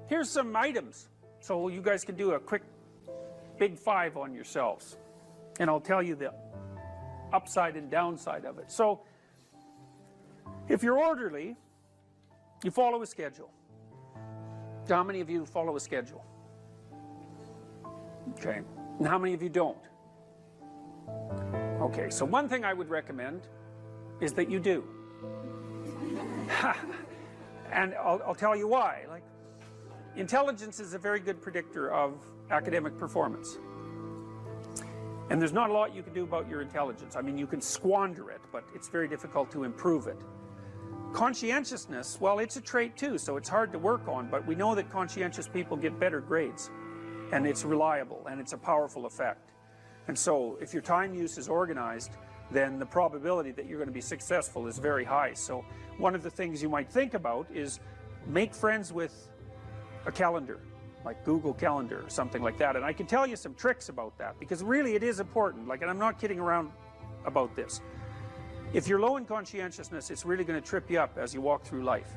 here's some items. So you guys can do a quick big 5 on yourselves. And I'll tell you the upside and downside of it. So, if you're orderly, you follow a schedule. How many of you follow a schedule? Okay. And how many of you don't? Okay, so one thing I would recommend is that you do. And I'll tell you why. Like, intelligence is a very good predictor of academic performance. And there's not a lot you can do about your intelligence. I mean, you can squander it, but it's very difficult to improve it. Conscientiousness, well, it's a trait too, so it's hard to work on, but we know that conscientious people get better grades. And it's reliable, and it's a powerful effect. And so, if your time use is organized, then the probability that you're going to be successful is very high. So, one of the things you might think about is make friends with a calendar, like Google Calendar or something like that. And I can tell you some tricks about that, because really it is important. Like, and I'm not kidding around about this. If you're low in conscientiousness, it's really going to trip you up as you walk through life.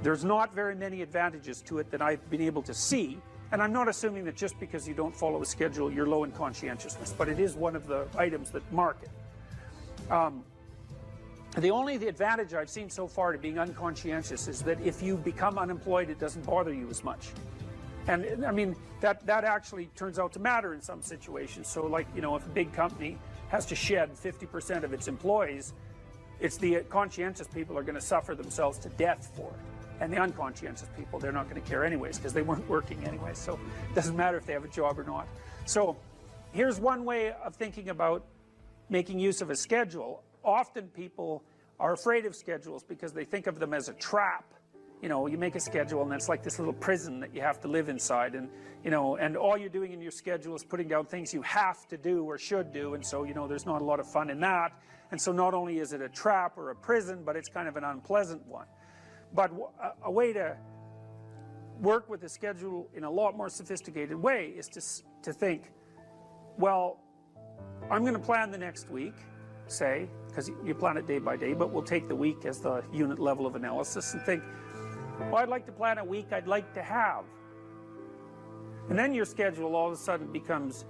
There's not very many advantages to it that I've been able to see. And I'm not assuming that just because you don't follow a schedule, you're low in conscientiousness, but it is one of the items that mark it. The advantage I've seen so far to being unconscientious is that if you become unemployed, it doesn't bother you as much. And I mean, that actually turns out to matter in some situations. So like, you know, if a big company has to shed 50% of its employees, it's the conscientious people are going to suffer themselves to death for it. And the unconscientious people, they're not going to care anyways, because they weren't working anyway, so it doesn't matter if they have a job or not. So here's one way of thinking about making use of a schedule. Often people are afraid of schedules because they think of them as a trap. You know, you make a schedule and it's like this little prison that you have to live inside, and you know, and all you're doing in your schedule is putting down things you have to do or should do, and so, you know, there's not a lot of fun in that. And so not only is it a trap or a prison, but it's kind of an unpleasant one. But a way to work with the schedule in a lot more sophisticated way is to think, well, I'm going to plan the next week, say, because you plan it day by day, but we'll take the week as the unit level of analysis and think, well, I'd like to plan a week I'd like to have. And then your schedule all of a sudden becomes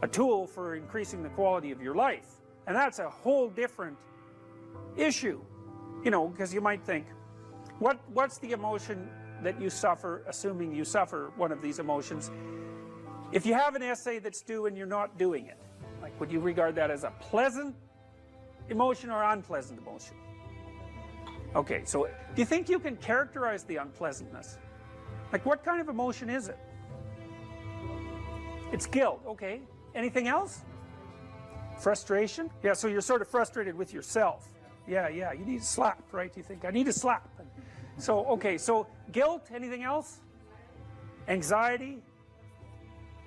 a tool for increasing the quality of your life. And that's a whole different issue, you know, because you might think, what's the emotion that you suffer, assuming you suffer one of these emotions? If you have an essay that's due and you're not doing it, like, would you regard that as a pleasant emotion or unpleasant emotion? Okay, so do you think you can characterize the unpleasantness? Like, what kind of emotion is it? It's guilt, okay. Anything else? Frustration? Yeah, so you're sort of frustrated with yourself. Yeah, you need a slap, right? You think, I need a slap. So, okay, so guilt, anything else? Anxiety?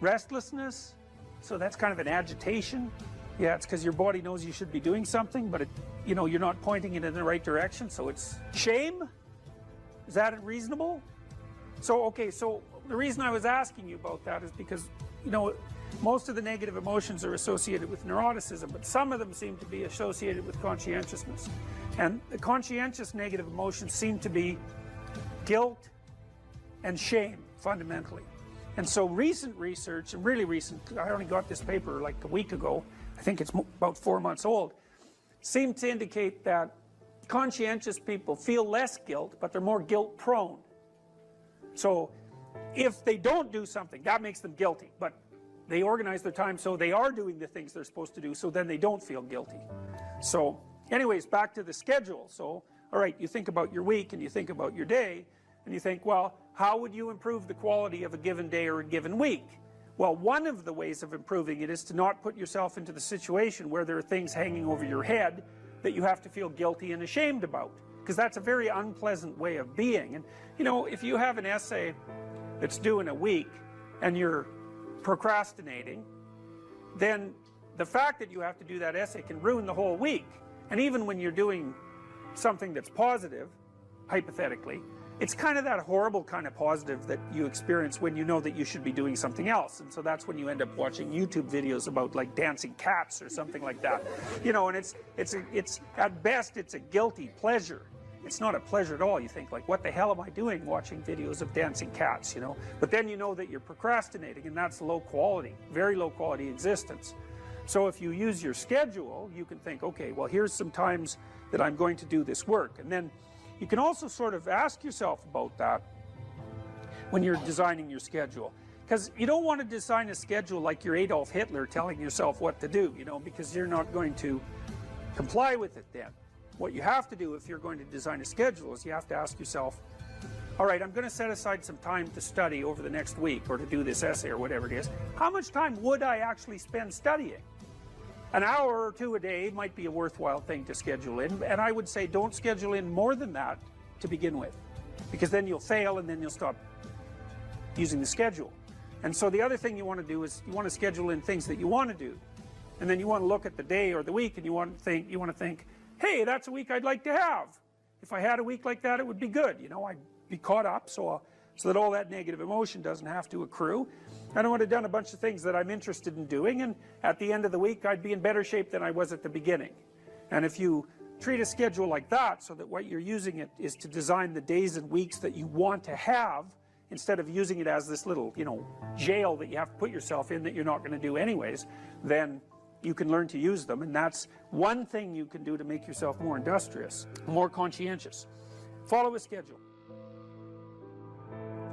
Restlessness? So that's kind of an agitation. Yeah, it's because your body knows you should be doing something, but you know, you're not pointing it in the right direction, so it's shame? Is that reasonable? So, okay, so the reason I was asking you about that is because, you know, most of the negative emotions are associated with neuroticism, but some of them seem to be associated with conscientiousness. And the conscientious negative emotions seem to be guilt and shame, fundamentally. And so recent research, and really recent, I only got this paper like a week ago, I think it's about 4 months old, seem to indicate that conscientious people feel less guilt, but they're more guilt prone. So if they don't do something, that makes them guilty, but they organize their time so they are doing the things they're supposed to do, so then they don't feel guilty. So anyways, back to the schedule. So, all right, you think about your week and you think about your day, and you think, well, how would you improve the quality of a given day or a given week? Well, one of the ways of improving it is to not put yourself into the situation where there are things hanging over your head that you have to feel guilty and ashamed about, because that's a very unpleasant way of being. And you know, if you have an essay that's due in a week and you're procrastinating, then the fact that you have to do that essay can ruin the whole week. And even when you're doing something that's positive, hypothetically, it's kind of that horrible kind of positive that you experience when you know that you should be doing something else. And so that's when you end up watching YouTube videos about like dancing cats or something like that. You know, and it's at best it's a guilty pleasure. it's not a pleasure at all. You think, like, what the hell am I doing watching videos of dancing cats, you know? But then you know that you're procrastinating, and that's low quality, very low quality existence. So if you use your schedule, you can think, okay, well, here's some times that I'm going to do this work. And then you can also sort of ask yourself about that when you're designing your schedule. Because you don't want to design a schedule like you're Adolf Hitler telling yourself what to do, you know, because you're not going to comply with it then. What you have to do if you're going to design a schedule is you have to ask yourself, all right, I'm going to set aside some time to study over the next week or to do this essay or whatever it is. How much time would I actually spend studying? An hour or two a day might be a worthwhile thing to schedule in, and I would say don't schedule in more than that to begin with, because then you'll fail and then you'll stop using the schedule. And so the other thing you want to do is you want to schedule in things that you want to do, and then you want to look at the day or the week and you want to think, hey, that's a week I'd like to have. If I had a week like that, it would be good. You know, I'd be caught up so that all that negative emotion doesn't have to accrue. And I would have done a bunch of things that I'm interested in doing, and at the end of the week I'd be in better shape than I was at the beginning. And if you treat a schedule like that, so that what you're using it is to design the days and weeks that you want to have, instead of using it as this little, you know, jail that you have to put yourself in that you're not going to do anyways, then you can learn to use them. And that's one thing you can do to make yourself more industrious, more conscientious. Follow a schedule.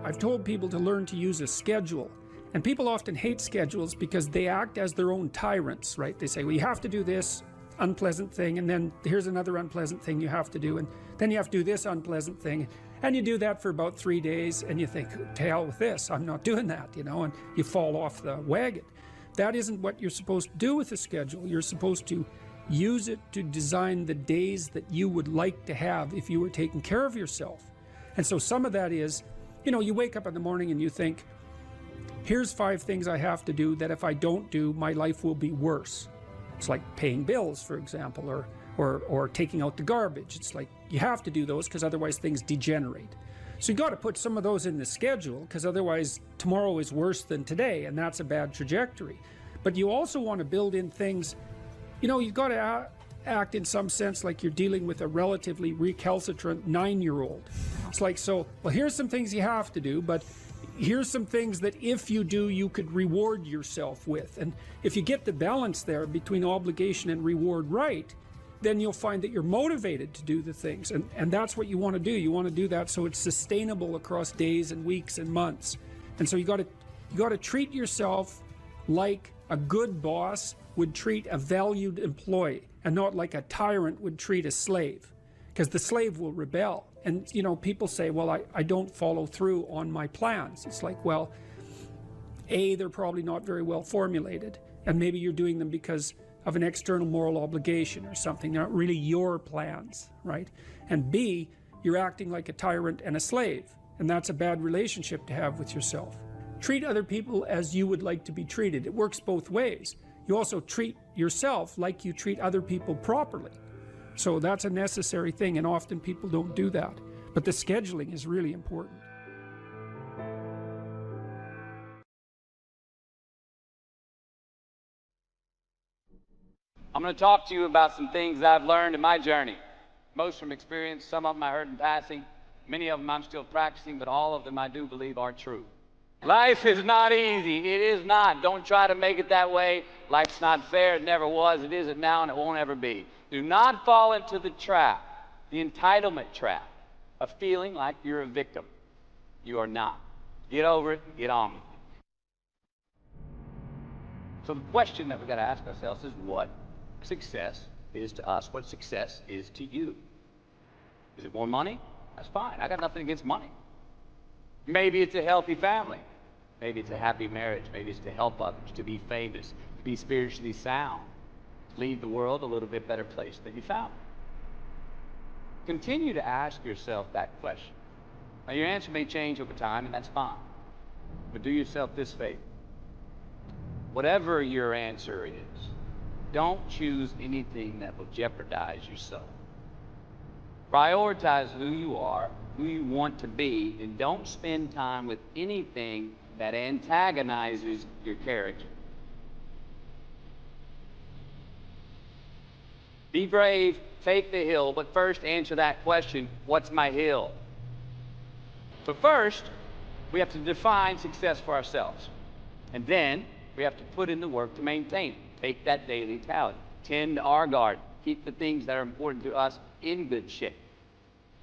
I've told people to learn to use a schedule, and people often hate schedules because they act as their own tyrants, right? They say, well, you have to do this unpleasant thing, and then here's another unpleasant thing you have to do, and then you have to do this unpleasant thing, and you do that for about 3 days, and you think, to hell with this, I'm not doing that, you know, and you fall off the wagon. That isn't what you're supposed to do with a schedule. You're supposed to use it to design the days that you would like to have if you were taking care of yourself. And so some of that is, you know, you wake up in the morning and you think, here's 5 things I have to do that if I don't do, my life will be worse. It's like paying bills, for example, or taking out the garbage. It's like you have to do those because otherwise things degenerate. So you got to put some of those in the schedule, because otherwise tomorrow is worse than today, and that's a bad trajectory. But you also want to build in things, you know, you've got to act in some sense like you're dealing with a relatively recalcitrant 9-year-old. It's like, so, well, here's some things you have to do, but here's some things that if you do, you could reward yourself with. And if you get the balance there between obligation and reward right, then you'll find that you're motivated to do the things. And that's what you want to do. You want to do that so it's sustainable across days and weeks and months. And so you got to treat yourself like a good boss would treat a valued employee, and not like a tyrant would treat a slave, because the slave will rebel. And, you know, people say, well, I don't follow through on my plans. It's like, well, A, they're probably not very well formulated, and maybe you're doing them because of an external moral obligation or something. They're not really your plans, right? And B, you're acting like a tyrant and a slave, and that's a bad relationship to have with yourself. Treat other people as you would like to be treated. It works both ways. You also treat yourself like you treat other people properly. So that's a necessary thing, and often people don't do that. But the scheduling is really important. I'm going to talk to you about some things I've learned in my journey. Most from experience, some of them I heard in passing, many of them I'm still practicing, but all of them I do believe are true. Life is not easy. It is not. Don't try to make it that way. Life's not fair. It never was. It isn't now, and it won't ever be. Do not fall into the trap, the entitlement trap, of feeling like you're a victim. You are not. Get over it. Get on with it. So the question that we've got to ask ourselves is what success is to us, what success is to you. Is it more money? That's fine. I got nothing against money. Maybe it's a healthy family. Maybe it's a happy marriage. Maybe it's to help others, to be famous, to be spiritually sound, to leave the world a little bit better place than you found it. Continue to ask yourself that question. Now, your answer may change over time, and that's fine. But do yourself this favor. Whatever your answer is, don't choose anything that will jeopardize your soul. Prioritize who you are, who you want to be, and don't spend time with anything that antagonizes your character. Be brave, take the hill, but first answer that question, what's my hill? But first, we have to define success for ourselves. And then we have to put in the work to maintain it. Take that daily tally. Tend our garden. Keep the things that are important to us in good shape.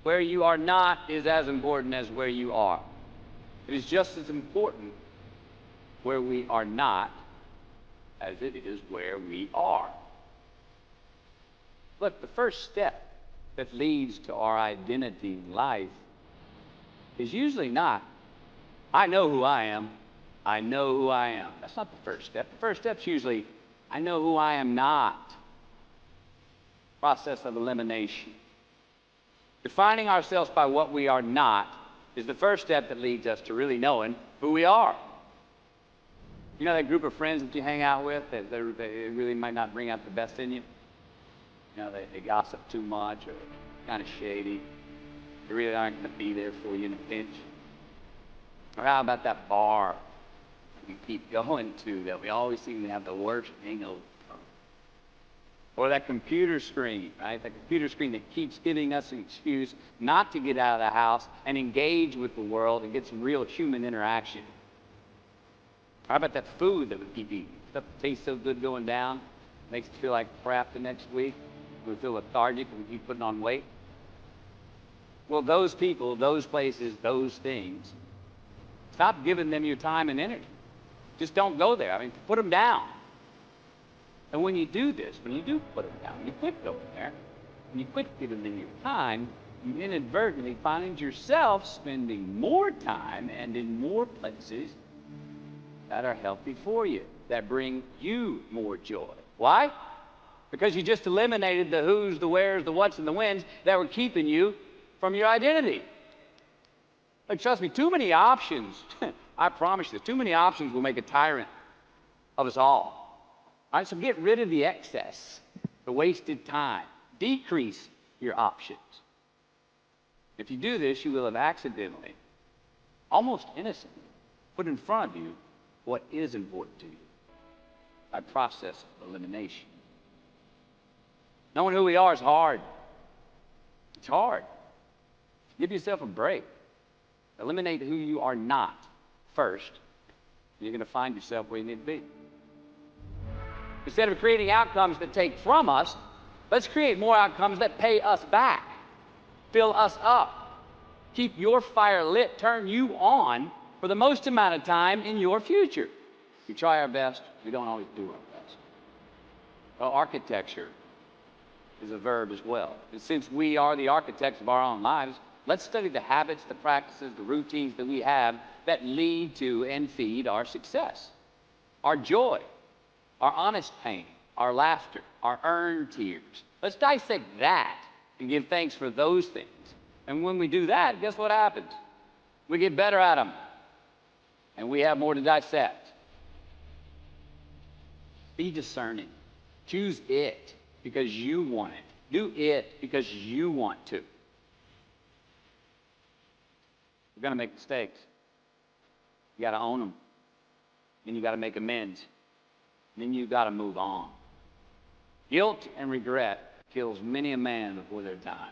Where you are not is as important as where you are. It is just as important where we are not as it is where we are. Look, the first step that leads to our identity in life is usually not, I know who I am. I know who I am. That's not the first step. The first step's usually, I know who I am not. Process of elimination. Defining ourselves by what we are not is the first step that leads us to really knowing who we are. You know that group of friends that you hang out with, that they really might not bring out the best in you? You know, they gossip too much or kind of shady. They really aren't going to be there for you in a pinch. Or how about that bar we keep going to that we always seem to have the worst hangover from? Or that computer screen, right? That computer screen that keeps giving us an excuse not to get out of the house and engage with the world and get some real human interaction. How about that food that we keep eating? Stuff that tastes so good going down, makes us feel like crap the next week. We feel lethargic and we keep putting on weight. Well, those people, those places, those things, stop giving them your time and energy. Just don't go there. I mean, put them down. And when you do this, when you do put them down, you quit going there, and you quit giving them your time, you inadvertently find yourself spending more time and in more places that are healthy for you, that bring you more joy. Why? Because you just eliminated the who's, the where's, the what's, and the when's that were keeping you from your identity. Like, trust me, too many options, I promise you, too many options will make a tyrant of us all. All right, so get rid of the excess, the wasted time. Decrease your options. If you do this, you will have accidentally, almost innocently, put in front of you what is important to you by process of elimination. Knowing who we are is hard. It's hard. Give yourself a break. Eliminate who you are not first. You're going to find yourself where you need to be. Instead of creating outcomes that take from us, let's create more outcomes that pay us back, fill us up, keep your fire lit, turn you on for the most amount of time in your future. We try our best. We don't always do our best. Well, architecture is a verb as well. And since we are the architects of our own lives, let's study the habits, the practices, the routines that we have that lead to and feed our success, our joy, our honest pain, our laughter, our earned tears. Let's dissect that and give thanks for those things. And when we do that, guess what happens? We get better at them, and we have more to dissect. Be discerning. Choose it because you want it. Do it because you want to. You're going to make mistakes. You got to own them. Then you got to make amends. Then you got to move on. Guilt and regret kills many a man before their time.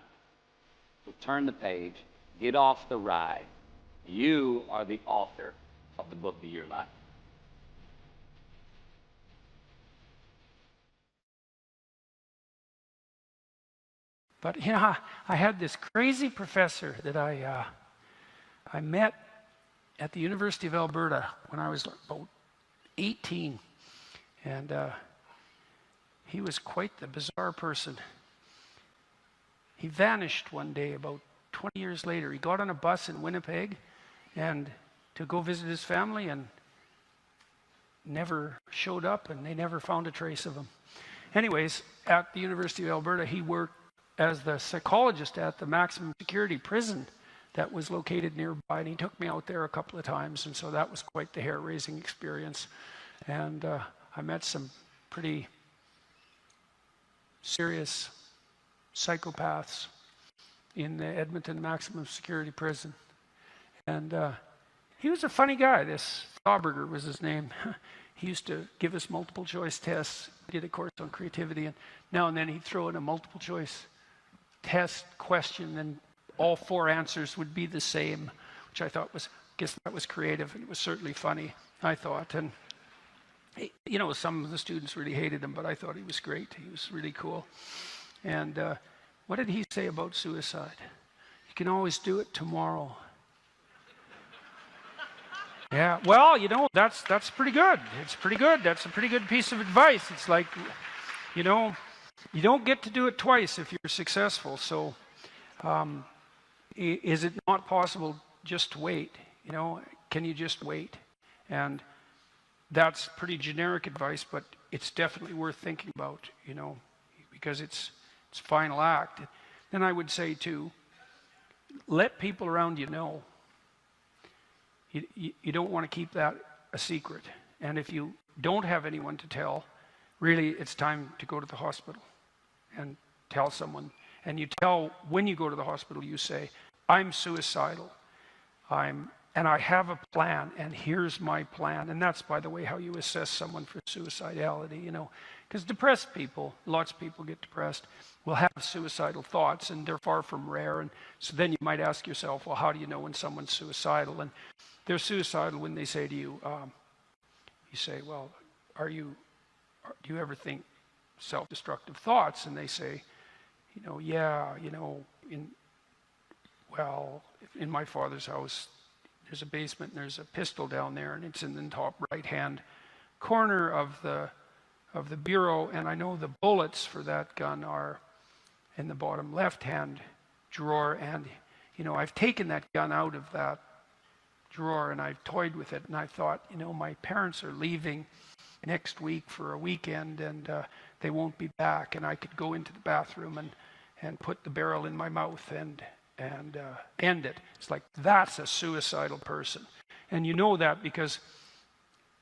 So turn the page. Get off the ride. You are the author of the book of your life. But, you know, I had this crazy professor that I met at the University of Alberta when I was about 18. And he was quite the bizarre person. He vanished one day about 20 years later. He got on a bus in Winnipeg and to go visit his family and never showed up, and they never found a trace of him. Anyways, at the University of Alberta, he worked as the psychologist at the maximum security prison that was located nearby, and he took me out there a couple of times, and so that was quite the hair-raising experience. And I met some pretty serious psychopaths in the Edmonton maximum security prison. And he was a funny guy. This Dauberger was his name. he used to give us multiple choice tests. He did a course on creativity, and now and then he'd throw in a multiple choice test question, and all 4 answers would be the same, which I thought was, guess that was creative, and it was certainly funny, I thought. And you know, some of the students really hated him, but I thought he was great. He was really cool. And what did he say about suicide? You can always do it tomorrow. Yeah, well, you know, that's pretty good. It's pretty good. That's a pretty good piece of advice. It's like, you know, you don't get to do it twice if you're successful. So is it not possible just to wait? You know, can you just wait? And that's pretty generic advice, but it's definitely worth thinking about, you know, because it's final act. Then I would say too, let people around you know. You don't want to keep that a secret. And if you don't have anyone to tell, really it's time to go to the hospital and tell someone. And you tell, when you go to the hospital, you say, I'm suicidal. And I have a plan, and here's my plan. And that's, by the way, how you assess someone for suicidality, you know. Because depressed people, lots of people get depressed, will have suicidal thoughts, and they're far from rare. And so then you might ask yourself, well, how do you know when someone's suicidal? And they're suicidal when they say to you, you say, well, do you ever think self-destructive thoughts? And they say, you know, yeah, you know, in my father's house, there's a basement and there's a pistol down there, and it's in the top right-hand corner of the bureau, and I know the bullets for that gun are in the bottom left-hand drawer, and you know, I've taken that gun out of that drawer and I've toyed with it, and I thought, you know, my parents are leaving next week for a weekend, and they won't be back, and I could go into the bathroom and put the barrel in my mouth and end it. It's like, that's a suicidal person. And you know that because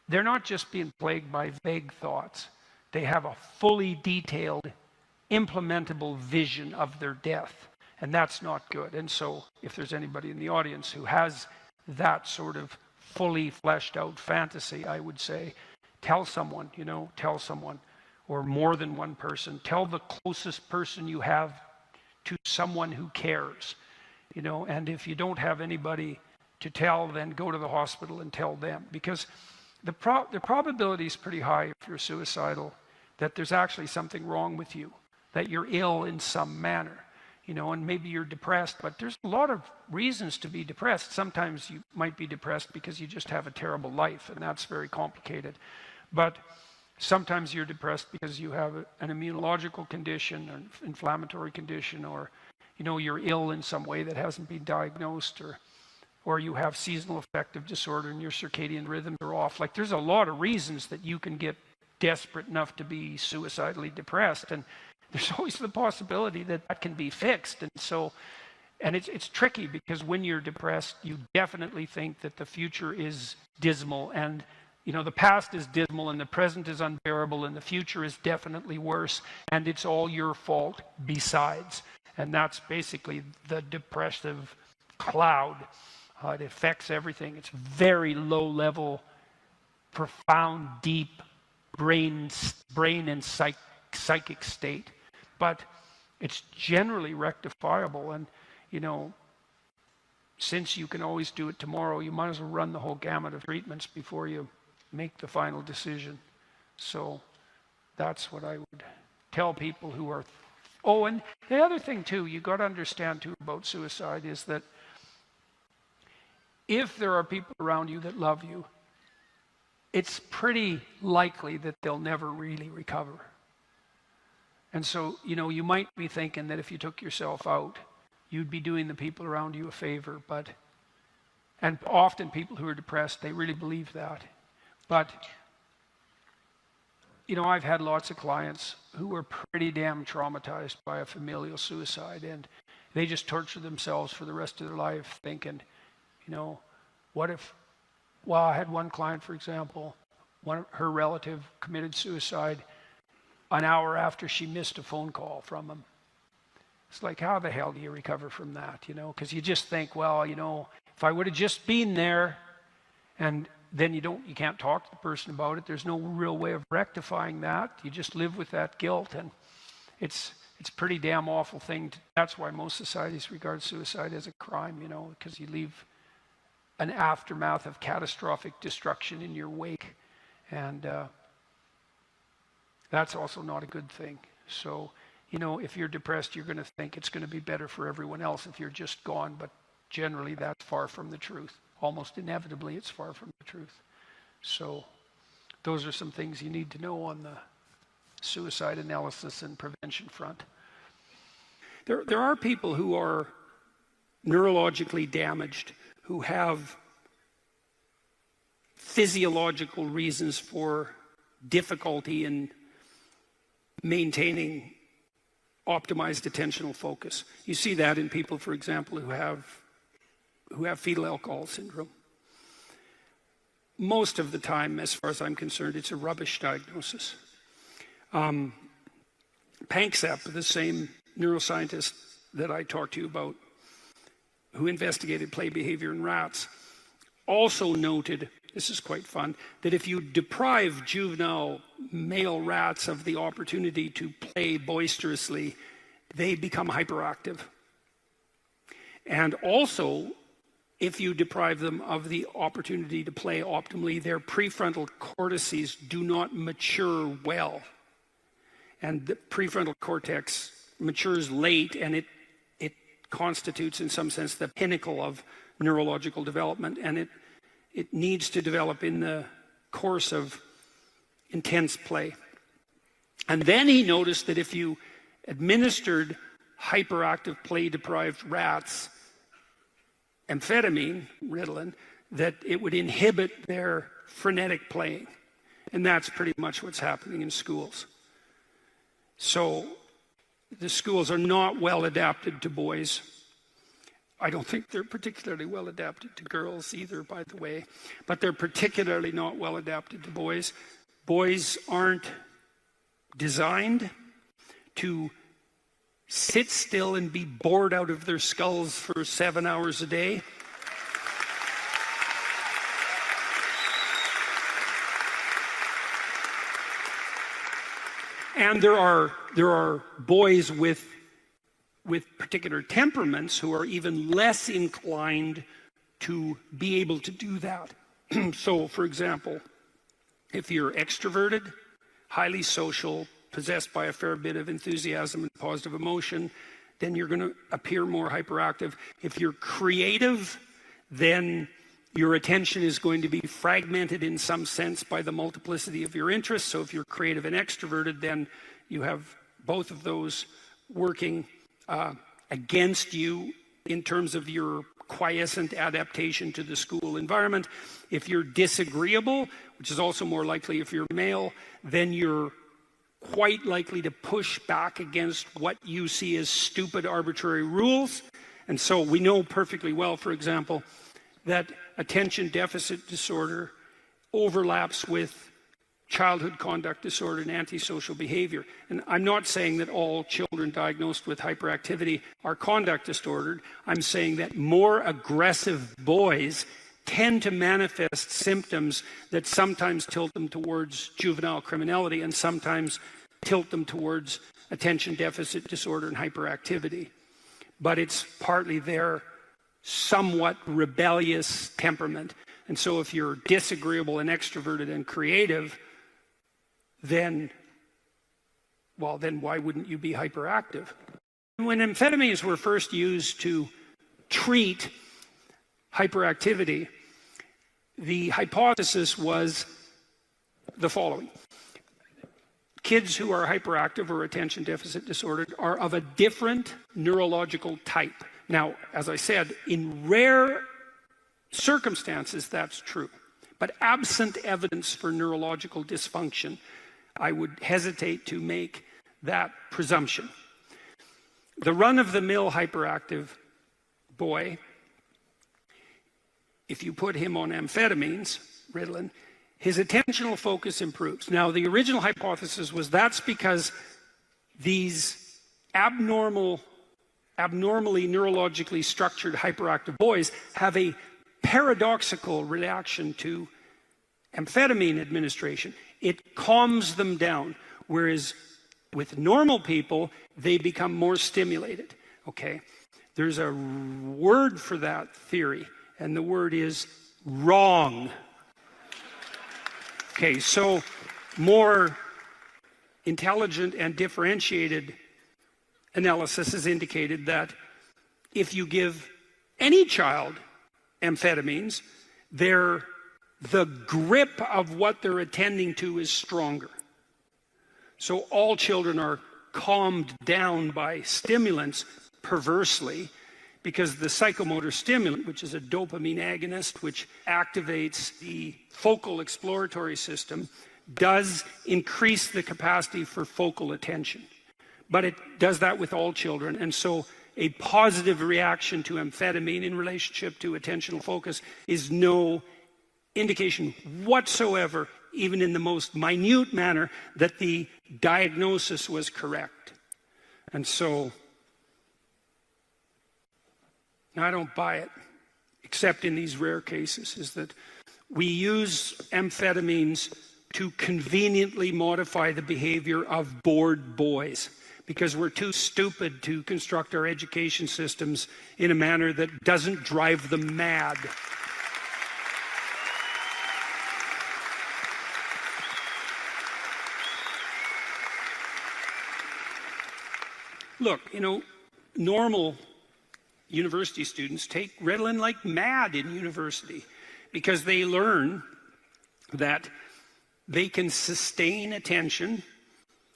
they're not just being plagued by vague thoughts. They have a fully detailed, implementable vision of their death. And that's not good. And so if there's anybody in the audience who has that sort of fully fleshed out fantasy, I would say, tell someone, you know, tell someone, or more than one person. Tell the closest person you have to someone who cares, you know. And if you don't have anybody to tell, then go to the hospital and tell them, because the probability is pretty high if you're suicidal that there's actually something wrong with you, that you're ill in some manner, you know. And maybe you're depressed, but there's a lot of reasons to be depressed. Sometimes you might be depressed because you just have a terrible life, and that's very complicated. But sometimes you're depressed because you have an immunological condition, an inflammatory condition, or you know, you're ill in some way that hasn't been diagnosed, or you have seasonal affective disorder and your circadian rhythms are off. Like, there's a lot of reasons that you can get desperate enough to be suicidally depressed, and there's always the possibility that that can be fixed. And so, and it's tricky, because when you're depressed, you definitely think that the future is dismal, and you know, the past is dismal and the present is unbearable and the future is definitely worse, and it's all your fault besides. And that's basically the depressive cloud. It affects everything. It's very low level, profound, deep brain and psychic state. But it's generally rectifiable. And, you know, since you can always do it tomorrow, you might as well run the whole gamut of treatments before you make the final decision. So that's what I would tell people who are... Oh, and the other thing too, you got to understand too about suicide is that if there are people around you that love you, it's pretty likely that they'll never really recover. And so, you know, you might be thinking that if you took yourself out, you'd be doing the people around you a favor, but, and often people who are depressed, they really believe that. But, you know, I've had lots of clients who were pretty damn traumatized by a familial suicide, and they just torture themselves for the rest of their life thinking, you know, what if, well, I had one client, for example, her relative committed suicide an hour after she missed a phone call from him. It's like, how the hell do you recover from that, you know? Because you just think, well, you know, if I would have just been there, and then you can't talk to the person about it. There's no real way of rectifying that. You just live with that guilt, and it's a pretty damn awful thing. That's why most societies regard suicide as a crime, you know, because you leave an aftermath of catastrophic destruction in your wake, and that's also not a good thing. So, you know, if you're depressed, you're going to think it's going to be better for everyone else if you're just gone, but generally that's far from the truth. Almost inevitably, it's far from the truth. So those are some things you need to know on the suicide analysis and prevention front. There are people who are neurologically damaged, who have physiological reasons for difficulty in maintaining optimized attentional focus. You see that in people, for example, who have fetal alcohol syndrome. Most of the time, as far as I'm concerned, it's a rubbish diagnosis. Panksepp, the same neuroscientist that I talked to you about, who investigated play behavior in rats, also noted, this is quite fun, that if you deprive juvenile male rats of the opportunity to play boisterously, they become hyperactive. And also, if you deprive them of the opportunity to play optimally, their prefrontal cortices do not mature well. And the prefrontal cortex matures late, and it constitutes, in some sense, the pinnacle of neurological development, and it needs to develop in the course of intense play. And then he noticed that if you administered hyperactive play-deprived rats amphetamine, Ritalin, that it would inhibit their frenetic playing. And that's pretty much what's happening in schools. So the schools are not well adapted to boys. I don't think they're particularly well adapted to girls either, by the way, but they're particularly not well adapted to boys. Boys aren't designed to sit still and be bored out of their skulls for 7 hours a day. And there are boys with particular temperaments who are even less inclined to be able to do that. So, for example, if you're extroverted, highly social, possessed by a fair bit of enthusiasm and positive emotion, then you're going to appear more hyperactive. If you're creative, then your attention is going to be fragmented in some sense by the multiplicity of your interests. So if you're creative and extroverted, then you have both of those working against you in terms of your quiescent adaptation to the school environment. If you're disagreeable, which is also more likely if you're male, then you're quite likely to push back against what you see as stupid, arbitrary rules. And so we know perfectly well, for example, that attention deficit disorder overlaps with childhood conduct disorder and antisocial behavior. And I'm not saying that all children diagnosed with hyperactivity are conduct disordered. I'm saying that more aggressive boys tend to manifest symptoms that sometimes tilt them towards juvenile criminality and sometimes tilt them towards attention deficit disorder and hyperactivity. But it's partly their somewhat rebellious temperament. And so if you're disagreeable and extroverted and creative, then why wouldn't you be hyperactive? When amphetamines were first used to treat hyperactivity, the hypothesis was the following. Kids who are hyperactive or attention deficit disordered are of a different neurological type. Now, as I said, in rare circumstances, that's true. But absent evidence for neurological dysfunction, I would hesitate to make that presumption. The run-of-the-mill hyperactive boy, if you put him on amphetamines, Ritalin, his attentional focus improves. Now, the original hypothesis was that's because these abnormally neurologically structured hyperactive boys have a paradoxical reaction to amphetamine administration, it calms them down. Whereas with normal people, they become more stimulated, okay? There's a word for that theory, and the word is wrong. Okay, so more intelligent and differentiated analysis has indicated that if you give any child amphetamines, the grip of what they're attending to is stronger. So all children are calmed down by stimulants perversely, because the psychomotor stimulant, which is a dopamine agonist, which activates the focal exploratory system, does increase the capacity for focal attention. But it does that with all children. And so a positive reaction to amphetamine in relationship to attentional focus is no indication whatsoever, even in the most minute manner, that the diagnosis was correct. And so I don't buy it, except in these rare cases, is that we use amphetamines to conveniently modify the behavior of bored boys, because we're too stupid to construct our education systems in a manner that doesn't drive them mad. Look, you know, normal university students take Ritalin like mad in university, because they learn that they can sustain attention.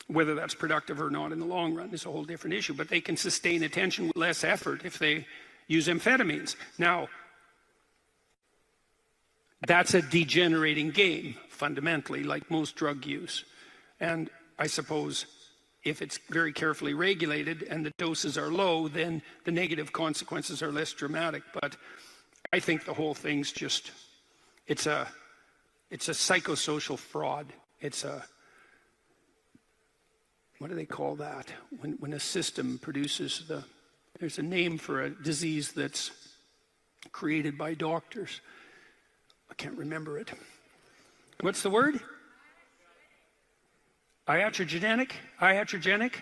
Whether that's productive or not in the long run is a whole different issue, but they can sustain attention with less effort if they use amphetamines. Now, that's a degenerating game, fundamentally, like most drug use. And I suppose if it's very carefully regulated and the doses are low, then the negative consequences are less dramatic. But I think the whole thing's just, it's a psychosocial fraud. It's a, what do they call that? When a system produces there's a name for a disease that's created by doctors. I can't remember it. What's the word? Iatrogenic? Iatrogenic?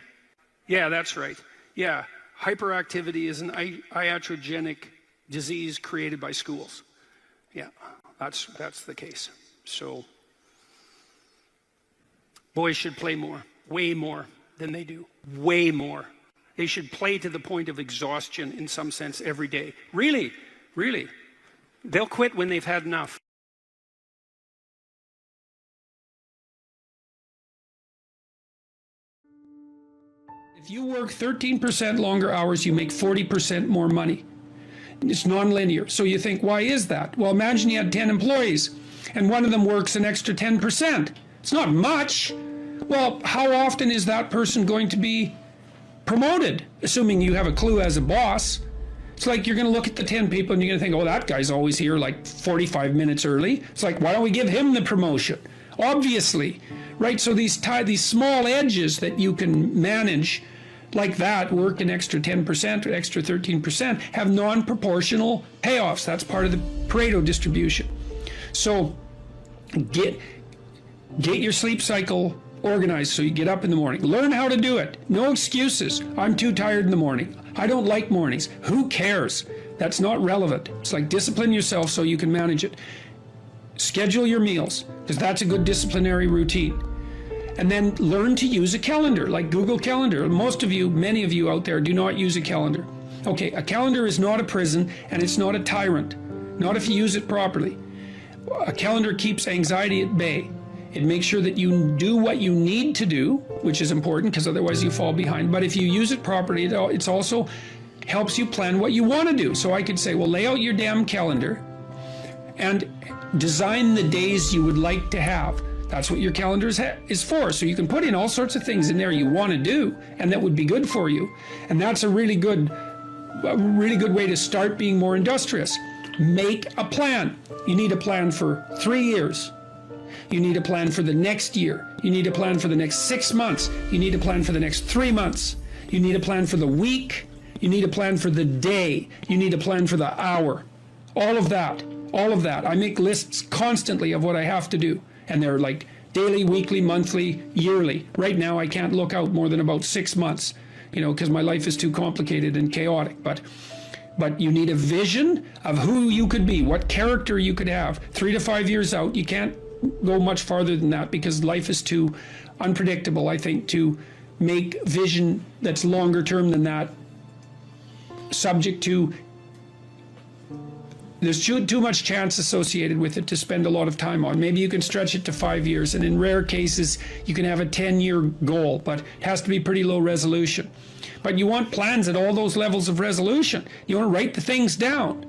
Yeah, that's right. Yeah, hyperactivity is an iatrogenic disease created by schools. Yeah, that's the case. So boys should play more, way more than they do, way more. They should play to the point of exhaustion in some sense every day. Really, really. They'll quit when they've had enough. If you work 13% longer hours, you make 40% more money. It's nonlinear. So you think, why is that? Well, imagine you had 10 employees and one of them works an extra 10%. It's not much. Well, how often is that person going to be promoted, assuming you have a clue as a boss? It's like you're going to look at the 10 people and you're going to think, oh, that guy's always here like 45 minutes early. It's like, why don't we give him the promotion? Obviously, right? So these small edges that you can manage like that, work an extra 10% or extra 13%, have non-proportional payoffs. That's part of the Pareto distribution. So get your sleep cycle organized so you get up in the morning. Learn how to do it. No excuses. I'm too tired in the morning. I don't like mornings. Who cares? That's not relevant. It's like discipline yourself so you can manage it. Schedule your meals, because that's a good disciplinary routine. And then learn to use a calendar, like Google Calendar. Most of you, many of you out there, do not use a calendar. Okay, a calendar is not a prison, and it's not a tyrant. Not if you use it properly. A calendar keeps anxiety at bay. It makes sure that you do what you need to do, which is important, because otherwise you fall behind. But if you use it properly, it also helps you plan what you want to do. So I could say, well, lay out your damn calendar and design the days you would like to have. That's what your calendar is for. So you can put in all sorts of things in there you want to do, and that would be good for you. And that's a really good way to start being more industrious. Make a plan. You need a plan for 3 years. You need a plan for the next year. You need a plan for the next 6 months. You need a plan for the next 3 months. You need a plan for the week. You need a plan for the day. You need a plan for the hour. All of that. all of that. I make lists constantly of what I have to do. And they're like daily, weekly, monthly, yearly. Right now, I can't look out more than about 6 months, because my life is too complicated and chaotic. But you need a vision of who you could be, what character you could have. 3 to 5 years out, you can't go much farther than that because life is too unpredictable, I think, to make vision that's longer term than that subject to. There's too much chance associated with it to spend a lot of time on. Maybe you can stretch it to 5 years, and in rare cases, you can have a 10-year goal, but it has to be pretty low resolution. But you want plans at all those levels of resolution. You want to write the things down.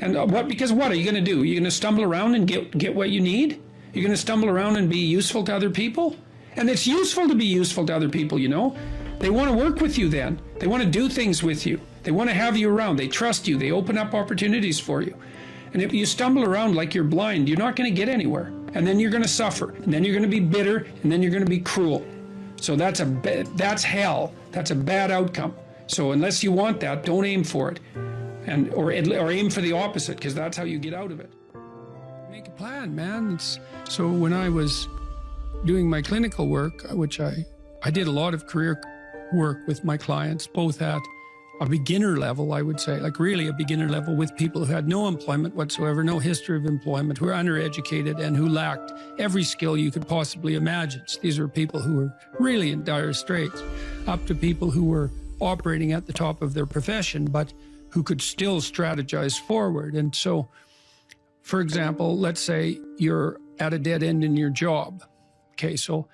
And because what are you going to do? You're going to stumble around and get what you need? You're going to stumble around and be useful to other people? And it's useful to be useful to other people, They want to work with you then. They want to do things with you. They want to have you around. They trust you. They open up opportunities for you. And if you stumble around like you're blind, you're not going to get anywhere. And then you're going to suffer. And then you're going to be bitter. And then you're going to be cruel. So that's hell. That's a bad outcome. So unless you want that, don't aim for it. Or aim for the opposite, because that's how you get out of it. Make a plan, man. So when I was doing my clinical work, which I did a lot of career work with my clients, both at a beginner level, I would say, like really a beginner level, with people who had no employment whatsoever, no history of employment, who were undereducated and who lacked every skill you could possibly imagine. So these were people who were really in dire straits, up to people who were operating at the top of their profession, but who could still strategize forward. And so, for example, let's say you're at a dead end in your job. Okay, so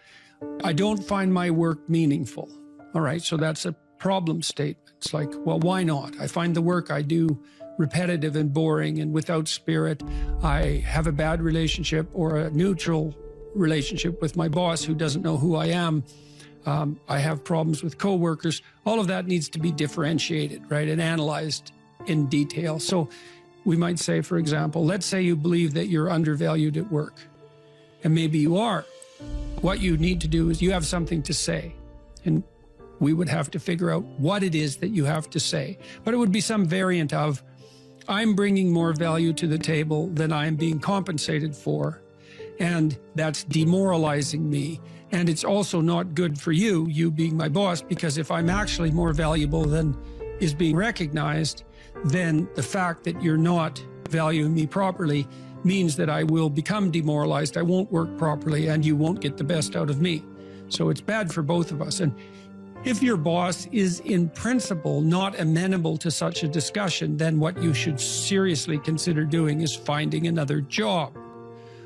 I don't find my work meaningful. All right, so that's a problem statement. It's like, well, why not? I find the work I do repetitive and boring and without spirit. I have a bad relationship or a neutral relationship with my boss who doesn't know who I am. I have problems with coworkers. All of that needs to be differentiated, right, and analyzed in detail. So we might say, for example, let's say you believe that you're undervalued at work, and maybe you are. What you need to do is you have something to say, and we would have to figure out what it is that you have to say. But it would be some variant of, I'm bringing more value to the table than I am being compensated for, and that's demoralizing me. And it's also not good for you being my boss, because if I'm actually more valuable than is being recognized, then the fact that you're not valuing me properly means that I will become demoralized, I won't work properly, and you won't get the best out of me. So it's bad for both of us. And if your boss is in principle not amenable to such a discussion, then what you should seriously consider doing is finding another job.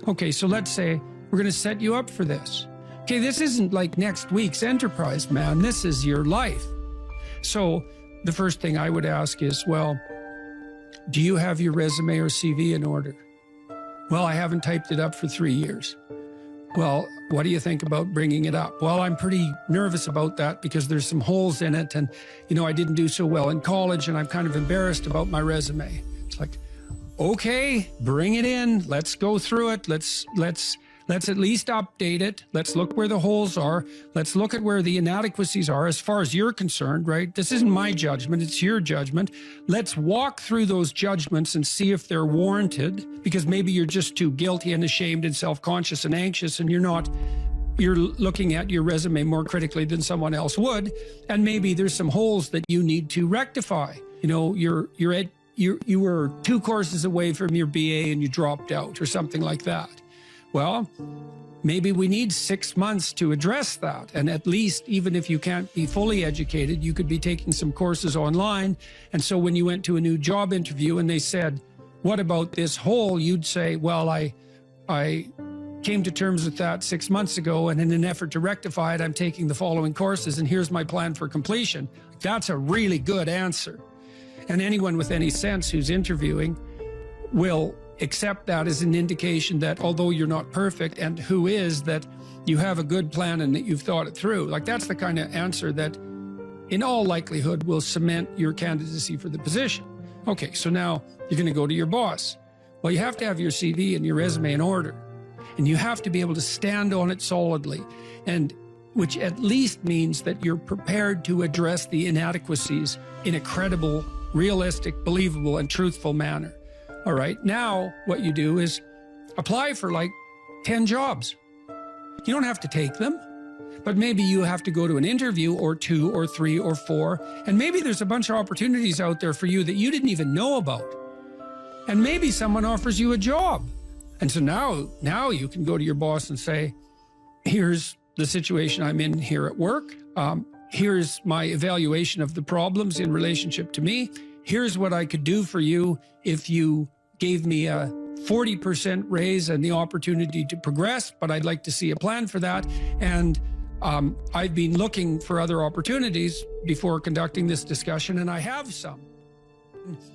Okay, so let's say we're going to set you up for this. Okay, this isn't like next week's enterprise, man. This is your life. So the first thing I would ask is, well, do you have your resume or CV in order? Well, I haven't typed it up for 3 years. Well, what do you think about bringing it up? Well, I'm pretty nervous about that because there's some holes in it, and, I didn't do so well in college, and I'm kind of embarrassed about my resume. It's like, okay, bring it in. Let's go through it. Let's at least update it. Let's look where the holes are. Let's look at where the inadequacies are as far as you're concerned, right? This isn't my judgment, it's your judgment. Let's walk through those judgments and see if they're warranted, because maybe you're just too guilty and ashamed and self-conscious and anxious, and you're looking at your resume more critically than someone else would, and maybe there's some holes that you need to rectify. You were 2 courses away from your BA and you dropped out or something like that. Well, maybe we need 6 months to address that. And at least, even if you can't be fully educated, you could be taking some courses online. And so when you went to a new job interview and they said, what about this hole? You'd say, well, I came to terms with that 6 months ago, and in an effort to rectify it, I'm taking the following courses, and here's my plan for completion. That's a really good answer. And anyone with any sense who's interviewing will accept that as an indication that although you're not perfect, and who is, that you have a good plan and that you've thought it through. Like, that's the kind of answer that in all likelihood will cement your candidacy for the position. Okay, so now you're going to go to your boss. Well, you have to have your CV and your resume in order, and you have to be able to stand on it solidly, and which at least means that you're prepared to address the inadequacies in a credible, realistic, believable, and truthful manner. All right, now what you do is apply for like 10 jobs. You don't have to take them, but maybe you have to go to an interview or 2 or 3 or 4, and maybe there's a bunch of opportunities out there for you that you didn't even know about. And maybe someone offers you a job. And so now you can go to your boss and say, here's the situation I'm in here at work. Here's my evaluation of the problems in relationship to me. Here's what I could do for you if you gave me a 40% raise and the opportunity to progress, but I'd like to see a plan for that. And I've been looking for other opportunities before conducting this discussion, and I have some.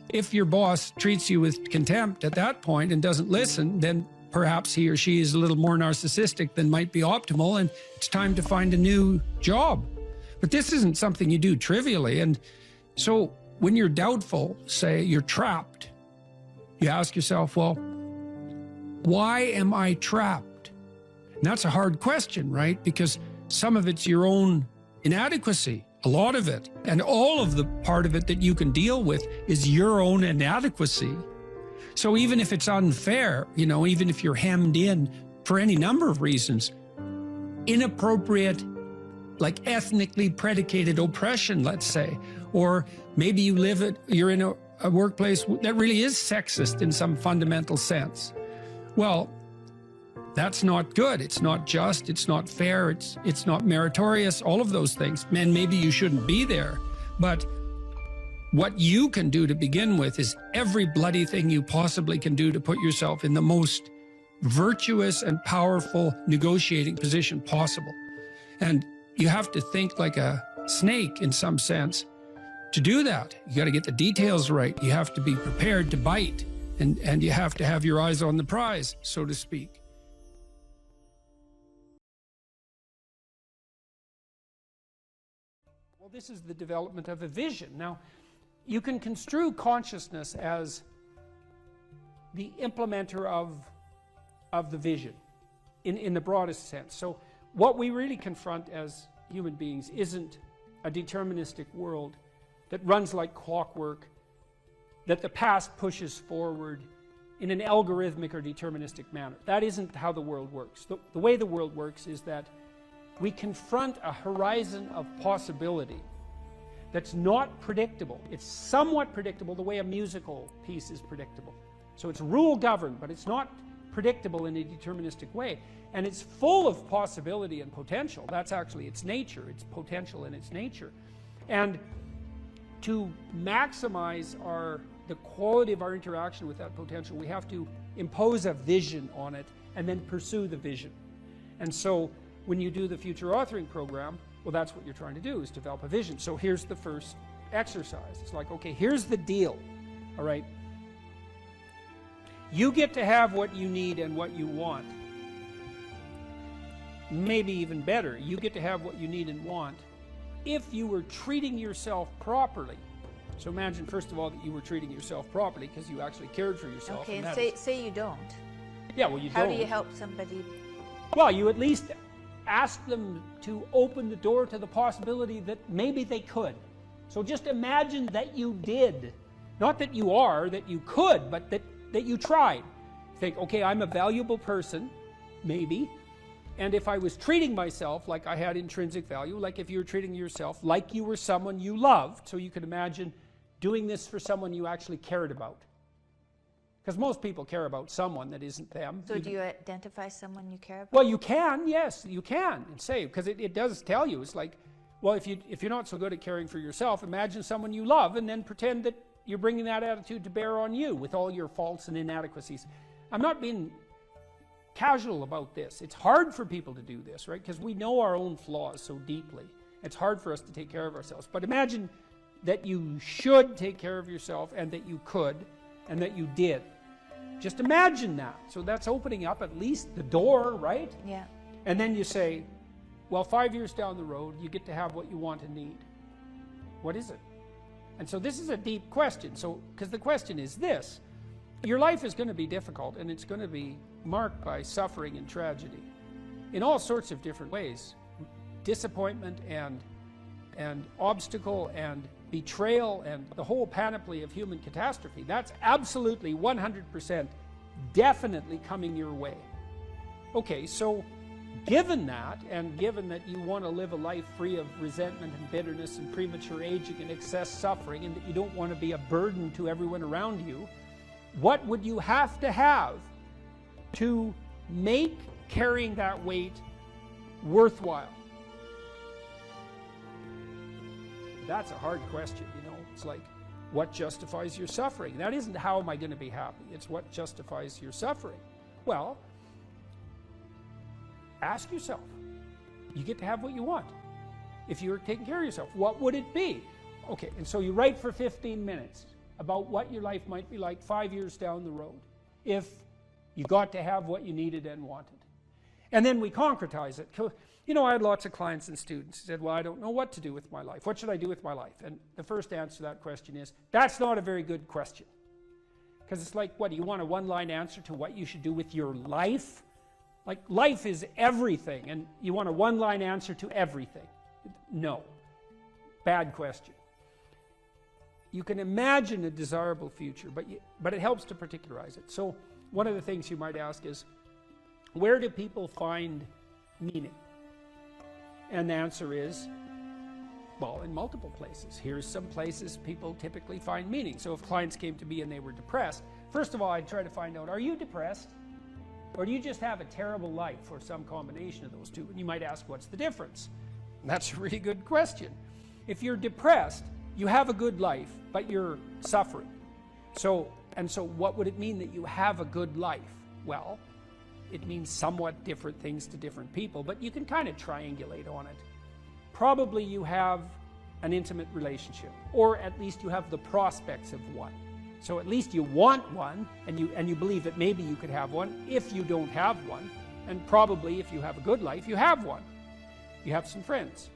If your boss treats you with contempt at that point and doesn't listen, then perhaps he or she is a little more narcissistic than might be optimal, and it's time to find a new job. But this isn't something you do trivially. And so when you're doubtful, say you're trapped, you ask yourself, well, why am I trapped? And that's a hard question, right? Because some of it's your own inadequacy, a lot of it. And all of the part of it that you can deal with is your own inadequacy. So even if it's unfair, even if you're hemmed in for any number of reasons, inappropriate, like ethnically predicated oppression, let's say, or maybe you're in a workplace that really is sexist in some fundamental sense. Well, that's not good. It's not just, it's not fair, it's not meritorious, all of those things. And maybe you shouldn't be there. But what you can do to begin with is every bloody thing you possibly can do to put yourself in the most virtuous and powerful negotiating position possible. And you have to think like a snake in some sense to do that. You got to get the details right. You have to be prepared to bite, and you have to have your eyes on the prize, so to speak. Well, this is the development of a vision. Now, you can construe consciousness as the implementer of the vision in the broadest sense. So what we really confront as human beings isn't a deterministic world that runs like clockwork, that the past pushes forward in an algorithmic or deterministic manner. That isn't how the world works. The way the world works is that we confront a horizon of possibility that's not predictable. It's somewhat predictable the way a musical piece is predictable. So it's rule governed, but it's not predictable in a deterministic way. And it's full of possibility and potential. That's actually its nature. It's potential in its nature. And to maximize the quality of our interaction with that potential, we have to impose a vision on it and then pursue the vision. And so when you do the future authoring program, well, that's what you're trying to do, is develop a vision. So here's the first exercise. It's like, okay, here's the deal, all right? You get to have what you need and what you want. Maybe even better, you get to have what you need and want if you were treating yourself properly. So imagine, first of all, that you were treating yourself properly because you actually cared for yourself. Okay, and say you don't. Yeah, well, you don't. How do you help somebody? Well, you at least ask them to open the door to the possibility that maybe they could. So just imagine that you did. Not that you are, that you could, but that you tried. Think, okay, I'm a valuable person, maybe. And if I was treating myself like I had intrinsic value, like if you were treating yourself like you were someone you loved, so you could imagine doing this for someone you actually cared about. Because most people care about someone that isn't them. So do you identify someone you care about? Well, you can, yes, you can, and say, because it does tell you, it's like, well, if you're not so good at caring for yourself, imagine someone you love and then pretend that you're bringing that attitude to bear on you with all your faults and inadequacies. I'm not being casual about this. It's hard for people to do this, right? Because we know our own flaws so deeply. It's hard for us to take care of ourselves. But imagine that you should take care of yourself and that you could and that you did. Just imagine that. So that's opening up at least the door, right? Yeah. And then you say, well, 5 years down the road, you get to have what you want and need. What is it? And so this is a deep question. So, because the question is this: your life is going to be difficult, and it's going to be marked by suffering and tragedy in all sorts of different ways. Disappointment and obstacle and betrayal and the whole panoply of human catastrophe, that's absolutely 100% definitely coming your way. Okay, so given that, and given that you want to live a life free of resentment and bitterness and premature aging and excess suffering, and that you don't want to be a burden to everyone around you, what would you have to make carrying that weight worthwhile? That's a hard question, you know. It's like, what justifies your suffering? That isn't how am I going to be happy. It's what justifies your suffering. Well, ask yourself. You get to have what you want. If you're taking care of yourself, what would it be? Okay, and so you write for 15 minutes about what your life might be like 5 years down the road if you got to have what you needed and wanted. And then we concretize it. You know, I had lots of clients and students who said, well, I don't know what to do with my life. What should I do with my life? And the first answer to that question is, that's not a very good question. Because it's like, what, do you want a one-line answer to what you should do with your life? Like, life is everything, and you want a one-line answer to everything. No. Bad question. You can imagine a desirable future, but it helps to particularize it. So one of the things you might ask is, where do people find meaning? And the answer is, well, in multiple places. Here's some places people typically find meaning. So if clients came to me and they were depressed, first of all, I'd try to find out, are you depressed? Or do you just have a terrible life, or some combination of those two? And you might ask, what's the difference? And that's a really good question. If you're depressed, you have a good life, but you're suffering. So what would it mean that you have a good life? Well, it means somewhat different things to different people, but you can kind of triangulate on it. Probably you have an intimate relationship, or at least you have the prospects of one. So at least you want one, and you believe that maybe you could have one if you don't have one, and probably if you have a good life, you have one. You have some friends.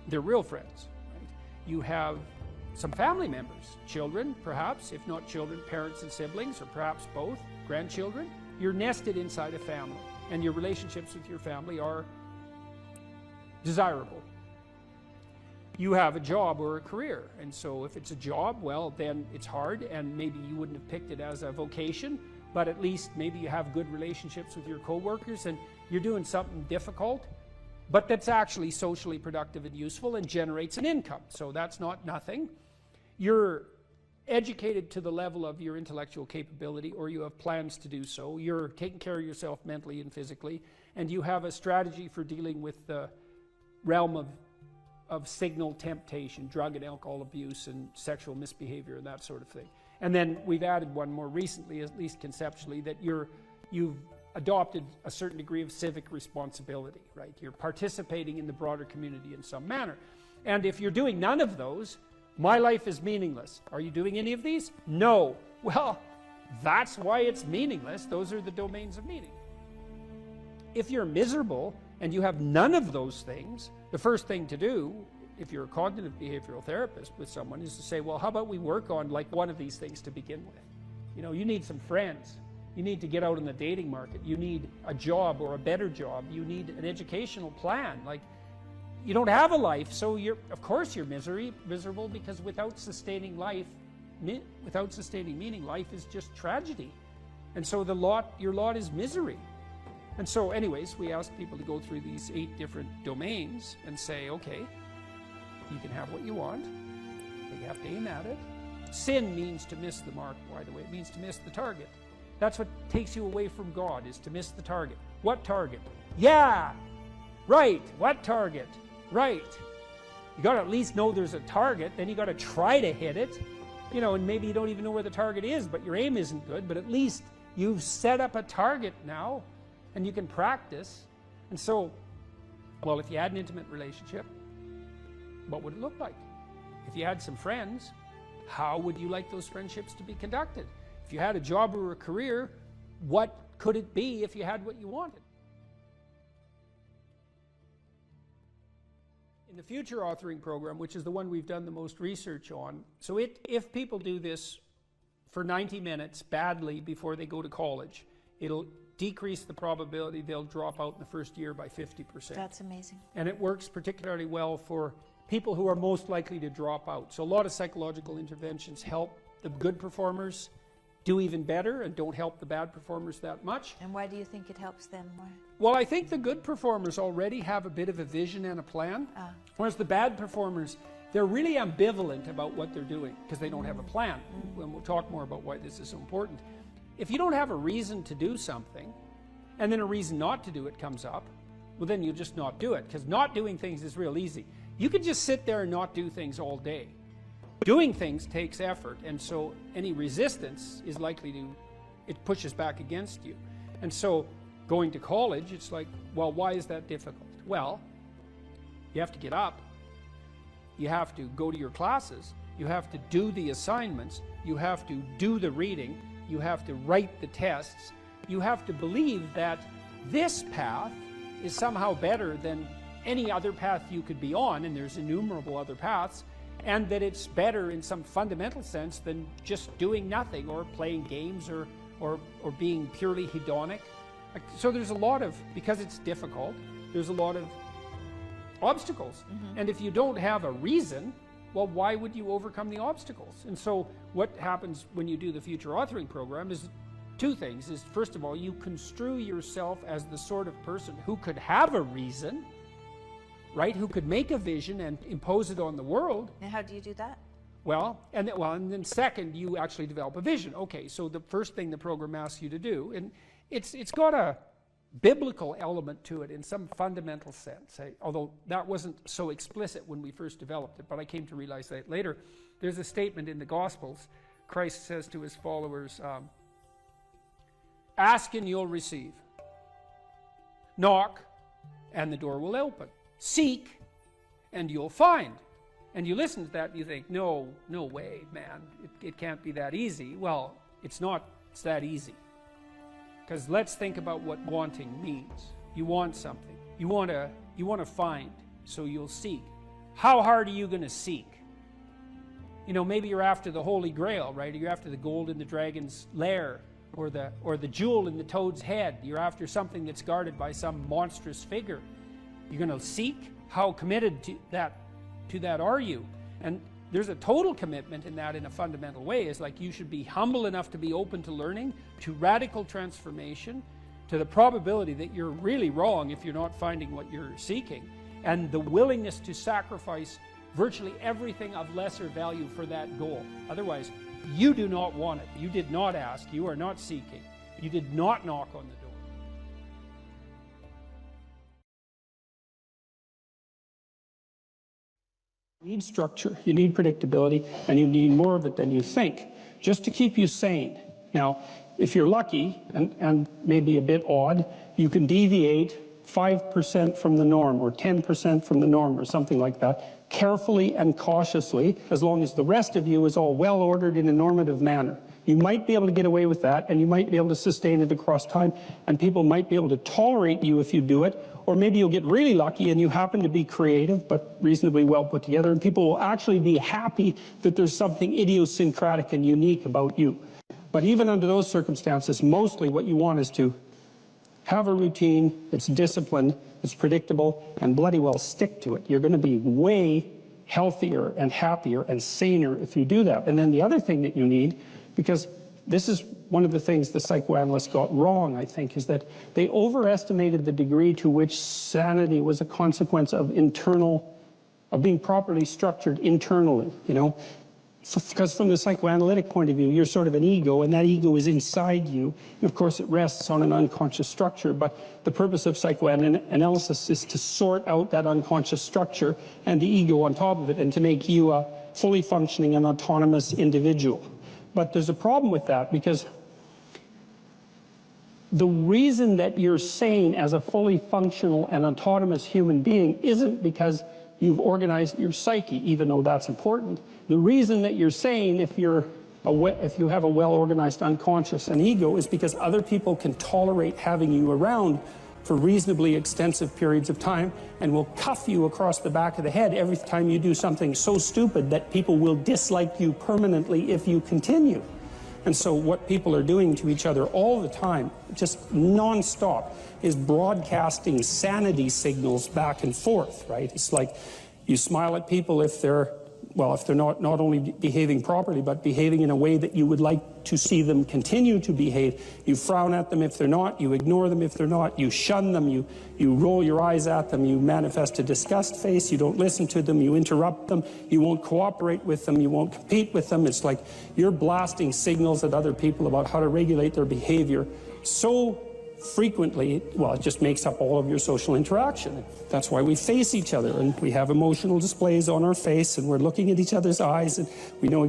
They're real friends, right? You have some family members, children perhaps, if not children, parents and siblings, or perhaps both, grandchildren. You're nested inside a family, and your relationships with your family are desirable. You have a job or a career, and so if it's a job, well, then it's hard, and maybe you wouldn't have picked it as a vocation, but at least maybe you have good relationships with your coworkers, and you're doing something difficult, but that's actually socially productive and useful and generates an income. So that's not nothing. You're educated to the level of your intellectual capability, or you have plans to do so. You're taking care of yourself mentally and physically, and you have a strategy for dealing with the realm of signal temptation, drug and alcohol abuse and sexual misbehavior and that sort of thing. And then we've added one more recently, at least conceptually, that you've adopted a certain degree of civic responsibility, right? You're participating in the broader community in some manner. And if you're doing none of those, my life is meaningless. Are you doing any of these? No. Well, that's why it's meaningless. Those are the domains of meaning. If you're miserable and you have none of those things, the first thing to do, if you're a cognitive behavioral therapist with someone, is to say, well, how about we work on like one of these things to begin with? You know, you need some friends. You need to get out in the dating market. You need a job or a better job. You need an educational plan. Like, you don't have a life, so of course you're miserable, because without sustaining meaning, life is just tragedy. And so your lot is misery. And so anyways, we ask people to go through these 8 different domains and say, okay, you can have what you want, but you have to aim at it. Sin means to miss the mark, by the way. It means to miss the target. That's what takes you away from God, is to miss the target. What target? Yeah, right. What target? Right. You got to at least know there's a target, then you got to try to hit it. You know, and maybe you don't even know where the target is, but your aim isn't good, but at least you've set up a target now, and you can practice. And so, well, if you had an intimate relationship, what would it look like? If you had some friends, how would you like those friendships to be conducted? If you had a job or a career, what could it be if you had what you wanted? In the future authoring program, which is the one we've done the most research on, so if people do this for 90 minutes badly before they go to college, it'll decrease the probability they'll drop out in the first year by 50%. That's amazing. And it works particularly well for people who are most likely to drop out. So a lot of psychological interventions help the good performers do even better and don't help the bad performers that much. And why do you think it helps them more? Well, I think the good performers already have a bit of a vision and a plan, whereas the bad performers, they're really ambivalent about what they're doing because they don't have a plan. And we'll talk more about why this is so important. If you don't have a reason to do something, and then a reason not to do it comes up, well, then you just not do it, because not doing things is real easy. You can just sit there and not do things all day. Doing things takes effort, and so any resistance is likely to, it pushes back against you. And so going to college, it's like, well, why is that difficult? Well, you have to get up, you have to go to your classes, you have to do the assignments, you have to do the reading, you have to write the tests, you have to believe that this path is somehow better than any other path you could be on, and there's innumerable other paths, and that it's better in some fundamental sense than just doing nothing or playing games or being purely hedonic. So there's a lot of, because it's difficult, there's a lot of obstacles. And if you don't have a reason, well, why would you overcome the obstacles? And so what happens when you do the future authoring program is two things. Is first of all, you construe yourself as the sort of person who could have a reason, right? Who could make a vision and impose it on the world. And how do you do that? Well, and then second, you actually develop a vision. Okay, so the first thing the program asks you to do, and it's got a biblical element to it in some fundamental sense, although that wasn't so explicit when we first developed it, but I came to realize that later. There's a statement in the Gospels. Christ says to his followers, ask and you'll receive. Knock and the door will open. Seek and you'll find. And you listen to that and you think, no way, man, it can't be that easy. Well, it's that easy. Because let's think about what wanting means. You want something. You want to find, so you'll seek. How hard are you going to seek? You know, maybe you're after the Holy Grail, right? You're after the gold in the dragon's lair, or the jewel in the toad's head. You're after something that's guarded by some monstrous figure. You're going to seek? How committed to that are you? And there's a total commitment in that in a fundamental way. Is like you should be humble enough to be open to learning, to radical transformation, to the probability that you're really wrong if you're not finding what you're seeking, and the willingness to sacrifice virtually everything of lesser value for that goal. Otherwise, you do not want it. You did not ask. You are not seeking. You did not knock on the door. You need structure, you need predictability, and you need more of it than you think, just to keep you sane. Now, if you're lucky, and maybe a bit odd, you can deviate 5% from the norm, or 10% from the norm, or something like that, carefully and cautiously, as long as the rest of you is all well ordered in a normative manner. You might be able to get away with that, and you might be able to sustain it across time, and people might be able to tolerate you if you do it, or maybe you'll get really lucky and you happen to be creative but reasonably well put together, and people will actually be happy that there's something idiosyncratic and unique about you. But even under those circumstances, mostly what you want is to have a routine that's disciplined, that's predictable, and bloody well stick to it. You're going to be way healthier and happier and saner if you do that. And then the other thing that you need, because this is one of the things the psychoanalysts got wrong, I think, is that they overestimated the degree to which sanity was a consequence of being properly structured internally, you know. Because from the psychoanalytic point of view, you're sort of an ego, and that ego is inside you. And of course, it rests on an unconscious structure, but the purpose of psychoanalysis is to sort out that unconscious structure and the ego on top of it, and to make you a fully functioning and autonomous individual. But there's a problem with that, because the reason that you're sane as a fully functional and autonomous human being isn't because you've organized your psyche, even though that's important. The reason that you're sane, if you have a well-organized unconscious and ego, is because other people can tolerate having you around for reasonably extensive periods of time, and will cuff you across the back of the head every time you do something so stupid that people will dislike you permanently if you continue. And so what people are doing to each other all the time, just non-stop, is broadcasting sanity signals back and forth, right? It's like, You smile at people if they're not only behaving properly, but behaving in a way that you would like to see them continue to behave. You frown at them if they're not, you ignore them if they're not, you shun them, you roll your eyes at them, you manifest a disgust face, you don't listen to them, you interrupt them, you won't cooperate with them, you won't compete with them. It's like you're blasting signals at other people about how to regulate their behavior so frequently, well, it just makes up all of your social interaction. That's why we face each other, and we have emotional displays on our face, and we're looking at each other's eyes, and we know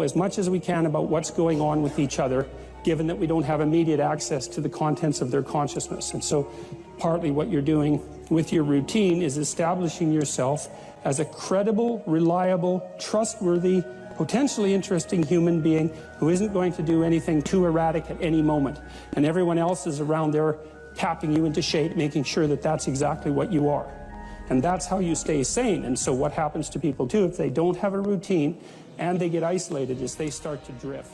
as much as we can about what's going on with each other, given that we don't have immediate access to the contents of their consciousness. And so partly what you're doing with your routine is establishing yourself as a credible, reliable, trustworthy, potentially interesting human being who isn't going to do anything too erratic at any moment. And everyone else is around there tapping you into shape, making sure that that's exactly what you are. And that's how you stay sane. And so what happens to people too, if they don't have a routine and they get isolated, is they start to drift.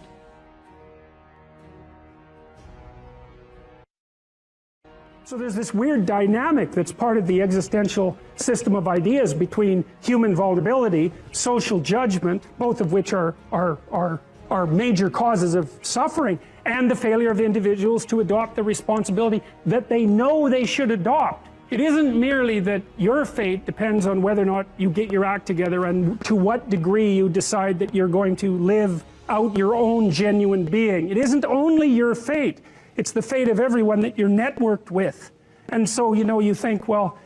So there's this weird dynamic that's part of the existential system of ideas between human vulnerability, social judgment, both of which are major causes of suffering, and the failure of individuals to adopt the responsibility that they know they should adopt. It isn't merely that your fate depends on whether or not you get your act together and to what degree you decide that you're going to live out your own genuine being. It isn't only your fate. It's the fate of everyone that you're networked with. And so, you think, well,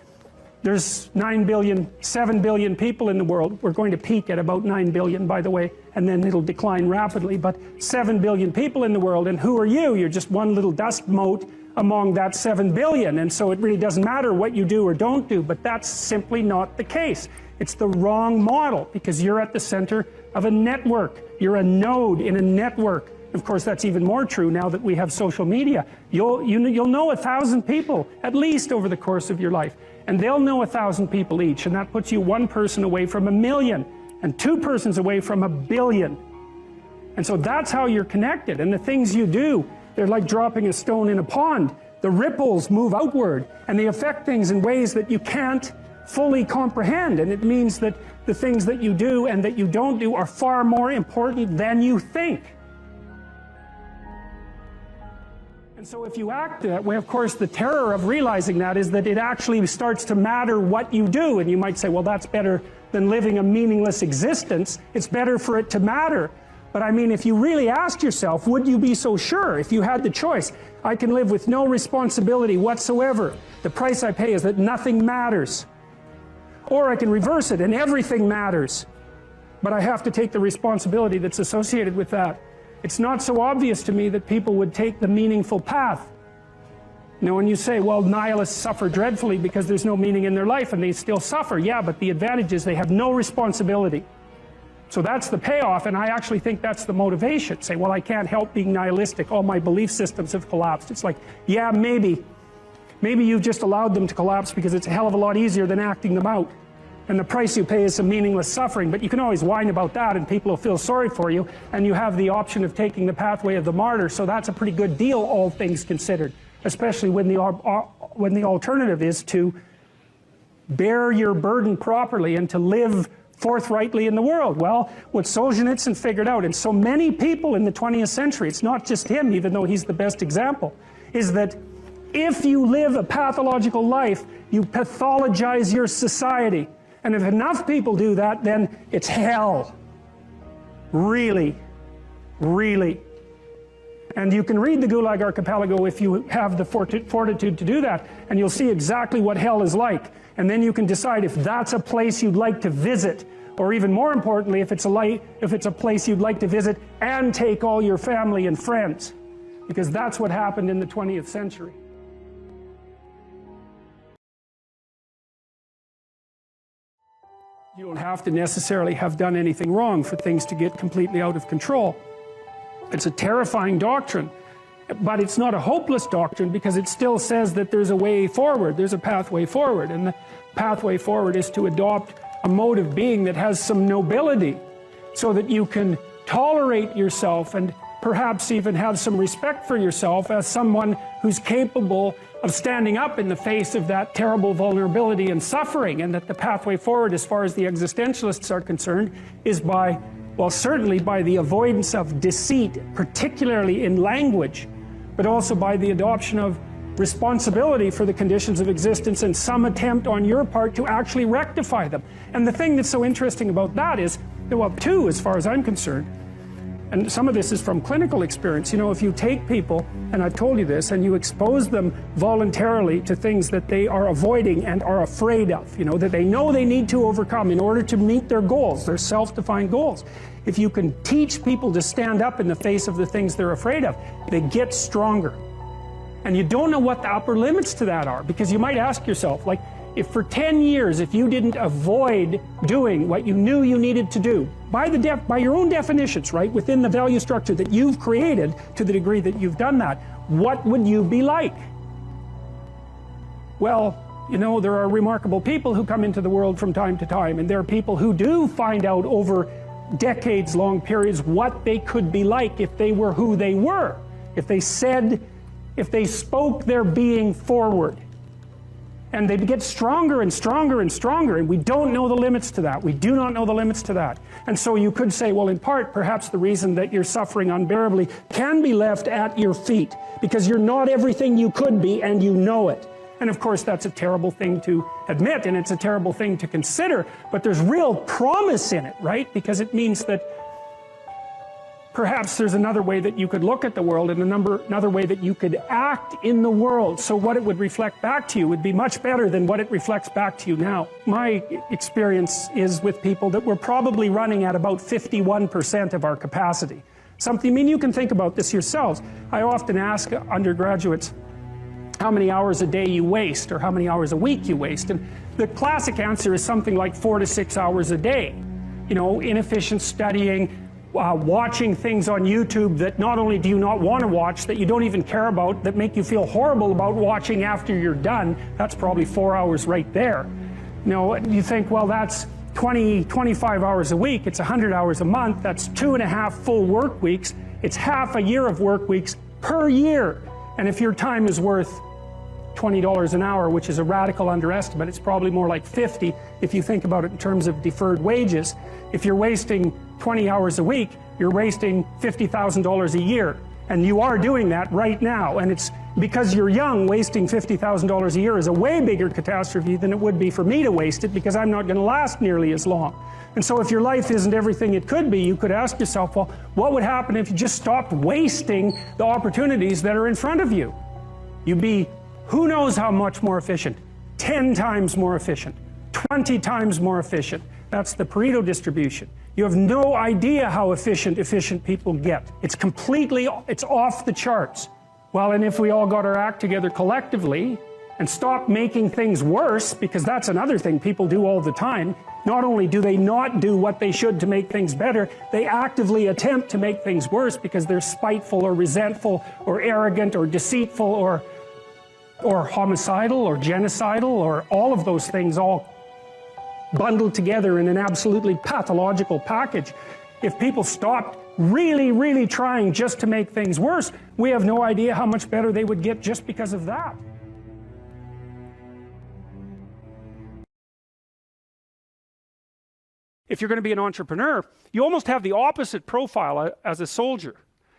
there's 9 billion, 7 billion people in the world. We're going to peak at about 9 billion, by the way, and then it'll decline rapidly. But 7 billion people in the world, and who are you? You're just one little dust mote among that 7 billion. And so it really doesn't matter what you do or don't do, but that's simply not the case. It's the wrong model, because you're at the center of a network. You're a node in a network. Of course, that's even more true now that we have social media. You'll know 1,000 people, at least, over the course of your life. And they'll know 1,000 people each, and that puts you one person away from 1,000,000, and two persons away from 1,000,000,000. And so that's how you're connected. And the things you do, they're like dropping a stone in a pond. The ripples move outward, and they affect things in ways that you can't fully comprehend. And it means that the things that you do and that you don't do are far more important than you think. And so if you act that way, of course, the terror of realizing that is that it actually starts to matter what you do. And you might say, well, that's better than living a meaningless existence. It's better for it to matter. But I mean, if you really ask yourself, would you be so sure if you had the choice? I can live with no responsibility whatsoever. The price I pay is that nothing matters. Or I can reverse it and everything matters. But I have to take the responsibility that's associated with that. It's not so obvious to me that people would take the meaningful path. When you say, well, nihilists suffer dreadfully because there's no meaning in their life, and they still suffer. Yeah, but the advantage is they have no responsibility. So that's the payoff, and I actually think that's the motivation. Say, well, I can't help being nihilistic. All my belief systems have collapsed. It's like, yeah, maybe. Maybe you've just allowed them to collapse because it's a hell of a lot easier than acting them out. And the price you pay is some meaningless suffering, but you can always whine about that and people will feel sorry for you, and you have the option of taking the pathway of the martyr, so that's a pretty good deal, all things considered, especially when the alternative is to bear your burden properly and to live forthrightly in the world. Well, what Solzhenitsyn figured out, and so many people in the 20th century, it's not just him, even though he's the best example, is that if you live a pathological life, you pathologize your society. And if enough people do that, then it's hell. Really, really. And you can read the Gulag Archipelago if you have the fortitude to do that, and you'll see exactly what hell is like. And then you can decide if that's a place you'd like to visit, or even more importantly, if it's a place you'd like to visit and take all your family and friends. Because that's what happened in the 20th century. You don't have to necessarily have done anything wrong for things to get completely out of control. It's a terrifying doctrine, but it's not a hopeless doctrine because it still says that there's a way forward, there's a pathway forward, and the pathway forward is to adopt a mode of being that has some nobility so that you can tolerate yourself and perhaps even have some respect for yourself as someone who's capable of standing up in the face of that terrible vulnerability and suffering, and that the pathway forward as far as the existentialists are concerned is by, well, certainly by the avoidance of deceit, particularly in language, but also by the adoption of responsibility for the conditions of existence and some attempt on your part to actually rectify them. And the thing that's so interesting about that is, well, two, as far as I'm concerned, and some of this is from clinical experience, you know, if you take people, and I've told you this, and you expose them voluntarily to things that they are avoiding and are afraid of, you know, that they know they need to overcome in order to meet their goals, their self-defined goals. If you can teach people to stand up in the face of the things they're afraid of, they get stronger. And you don't know what the upper limits to that are, because you might ask yourself, like, if for 10 years, if you didn't avoid doing what you knew you needed to do, by your own definitions, right, within the value structure that you've created to the degree that you've done that, what would you be like? Well, you know, there are remarkable people who come into the world from time to time, and there are people who do find out over decades-long periods what they could be like if they were who they were, if they spoke their being forward. And they get stronger and stronger and stronger, and we don't know the limits to that. We do not know the limits to that. And so you could say, well, in part, perhaps the reason that you're suffering unbearably can be left at your feet, because you're not everything you could be, and you know it. And of course, that's a terrible thing to admit, and it's a terrible thing to consider, but there's real promise in it, right? Because it means that perhaps there's another way that you could look at the world, and another way that you could act in the world, so what it would reflect back to you would be much better than what it reflects back to you now. My experience is with people that we're probably running at about 51% of our capacity. Something, I mean, you can think about this yourselves. I often ask undergraduates how many hours a day you waste, or how many hours a week you waste, and the classic answer is something like 4 to 6 hours a day. You know, inefficient studying, watching things on YouTube that not only do you not want to watch, that you don't even care about, that make you feel horrible about watching after you're done. That's probably 4 hours right there. You know, you think, well, that's 25 hours a week, it's 100 hours a month, that's 2.5 full work weeks, it's half a year of work weeks per year. And if your time is worth $20 an hour, which is a radical underestimate, it's probably more like 50 if you think about it in terms of deferred wages. If you're wasting 20 hours a week, you're wasting $50,000 a year. And you are doing that right now. And it's because you're young, wasting $50,000 a year is a way bigger catastrophe than it would be for me to waste it, because I'm not going to last nearly as long. And so if your life isn't everything it could be, you could ask yourself, well, what would happen if you just stopped wasting the opportunities that are in front of you? You'd be, who knows how much more efficient? 10 times more efficient, 20 times more efficient. That's the Pareto distribution. You have no idea how efficient people get. It's off the charts. Well, and if we all got our act together collectively and stopped making things worse, because that's another thing people do all the time, not only do they not do what they should to make things better, they actively attempt to make things worse because they're spiteful or resentful or arrogant or deceitful or homicidal or genocidal, or all of those things all bundled together in an absolutely pathological package. If people stopped really, really trying just to make things worse, we have no idea how much better they would get just because of that. If you're going to be an entrepreneur, you almost have the opposite profile as a soldier.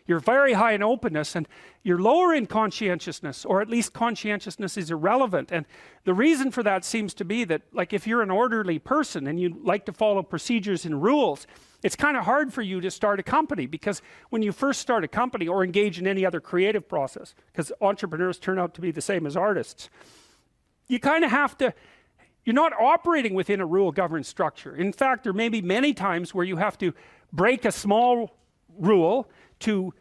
You're very high in openness, and you're lower in conscientiousness, or at least conscientiousness is irrelevant. And the reason for that seems to be that, like, if you're an orderly person and you like to follow procedures and rules, it's kind of hard for you to start a company, because when you first start a company or engage in any other creative process, because entrepreneurs turn out to be the same as artists, you kind of have to, you're not operating within a rule-governed structure. In fact, there may be many times where you have to break a small rule to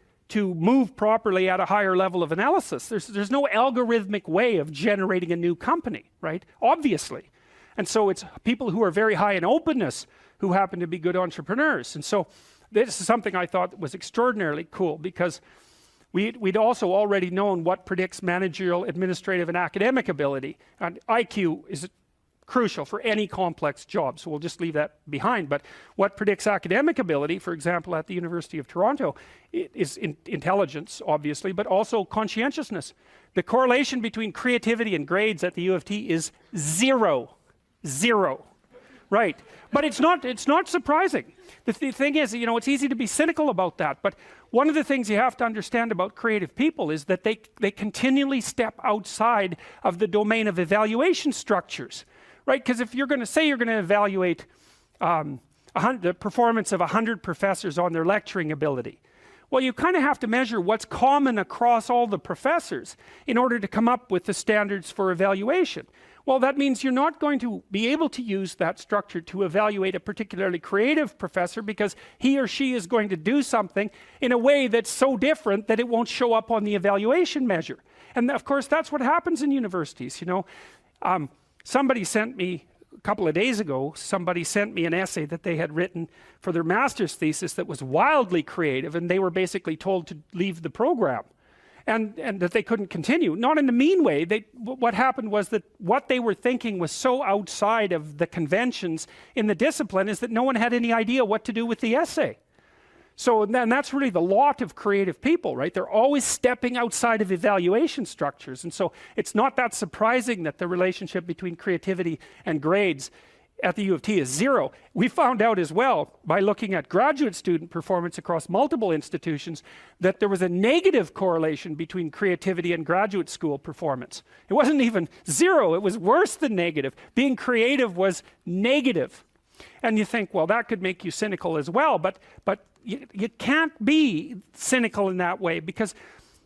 move properly at a higher level of analysis. There's no algorithmic way of generating a new company, right? Obviously. And so it's people who are very high in openness who happen to be good entrepreneurs. And so this is something I thought was extraordinarily cool, because we'd also already known what predicts managerial, administrative, and academic ability. And IQ is crucial for any complex job. So we'll just leave that behind. But what predicts academic ability, for example, at the University of Toronto, is intelligence, obviously, but also conscientiousness. The correlation between creativity and grades at the U of T is 0. 0. Right. But it's not surprising. The thing is, you know, it's easy to be cynical about that. But one of the things you have to understand about creative people is that they continually step outside of the domain of evaluation structures. Right? Because if you're going to say you're going to evaluate the performance of 100 professors on their lecturing ability, well, you kind of have to measure what's common across all the professors in order to come up with the standards for evaluation. Well, that means you're not going to be able to use that structure to evaluate a particularly creative professor, because he or she is going to do something in a way that's so different that it won't show up on the evaluation measure. And of course, that's what happens in universities. You know, somebody sent me a couple of days ago, somebody sent me an essay that they had written for their master's thesis that was wildly creative, and they were basically told to leave the program. And that they couldn't continue. Not in a mean way. What happened was that what they were thinking was so outside of the conventions in the discipline is that no one had any idea what to do with the essay. So then that's really the lot of creative people, right? They're always stepping outside of evaluation structures. And so it's not that surprising that the relationship between creativity and grades at the U of T is 0. We found out as well, by looking at graduate student performance across multiple institutions, that there was a negative correlation between creativity and graduate school performance. It wasn't even 0, it was worse than negative. Being creative was negative. And you think, well, that could make you cynical as well, but you can't be cynical in that way, because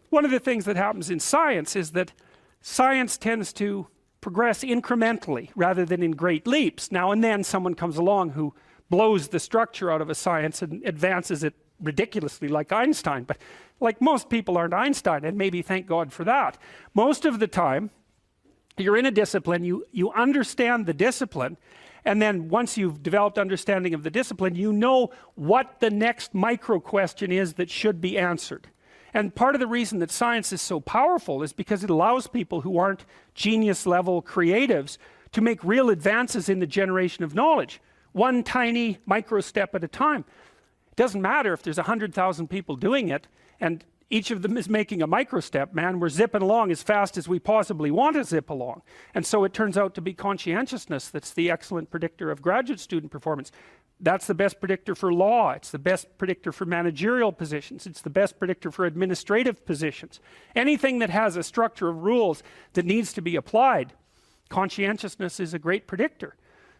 one of the things that happens in science is that science tends to progress incrementally rather than in great leaps. Now and then someone comes along who blows the structure out of a science and advances it ridiculously, like Einstein. But like, most people aren't Einstein, and maybe thank God for that. Most of the time you're in a discipline, you understand the discipline, and then once you've developed understanding of the discipline, you know what the next micro question is that should be answered. And part of the reason that science is so powerful is because it allows people who aren't genius level creatives to make real advances in the generation of knowledge, one tiny micro step at a time. It doesn't matter if there's 100,000 people doing it and each of them is making a micro step. Man, we're zipping along as fast as we possibly want to zip along. And so it turns out to be conscientiousness that's the excellent predictor of graduate student performance. That's the best predictor for law. It's the best predictor for managerial positions. It's the best predictor for administrative positions. Anything that has a structure of rules that needs to be applied, conscientiousness is a great predictor.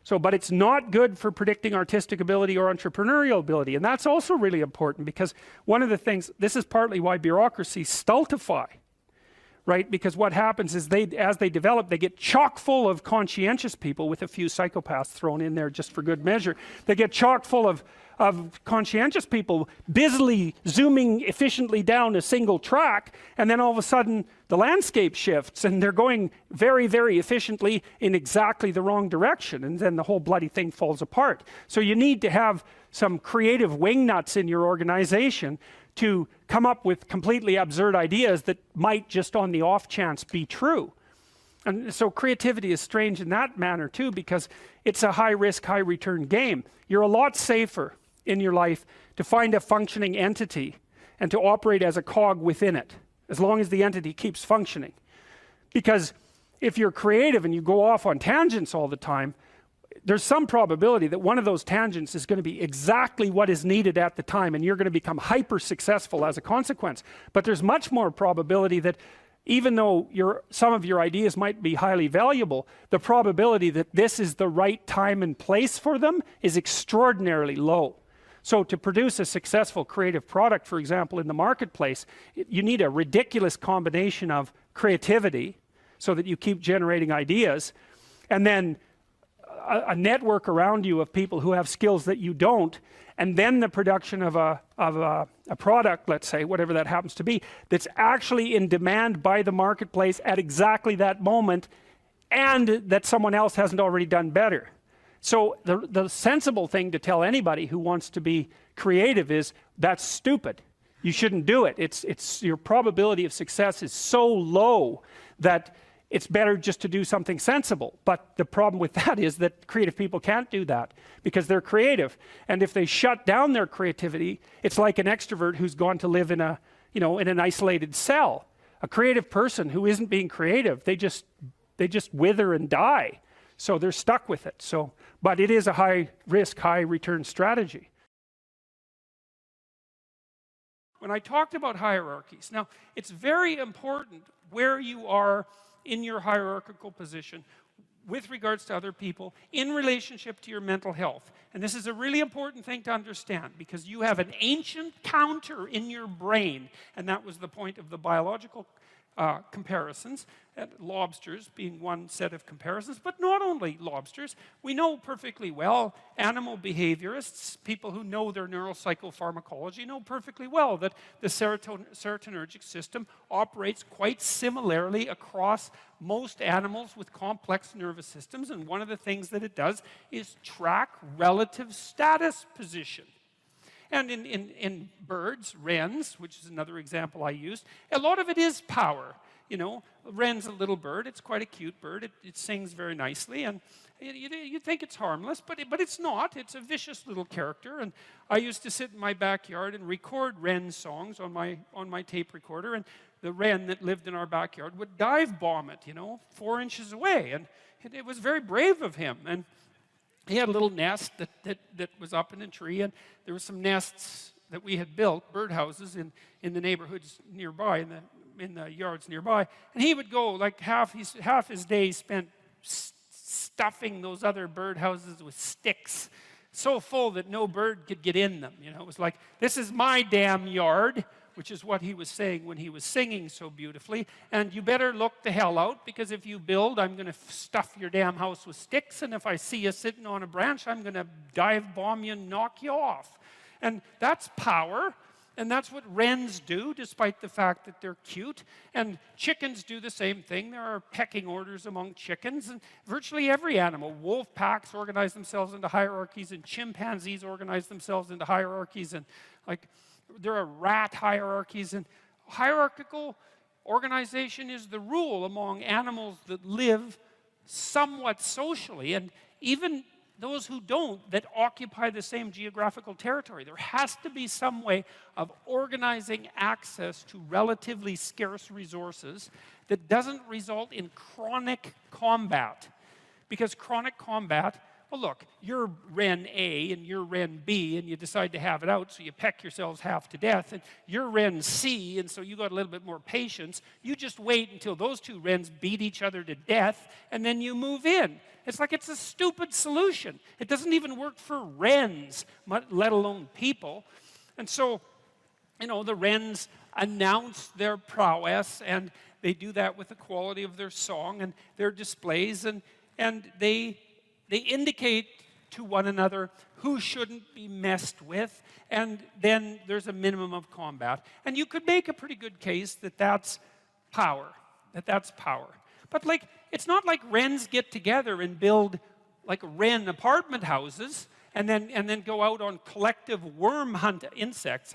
So, but it's not good for predicting artistic ability or entrepreneurial ability. And that's also really important, because one of the things, this is partly why bureaucracies stultify. Right? Because what happens is as they develop, they get chock full of conscientious people, with a few psychopaths thrown in there just for good measure. They get chock full of conscientious people busily zooming efficiently down a single track, and then all of a sudden the landscape shifts and they're going very, very efficiently in exactly the wrong direction, and then the whole bloody thing falls apart. So you need to have some creative wingnuts in your organization to come up with completely absurd ideas that might just on the off chance be true. And so creativity is strange in that manner too, because it's a high risk, high return game. You're a lot safer in your life to find a functioning entity and to operate as a cog within it, as long as the entity keeps functioning. Because if you're creative and you go off on tangents all the time, there's some probability that one of those tangents is going to be exactly what is needed at the time, and you're going to become hyper successful as a consequence. But there's much more probability that even though some of your ideas might be highly valuable, the probability that this is the right time and place for them is extraordinarily low. So to produce a successful creative product, for example, in the marketplace, you need a ridiculous combination of creativity so that you keep generating ideas, and then a network around you of people who have skills that you don't, and then the production of a product, let's say, whatever that happens to be, that's actually in demand by the marketplace at exactly that moment, and that someone else hasn't already done better. So the sensible thing to tell anybody who wants to be creative is, that's stupid. You shouldn't do it. Your probability of success is so low that it's better just to do something sensible. But the problem with that is that creative people can't do that because they're creative. And if they shut down their creativity, it's like an extrovert who's gone to live in a, in an isolated cell. A creative person who isn't being creative, they just wither and die. So they're stuck with it. So, but it is a high risk, high return strategy. When I talked about hierarchies, now it's very important where you are in your hierarchical position with regards to other people in relationship to your mental health. And this is a really important thing to understand because you have an ancient counter in your brain, and that was the point of the biological comparisons, lobsters being one set of comparisons, but not only lobsters. We know perfectly well, animal behaviorists, people who know their neuropsychopharmacology, know perfectly well that the serotonergic system operates quite similarly across most animals with complex nervous systems, and one of the things that it does is track relative status position. And in birds, wrens, which is another example I used, a lot of it is power. Wren's a little bird. It's quite a cute bird. It sings very nicely, and you think it's harmless, but it's not. It's a vicious little character. And I used to sit in my backyard and record wren songs on my tape recorder, and the wren that lived in our backyard would dive bomb it, 4 inches away, and it was very brave of him. And he had a little nest that was up in a tree, and there were some nests that we had built, birdhouses, in the neighborhoods nearby, in the yards nearby. And he would go, like half his day spent stuffing those other birdhouses with sticks, so full that no bird could get in them. It was like, this is my damn yard, which is what he was saying when he was singing so beautifully. And you better look the hell out, because if you build, I'm going to stuff your damn house with sticks, and if I see you sitting on a branch, I'm going to dive bomb you and knock you off. And that's power, and that's what wrens do, despite the fact that they're cute. And chickens do the same thing. There are pecking orders among chickens, and virtually every animal. Wolf packs organize themselves into hierarchies, and chimpanzees organize themselves into hierarchies, and there are rat hierarchies, and hierarchical organization is the rule among animals that live somewhat socially, and even those who don't, that occupy the same geographical territory. There has to be some way of organizing access to relatively scarce resources that doesn't result in chronic combat. Because chronic combat, well, look, you're Wren A and you're Wren B, and you decide to have it out, so you peck yourselves half to death, and you're Wren C, and so you got a little bit more patience. You just wait until those two wrens beat each other to death, and then you move in. It's like it's a stupid solution. It doesn't even work for wrens, let alone people. And so, the wrens announce their prowess, and they do that with the quality of their song and their displays, and they indicate to one another who shouldn't be messed with, and then there's a minimum of combat. And you could make a pretty good case that that's power, But it's not like wrens get together and build like wren apartment houses and then go out on collective worm hunt insects,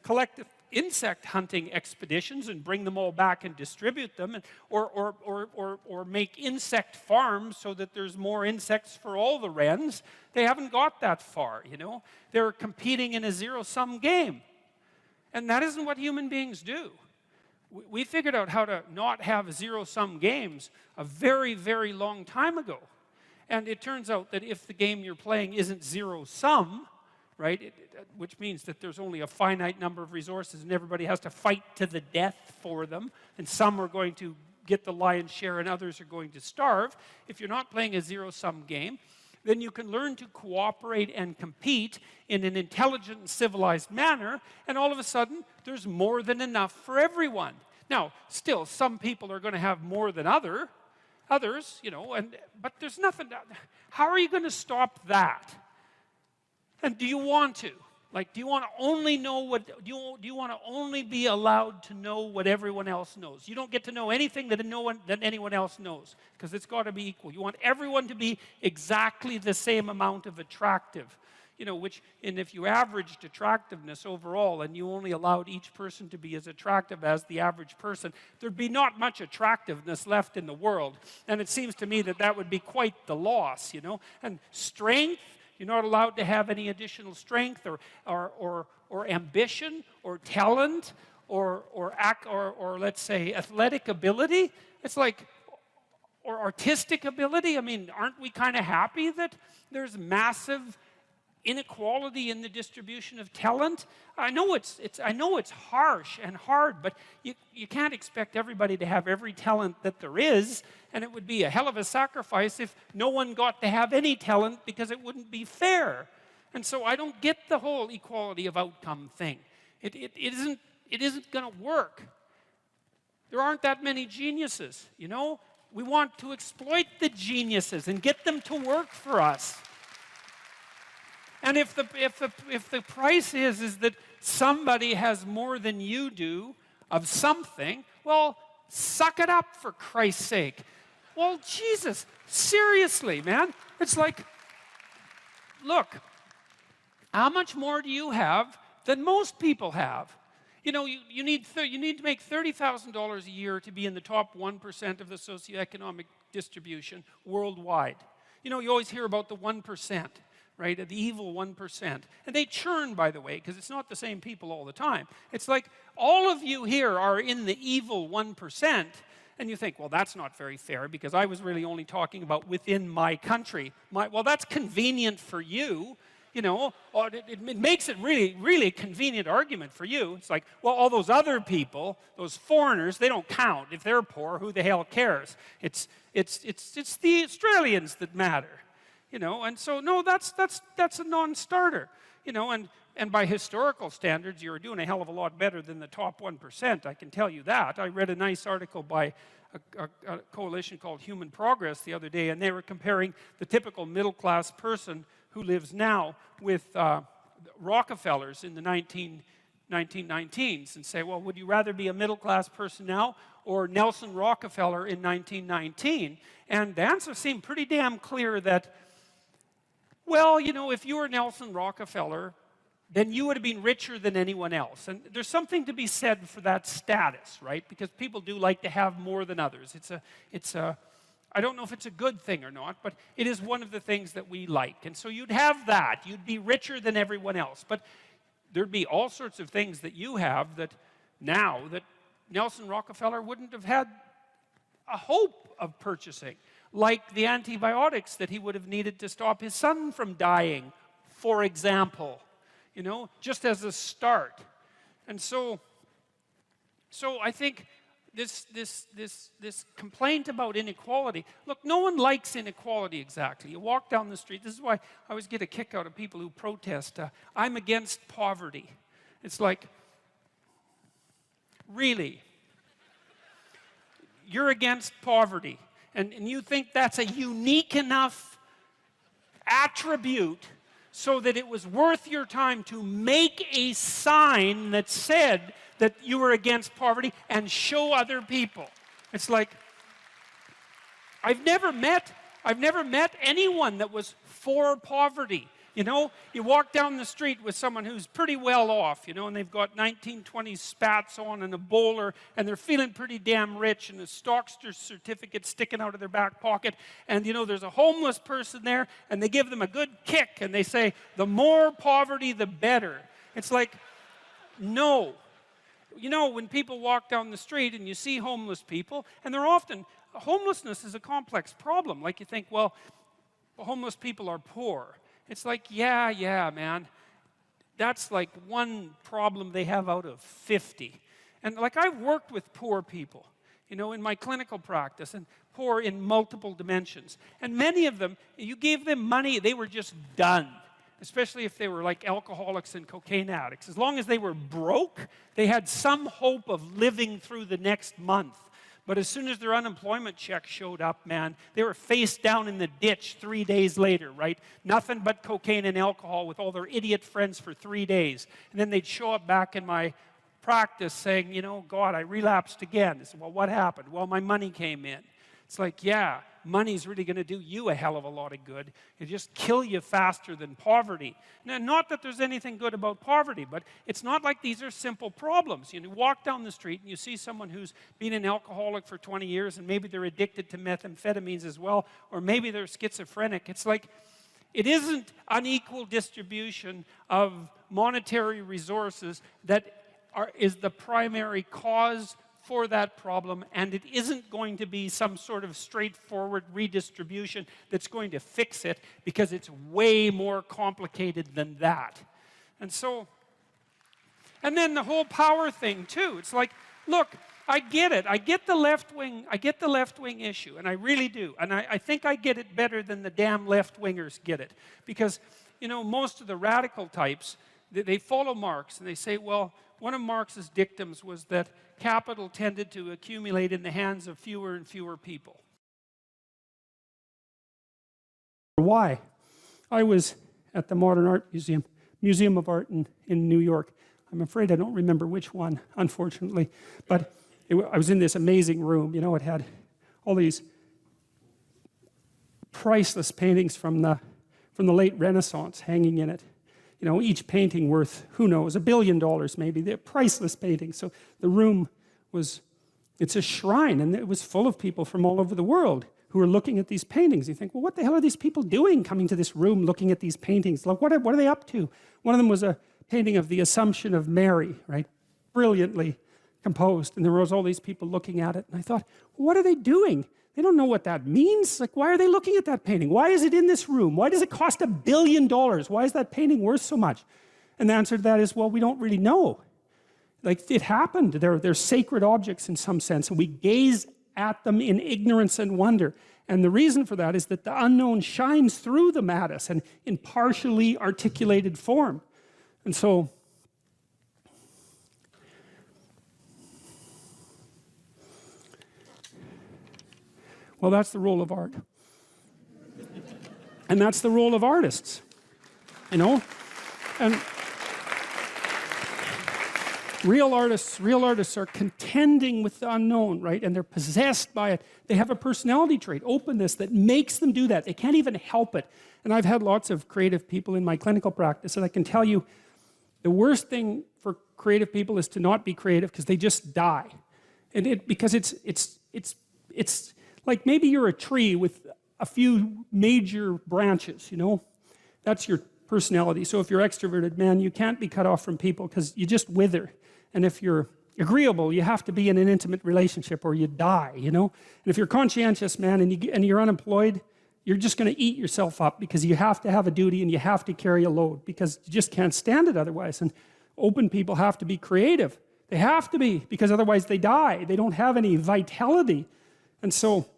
collective insect hunting expeditions and bring them all back and distribute them, or make insect farms so that there's more insects for all the wrens. They haven't got that far, They're competing in a zero-sum game. And that isn't what human beings do. We figured out how to not have zero-sum games a very, very long time ago. And it turns out that if the game you're playing isn't zero-sum, right, which means that there's only a finite number of resources and everybody has to fight to the death for them, and some are going to get the lion's share and others are going to starve. If you're not playing a zero-sum game, then you can learn to cooperate and compete in an intelligent and civilized manner, and all of a sudden, there's more than enough for everyone. Now, still, some people are going to have more than others, but there's nothing. How are you going to stop that? And do you want to? Do you want to only know what? Do you want to only be allowed to know what everyone else knows? You don't get to know anything that anyone else knows, because it's got to be equal. You want everyone to be exactly the same amount of attractive. and if you averaged attractiveness overall and you only allowed each person to be as attractive as the average person, there'd be not much attractiveness left in the world. And it seems to me that that would be quite the loss, And strength, you're not allowed to have any additional strength or ambition or talent or let's say athletic ability. It's like, or artistic ability. I mean, aren't we kind of happy that there's massive inequality in the distribution of talent? I know it's harsh and hard, but you can't expect everybody to have every talent that there is, and it would be a hell of a sacrifice if no one got to have any talent, because it wouldn't be fair. And so I don't get the whole equality of outcome thing. It isn't going to work. There aren't that many geniuses, We want to exploit the geniuses and get them to work for us. And if the price is that somebody has more than you do of something, well, suck it up, for Christ's sake. Well, Jesus, seriously, man. It's like, look, how much more do you have than most people have? You need to make $30,000 a year to be in the top 1% of the socioeconomic distribution worldwide. You always hear about the 1%, right? The evil 1%. And they churn, by the way, because it's not the same people all the time. It's like all of you here are in the evil 1%, and you think, well, that's not very fair, because I was really only talking about within my country. Well, that's convenient for you. It makes it really, really convenient argument for you. It's like, well, all those other people, those foreigners, they don't count. If they're poor, who the hell cares? It's the Australians that matter, And so, no, that's a non-starter, And by historical standards, you're doing a hell of a lot better than the top 1%. I can tell you that. I read a nice article by a coalition called Human Progress the other day, and they were comparing the typical middle-class person who lives now with Rockefellers in the 1919s, and say, well, would you rather be a middle-class person now or Nelson Rockefeller in 1919? And the answer seemed pretty damn clear that, well, if you were Nelson Rockefeller, then you would have been richer than anyone else. And there's something to be said for that status, right? Because people do like to have more than others. I don't know if it's a good thing or not, but it is one of the things that we like. And so you'd have that. You'd be richer than everyone else. But there'd be all sorts of things that you have that Nelson Rockefeller wouldn't have had a hope of purchasing, like the antibiotics that he would have needed to stop his son from dying, for example, just as a start. And so I think this complaint about inequality. Look, no one likes inequality exactly. You walk down the street. This is why I always get a kick out of people who protest. I'm against poverty. It's like, really? You're against poverty. And you think that's a unique enough attribute so that it was worth your time to make a sign that said that you were against poverty and show other people. It's like, I've never met anyone that was for poverty. You walk down the street with someone who's pretty well off, and they've got 1920s spats on and a bowler, and they're feeling pretty damn rich, and a Stockster certificate sticking out of their back pocket, and there's a homeless person there, and they give them a good kick, and they say, the more poverty, the better. It's like, no. When people walk down the street and you see homeless people, and homelessness is a complex problem. Like you think, well, homeless people are poor. It's like, yeah, man. That's like one problem they have out of 50. And like I've worked with poor people, in my clinical practice, and poor in multiple dimensions. And many of them, you gave them money, they were just done. Especially if they were like alcoholics and cocaine addicts. As long as they were broke, they had some hope of living through the next month. But as soon as their unemployment check showed up, man, they were face down in the ditch 3 days later, right? Nothing but cocaine and alcohol with all their idiot friends for 3 days. And then they'd show up back in my practice saying, God, I relapsed again. I said, well, what happened? Well, my money came in. It's like, yeah, money's really going to do you a hell of a lot of good. It'll just kill you faster than poverty. Now, not that there's anything good about poverty, but it's not like these are simple problems. You walk down the street and you see someone who's been an alcoholic for 20 years and maybe they're addicted to methamphetamines as well, or maybe they're schizophrenic. It's like, it isn't unequal distribution of monetary resources that is the primary cause for that problem, and it isn't going to be some sort of straightforward redistribution that's going to fix it, because it's way more complicated than that. And so, and then the whole power thing too. It's like, look, I get it. I get the left wing issue, and I really do. And I think I get it better than the damn left-wingers get it. Because, most of the radical types, they follow Marx, and they say, well, one of Marx's dictums was that capital tended to accumulate in the hands of fewer and fewer people. Why? I was at the Modern Art Museum of Art in New York. I'm afraid I don't remember which one, unfortunately. But I was in this amazing room. It had all these priceless paintings from the late Renaissance hanging in it. Each painting worth, who knows, $1 billion maybe. They're priceless paintings. So the room it's a shrine, and it was full of people from all over the world who were looking at these paintings. You think, well, what the hell are these people doing coming to this room looking at these paintings? Like, what are they up to? One of them was a painting of the Assumption of Mary, right? Brilliantly composed. And there was all these people looking at it. And I thought, what are they doing? They don't know what that means. Like, why are they looking at that painting? Why is it in this room? Why does it cost $1 billion? Why is that painting worth so much? And the answer to that is, well, we don't really know. Like, it happened. They're sacred objects in some sense, and we gaze at them in ignorance and wonder. And the reason for that is that the unknown shines through them at us and in partially articulated form. And so, well, that's the role of art. And that's the role of artists, And real artists are contending with the unknown, right? And they're possessed by it. They have a personality trait, openness, that makes them do that. They can't even help it. And I've had lots of creative people in my clinical practice, and I can tell you the worst thing for creative people is to not be creative, because they just die. And because it's like maybe you're a tree with a few major branches, That's your personality. So if you're extroverted, man, you can't be cut off from people because you just wither. And if you're agreeable, you have to be in an intimate relationship or you die, And if you're conscientious, man, and you're unemployed, you're just going to eat yourself up, because you have to have a duty and you have to carry a load, because you just can't stand it otherwise. And open people have to be creative. They have to be, because otherwise they die. They don't have any vitality. And so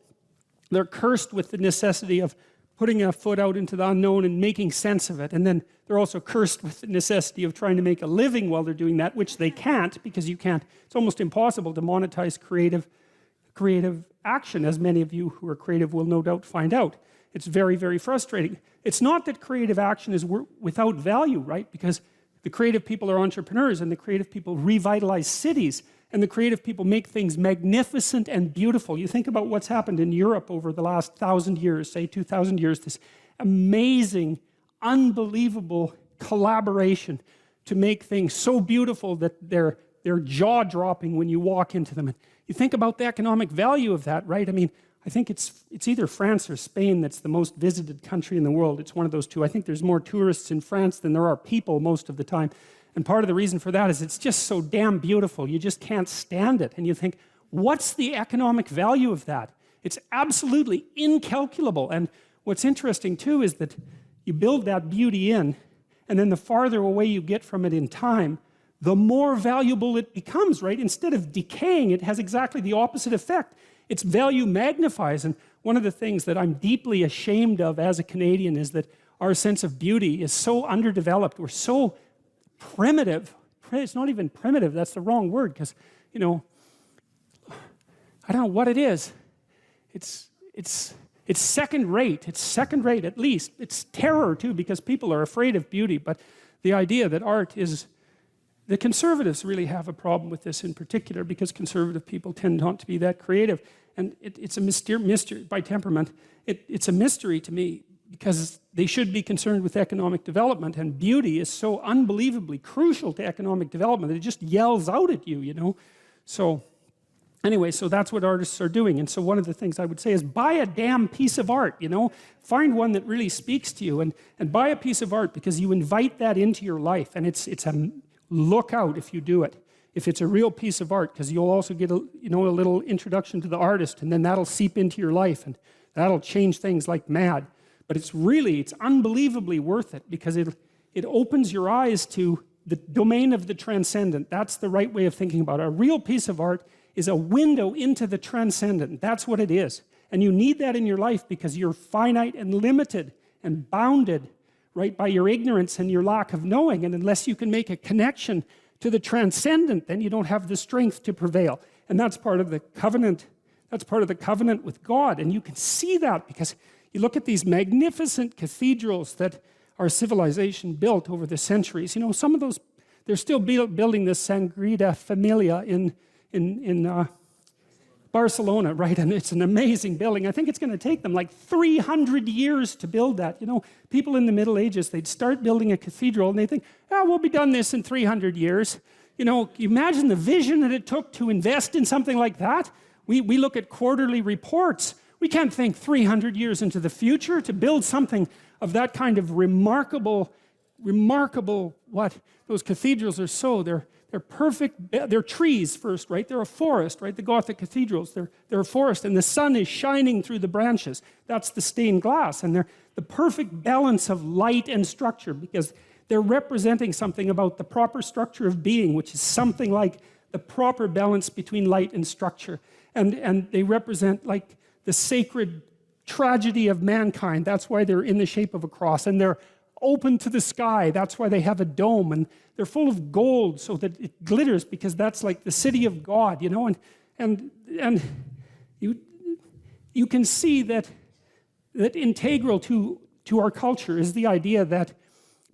they're cursed with the necessity of putting a foot out into the unknown and making sense of it. And then they're also cursed with the necessity of trying to make a living while they're doing that, which they can't, because you can't. It's almost impossible to monetize creative action, as many of you who are creative will no doubt find out. It's very, very frustrating. It's not that creative action is without value, right? Because the creative people are entrepreneurs, and the creative people revitalize cities, and the creative people make things magnificent and beautiful. You think about what's happened in Europe over the last 1,000 years, say 2,000 years, this amazing, unbelievable collaboration to make things so beautiful that they're jaw-dropping when you walk into them. And you think about the economic value of that, right? I mean, I think it's either France or Spain that's the most visited country in the world. It's one of those two. I think there's more tourists in France than there are people most of the time. And part of the reason for that is it's just so damn beautiful. You just can't stand it. And you think, what's the economic value of that? It's absolutely incalculable. And what's interesting too is that you build that beauty in, and then the farther away you get from it in time, the more valuable it becomes, right? Instead of decaying, it has exactly the opposite effect. Its value magnifies. And one of the things that I'm deeply ashamed of as a Canadian is that our sense of beauty is so underdeveloped. We're so primitive. It's not even primitive. That's the wrong word, because, I don't know what it is. It's second rate. It's second rate at least. It's terror too, because people are afraid of beauty. But the idea that art is... The conservatives really have a problem with this in particular, because conservative people tend not to be that creative. and it's a mystery by temperament. It's a mystery to me because they should be concerned with economic development, and beauty is so unbelievably crucial to economic development that it just yells out at you, you know. So anyway, so that's what artists are doing. And so one of the things I would say is buy a damn piece of art, you know. Find one that really speaks to you and buy a piece of art, because you invite that into your life, and it's a look out if you do it. If it's a real piece of art, because you'll also get a little introduction to the artist, and then that'll seep into your life, and that'll change things like mad. But it's unbelievably worth it, because it opens your eyes to the domain of the transcendent. That's the right way of thinking about it. A real piece of art is a window into the transcendent. That's what it is. And you need that in your life, because you're finite and limited and bounded, right, by your ignorance and your lack of knowing. And unless you can make a connection to the transcendent, then you don't have the strength to prevail. And that's part of the covenant. That's part of the covenant with God. And you can see that because you look at these magnificent cathedrals that our civilization built over the centuries. You know, some of those, they're still building this Sagrada Familia in Barcelona, right? And it's an amazing building. I think it's going to take them like 300 years to build that. You know, people in the Middle Ages, they'd start building a cathedral and they think, oh, we'll be done this in 300 years. You know, you imagine the vision that it took to invest in something like that. We look at quarterly reports. We can't think 300 years into the future to build something of that kind of remarkable, what? Those cathedrals are so, they're perfect, they're trees first, right? They're a forest, right? The Gothic cathedrals, they're a forest, and the sun is shining through the branches. That's the stained glass, and they're the perfect balance of light and structure, because they're representing something about the proper structure of being, which is something like the proper balance between light and structure. And they represent like the sacred tragedy of mankind. That's why they're in the shape of a cross, and they're open to the sky. That's why they have a dome, and they're full of gold so that it glitters, because that's like the city of God, you know. And you can see that integral to our culture is the idea that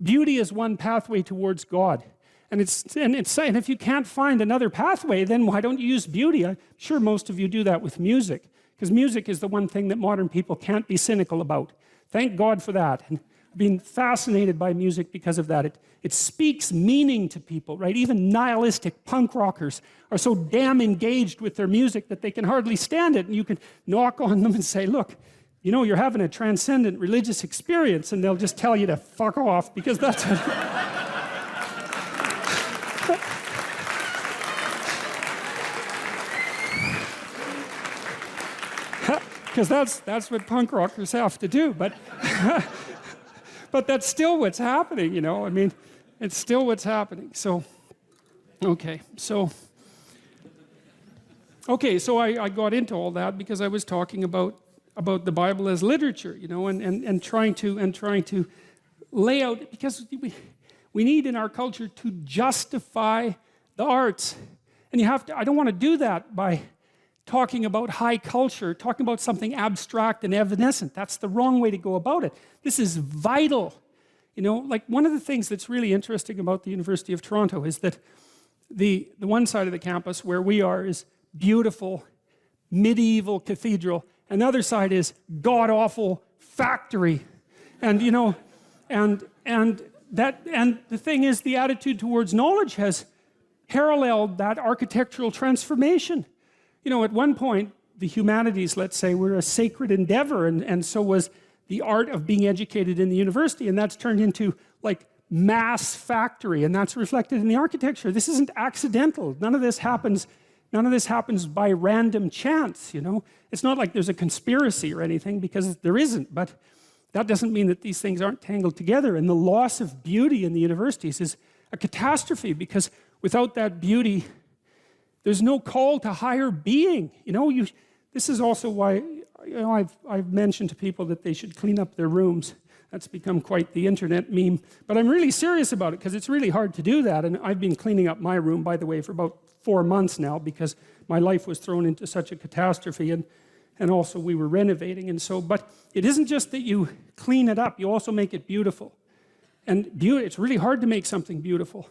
beauty is one pathway towards God. And it's saying, if you can't find another pathway, then why don't you use beauty? I'm sure most of you do that with music, because music is the one thing that modern people can't be cynical about. Thank God for that. And I've been fascinated by music because of that. It speaks meaning to people, right? Even nihilistic punk rockers are so damn engaged with their music that they can hardly stand it. And you can knock on them and say, look, you know, you're having a transcendent religious experience, and they'll just tell you to fuck off, because that's because that's what punk rockers have to do. But but that's still what's happening, you know. I mean, it's still what's happening. So so I got into all that because I was talking about the Bible as literature, you know, and trying to lay out, because we need in our culture to justify the arts. And you have to, I don't want to do that by talking about high culture, talking about something abstract and evanescent. That's the wrong way to go about it. This is vital. You know, like one of the things that's really interesting about the University of Toronto is that the one side of the campus where we are is beautiful, medieval cathedral, and the other side is god-awful factory. And, you know, and the thing is, the attitude towards knowledge has paralleled that architectural transformation. You know, at one point, the humanities, let's say, were a sacred endeavor, and so was the art of being educated in the university, and that's turned into, like, mass factory, and that's reflected in the architecture. This isn't accidental. None of this happens by random chance, you know. It's not like there's a conspiracy or anything, because there isn't, but that doesn't mean that these things aren't tangled together. And the loss of beauty in the universities is a catastrophe, because without that beauty, there's no call to higher being. You know, this is also why, you know, I've mentioned to people that they should clean up their rooms. That's become quite the internet meme. But I'm really serious about it, because it's really hard to do that. And I've been cleaning up my room, by the way, for about 4 months now, because my life was thrown into such a catastrophe, and also we were renovating. And so, but it isn't just that you clean it up, you also make it beautiful. And it's really hard to make something beautiful.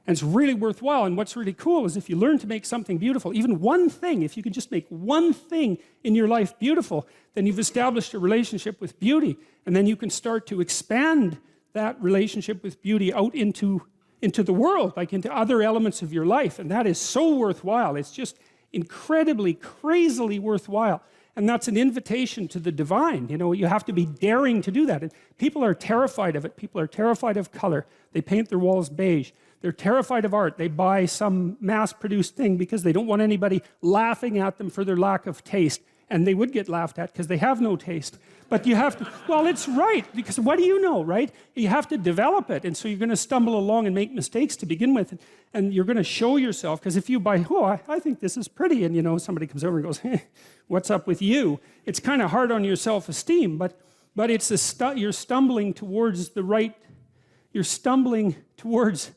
And it's really worthwhile. And what's really cool is if you learn to make something beautiful, even one thing, if you can just make one thing in your life beautiful, then you've established a relationship with beauty. And then you can start to expand that relationship with beauty out into the world, like into other elements of your life. And that is so worthwhile. It's just incredibly, crazily worthwhile. And that's an invitation to the divine. You know, you have to be daring to do that. And people are terrified of it. People are terrified of color. They paint their walls beige. They're terrified of art. They buy some mass-produced thing because they don't want anybody laughing at them for their lack of taste. And they would get laughed at because they have no taste. But you have to, well, it's right, because what do you know, right? You have to develop it. And so you're going to stumble along and make mistakes to begin with. And you're going to show yourself, because if you buy, oh, I think this is pretty, and you know, somebody comes over and goes, hey, what's up with you? It's kind of hard on your self-esteem, but it's you're stumbling towards the right, you're stumbling towards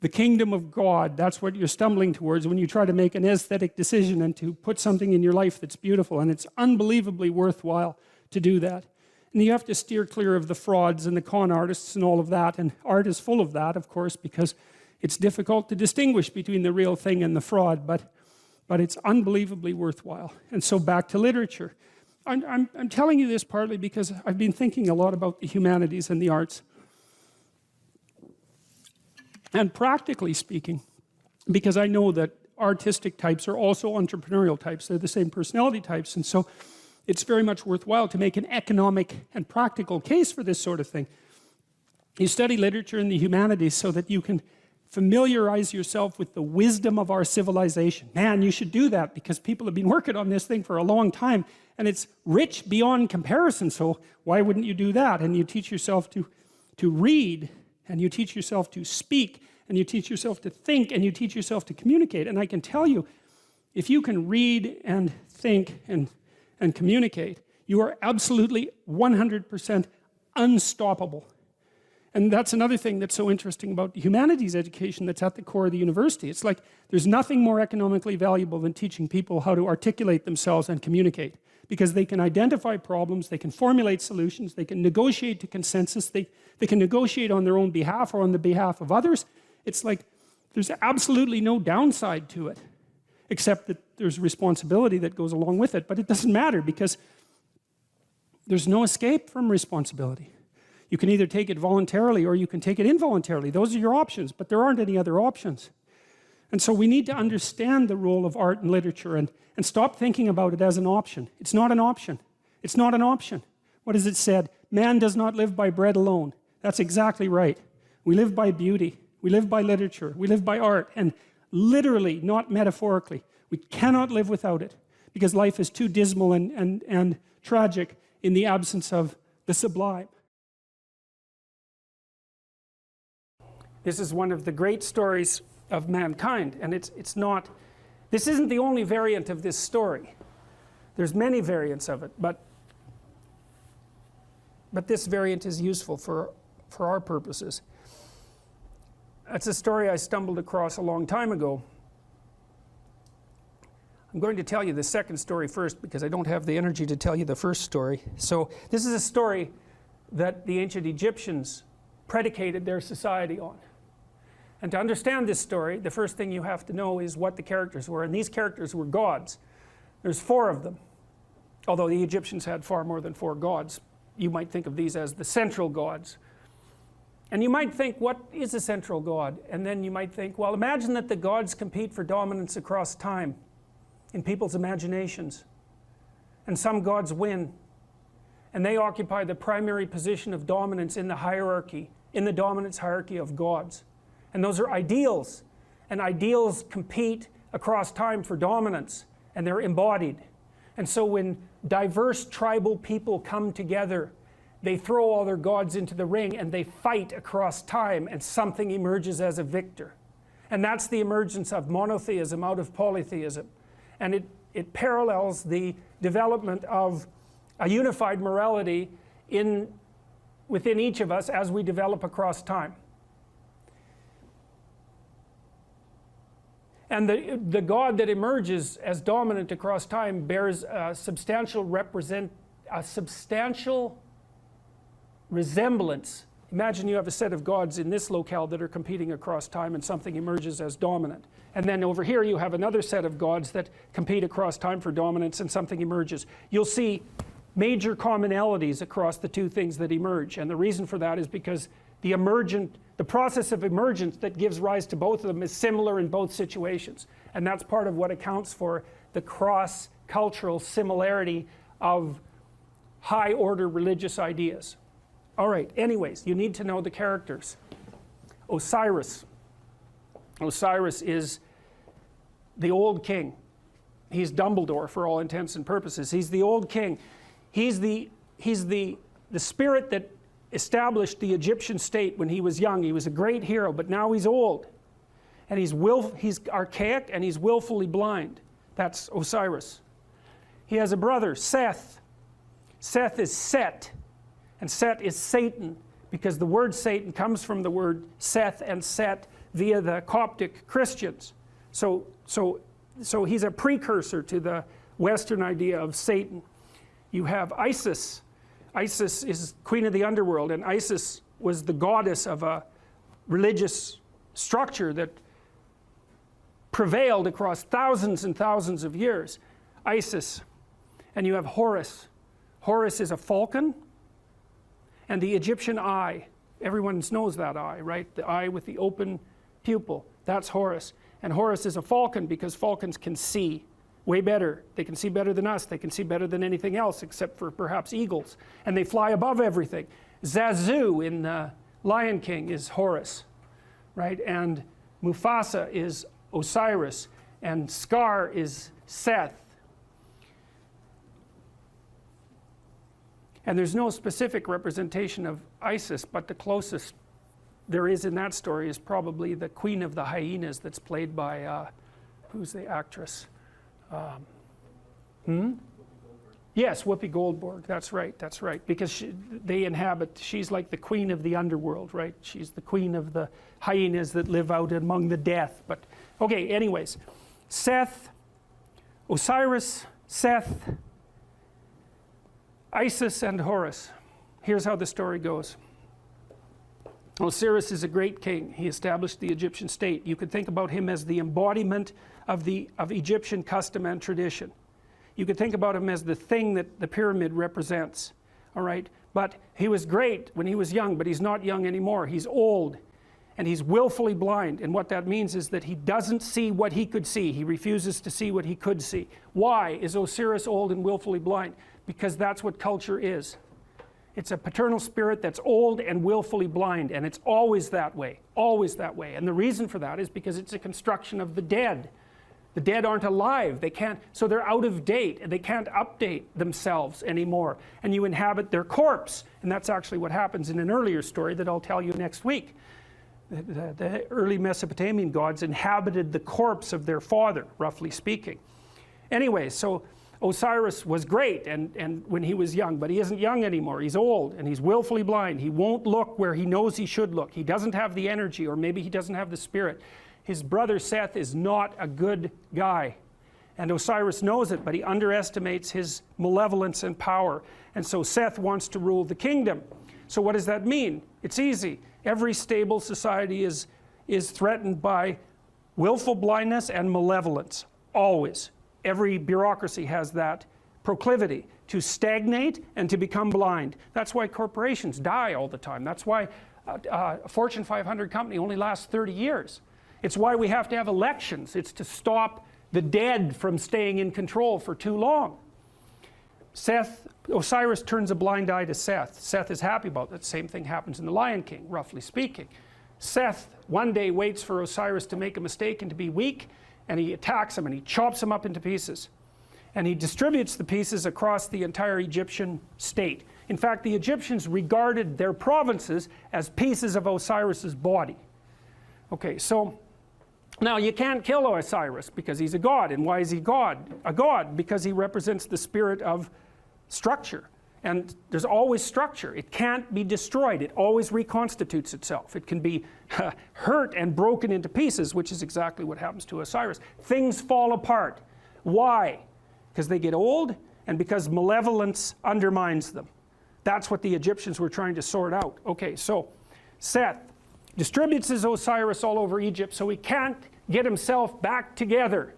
the kingdom of God. That's what you're stumbling towards when you try to make an aesthetic decision and to put something in your life that's beautiful. And it's unbelievably worthwhile to do that. And you have to steer clear of the frauds and the con artists and all of that. And art is full of that, of course, because it's difficult to distinguish between the real thing and the fraud, but it's unbelievably worthwhile. And so back to literature. I'm telling you this partly because I've been thinking a lot about the humanities and the arts. And practically speaking, because I know that artistic types are also entrepreneurial types, they're the same personality types, and so it's very much worthwhile to make an economic and practical case for this sort of thing. You study literature and the humanities so that you can familiarize yourself with the wisdom of our civilization. Man, you should do that because people have been working on this thing for a long time, and it's rich beyond comparison, so why wouldn't you do that? And you teach yourself to read, and you teach yourself to speak, and you teach yourself to think, and you teach yourself to communicate. And I can tell you, if you can read and think and communicate, you are absolutely 100% unstoppable. And that's another thing that's so interesting about the humanities education that's at the core of the university. It's like there's nothing more economically valuable than teaching people how to articulate themselves and communicate, because they can identify problems, they can formulate solutions, they can negotiate to consensus, they can negotiate on their own behalf or on the behalf of others. It's like there's absolutely no downside to it, except that there's responsibility that goes along with it. But it doesn't matter because there's no escape from responsibility. You can either take it voluntarily or you can take it involuntarily. Those are your options, but there aren't any other options. And so we need to understand the role of art and literature and stop thinking about it as an option. It's not an option. It's not an option. What is it said? Man does not live by bread alone. That's exactly right. We live by beauty. We live by literature. We live by art. And literally, not metaphorically, we cannot live without it because life is too dismal and tragic in the absence of the sublime. This is one of the great stories of mankind, and it's not, this isn't the only variant of this story. There's many variants of it, but this variant is useful for our purposes. It's a story I stumbled across a long time ago. I'm going to tell you the second story first because I don't have the energy to tell you the first story. So this is a story that the ancient Egyptians predicated their society on. And to understand this story, the first thing you have to know is what the characters were. And these characters were gods. There's 4 of them. Although the Egyptians had far more than 4 gods. You might think of these as the central gods. And you might think, what is a central god? And then you might think, well, imagine that the gods compete for dominance across time in people's imaginations. And some gods win. And they occupy the primary position of dominance in the hierarchy, in the dominance hierarchy of gods. And those are ideals. And ideals compete across time for dominance. And they're embodied. And so when diverse tribal people come together, they throw all their gods into the ring and they fight across time, and something emerges as a victor. And that's the emergence of monotheism out of polytheism. And it parallels the development of a unified morality within each of us as we develop across time. And the God that emerges as dominant across time bears a substantial resemblance Imagine you have a set of gods in this locale that are competing across time and something emerges as dominant. And then over here you have another set of gods that compete across time for dominance and something emerges. You'll see major commonalities across the two things that emerge. And the reason for that is because the process of emergence that gives rise to both of them is similar in both situations. And that's part of what accounts for the cross-cultural similarity of high-order religious ideas. All right, anyways, you need to know the characters. Osiris. Osiris is the old king. He's Dumbledore for all intents and purposes. He's the old king. He's the spirit that established the Egyptian state when he was young. He was a great hero, but now he's old. And he's archaic and he's willfully blind. That's Osiris. He has a brother, Seth. Seth is Set. And Set is Satan, because the word Satan comes from the word Seth and Set via the Coptic Christians. So he's a precursor to the Western idea of Satan. You have Isis. Isis is queen of the underworld, and Isis was the goddess of a religious structure that prevailed across thousands and thousands of years. Isis. And you have Horus. Horus is a falcon. And the Egyptian eye, everyone knows that eye, right? The eye with the open pupil, that's Horus. And Horus is a falcon because falcons can see way better. They can see better than us. They can see better than anything else except for perhaps eagles. And they fly above everything. Zazu in the Lion King is Horus, right? And Mufasa is Osiris. And Scar is Seth. And there's no specific representation of Isis, but the closest there is in that story is probably the Queen of the Hyenas that's played by, who's the actress? Yes, Whoopi Goldberg, that's right, because she's like the queen of the underworld, right? She's the queen of the hyenas that live out among the death. But, okay, anyways, Seth, Osiris, Seth, Isis and Horus. Here's how the story goes. Osiris is a great king. He established the Egyptian state. You could think about him as the embodiment of Egyptian custom and tradition. You could think about him as the thing that the pyramid represents. All right? But he was great when he was young, but he's not young anymore. He's old. And he's willfully blind. And what that means is that he doesn't see what he could see. He refuses to see what he could see. Why is Osiris old and willfully blind? Because that's what culture is. It's a paternal spirit that's old and willfully blind, and it's always that way, always that way. And the reason for that is because it's a construction of the dead. The dead aren't alive. They can't, so they're out of date, and they can't update themselves anymore. And you inhabit their corpse. And that's actually what happens in an earlier story that I'll tell you next week. The early Mesopotamian gods inhabited the corpse of their father, roughly speaking. Anyway, so Osiris was great and when he was young, but he isn't young anymore. He's old and he's willfully blind. He won't look where he knows he should look. He doesn't have the energy, or maybe he doesn't have the spirit. His brother Seth is not a good guy. And Osiris knows it, but he underestimates his malevolence and power. And so Seth wants to rule the kingdom. So what does that mean? It's easy. Every stable society is threatened by willful blindness and malevolence, always. Every bureaucracy has that proclivity to stagnate and to become blind. That's why corporations die all the time. That's why a Fortune 500 company only lasts 30 years. It's why we have to have elections. It's to stop the dead from staying in control for too long. Osiris turns a blind eye to Seth. Seth is happy about that. Same thing happens in the Lion King, roughly speaking. Seth one day waits for Osiris to make a mistake and to be weak, and he attacks him and he chops him up into pieces. And he distributes the pieces across the entire Egyptian state. In fact, the Egyptians regarded their provinces as pieces of Osiris's body. Okay, so now you can't kill Osiris because he's a god. And why is he God? A god because he represents the spirit of structure. And there's always structure. It can't be destroyed. It always reconstitutes itself. It can be hurt and broken into pieces, which is exactly what happens to Osiris. Things fall apart. Why? Because they get old and because malevolence undermines them. That's what the Egyptians were trying to sort out. Okay, so Seth distributes his Osiris all over Egypt, so he can't get himself back together,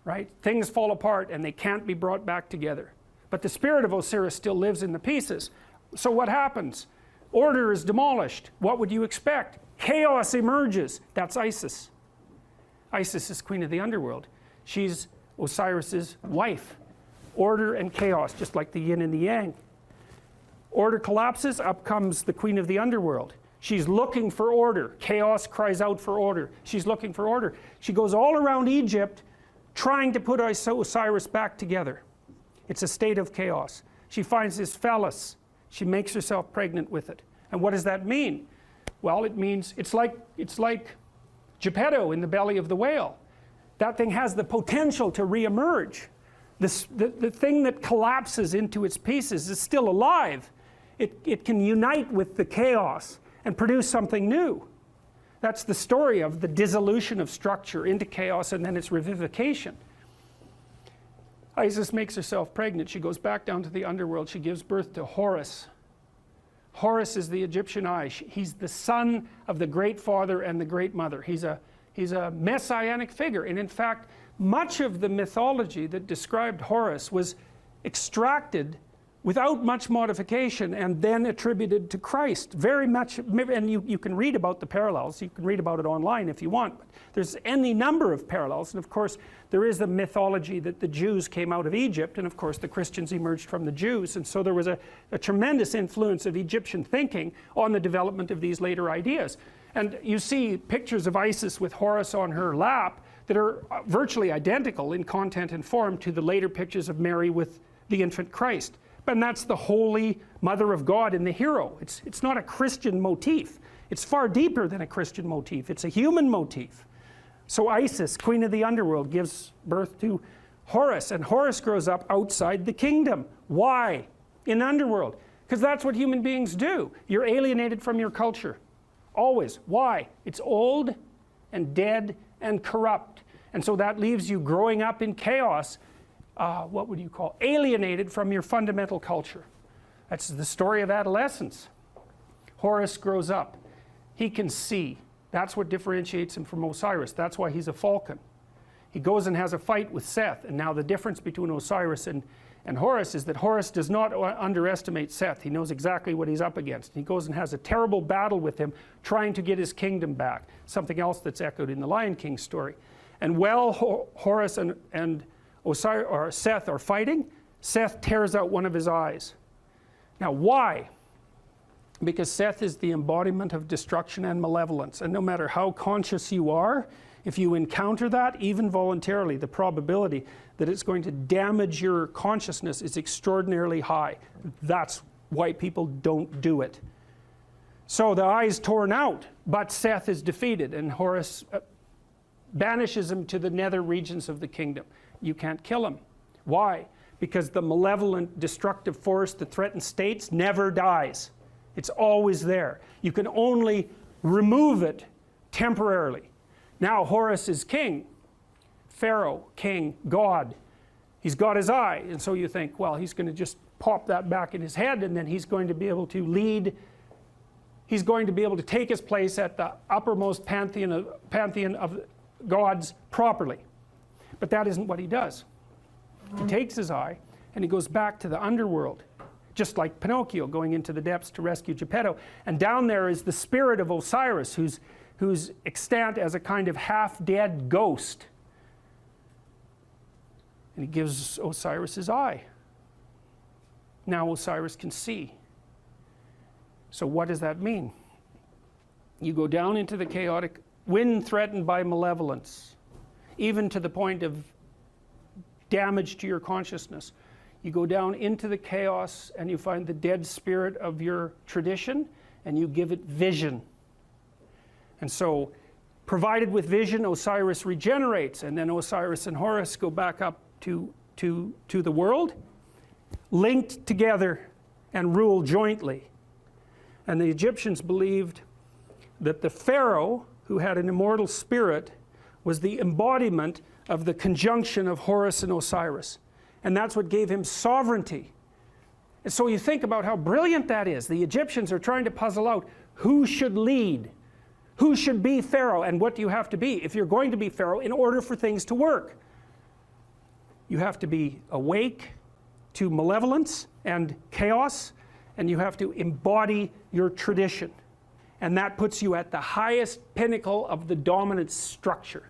right? Things fall apart and they can't be brought back together. But the spirit of Osiris still lives in the pieces. So what happens? Order is demolished. What would you expect? Chaos emerges. That's Isis. Isis is queen of the underworld. She's Osiris's wife. Order and chaos, just like the yin and the yang. Order collapses, up comes the queen of the underworld. She's looking for order. Chaos cries out for order. She's looking for order. She goes all around Egypt trying to put Osiris back together. It's a state of chaos. She finds his phallus. She makes herself pregnant with it. And what does that mean? Well, it means it's like Geppetto in the belly of the whale. That thing has the potential to reemerge. The thing that collapses into its pieces is still alive. It can unite with the chaos and produce something new. That's the story of the dissolution of structure into chaos and then its revivification. Isis makes herself pregnant. She goes back down to the underworld. She gives birth to Horus. Horus is the Egyptian eye. He's the son of the great father and the great mother. He's a messianic figure. And in fact, much of the mythology that described Horus was extracted without much modification and then attributed to Christ. Very much, and you can read about the parallels. You can read about it online if you want. But there's any number of parallels. And of course, there is the mythology that the Jews came out of Egypt, and of course the Christians emerged from the Jews. And so there was a tremendous influence of Egyptian thinking on the development of these later ideas. And you see pictures of Isis with Horus on her lap that are virtually identical in content and form to the later pictures of Mary with the infant Christ. And that's the holy mother of God in the hero. It's not a Christian motif. It's far deeper than a Christian motif. It's a human motif. So Isis, queen of the underworld, gives birth to Horus, and Horus grows up outside the kingdom. Why? In the underworld. Because that's what human beings do. You're alienated from your culture. Always. Why? It's old and dead and corrupt. And so that leaves you growing up in chaos. What would you call? Alienated from your fundamental culture. That's the story of adolescence. Horus grows up. He can see. That's what differentiates him from Osiris. That's why he's a falcon. He goes and has a fight with Seth. And now the difference between Osiris and Horus is that Horus does not underestimate Seth. He knows exactly what he's up against. He goes and has a terrible battle with him, trying to get his kingdom back. Something else that's echoed in the Lion King story. And while Horus and Osiris or Seth are fighting, Seth tears out one of his eyes. Now why? Because Seth is the embodiment of destruction and malevolence, and no matter how conscious you are, if you encounter that, even voluntarily, the probability that it's going to damage your consciousness is extraordinarily high. That's why people don't do it. So the eye is torn out, but Seth is defeated, and Horus banishes him to the nether regions of the kingdom. You can't kill him. Why? Because the malevolent, destructive force that threatens states never dies. It's always there. You can only remove it temporarily. Now Horus is king, Pharaoh, king, God. He's got his eye, and so you think, well, he's going to just pop that back in his head, and then he's going to be able to lead. He's going to be able to take his place at the uppermost pantheon of gods properly. But that isn't what he does. He takes his eye and he goes back to the underworld, just like Pinocchio going into the depths to rescue Geppetto. And down there is the spirit of Osiris, who's extant as a kind of half-dead ghost. And he gives Osiris his eye. Now Osiris can see. So what does that mean? You go down into the chaotic, when threatened by malevolence, even to the point of damage to your consciousness. You go down into the chaos and you find the dead spirit of your tradition and you give it vision. And so, provided with vision, Osiris regenerates, and then Osiris and Horus go back up to the world, linked together and rule jointly. And the Egyptians believed that the Pharaoh, who had an immortal spirit, was the embodiment of the conjunction of Horus and Osiris. And that's what gave him sovereignty. And so you think about how brilliant that is. The Egyptians are trying to puzzle out Who should lead? Who should be Pharaoh? And what do you have to be if you're going to be Pharaoh in order for things to work? You have to be awake to malevolence and chaos, and you have to embody your tradition. And that puts you at the highest pinnacle of the dominant structure.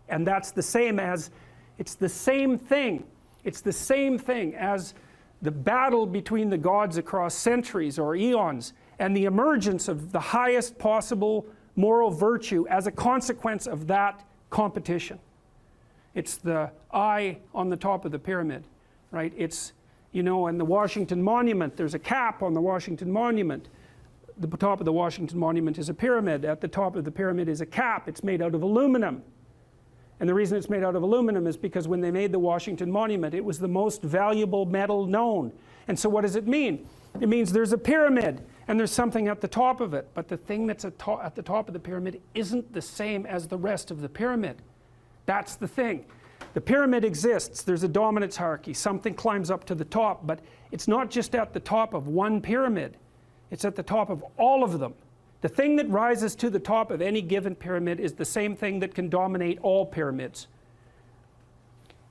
And that's the same as, it's the same thing. It's the same thing as the battle between the gods across centuries or eons and the emergence of the highest possible moral virtue as a consequence of that competition. It's the eye on the top of the pyramid, right? It's, you know, in the Washington Monument, there's a cap on the Washington Monument. The top of the Washington Monument is a pyramid. At the top of the pyramid is a cap. It's made out of aluminum. And the reason it's made out of aluminum is because when they made the Washington Monument, it was the most valuable metal known. And so what does it mean? It means there's a pyramid and there's something at the top of it. But the thing that's at the top of the pyramid isn't the same as the rest of the pyramid. That's the thing. The pyramid exists. There's a dominance hierarchy. Something climbs up to the top. But it's not just at the top of one pyramid. It's at the top of all of them. The thing that rises to the top of any given pyramid is the same thing that can dominate all pyramids.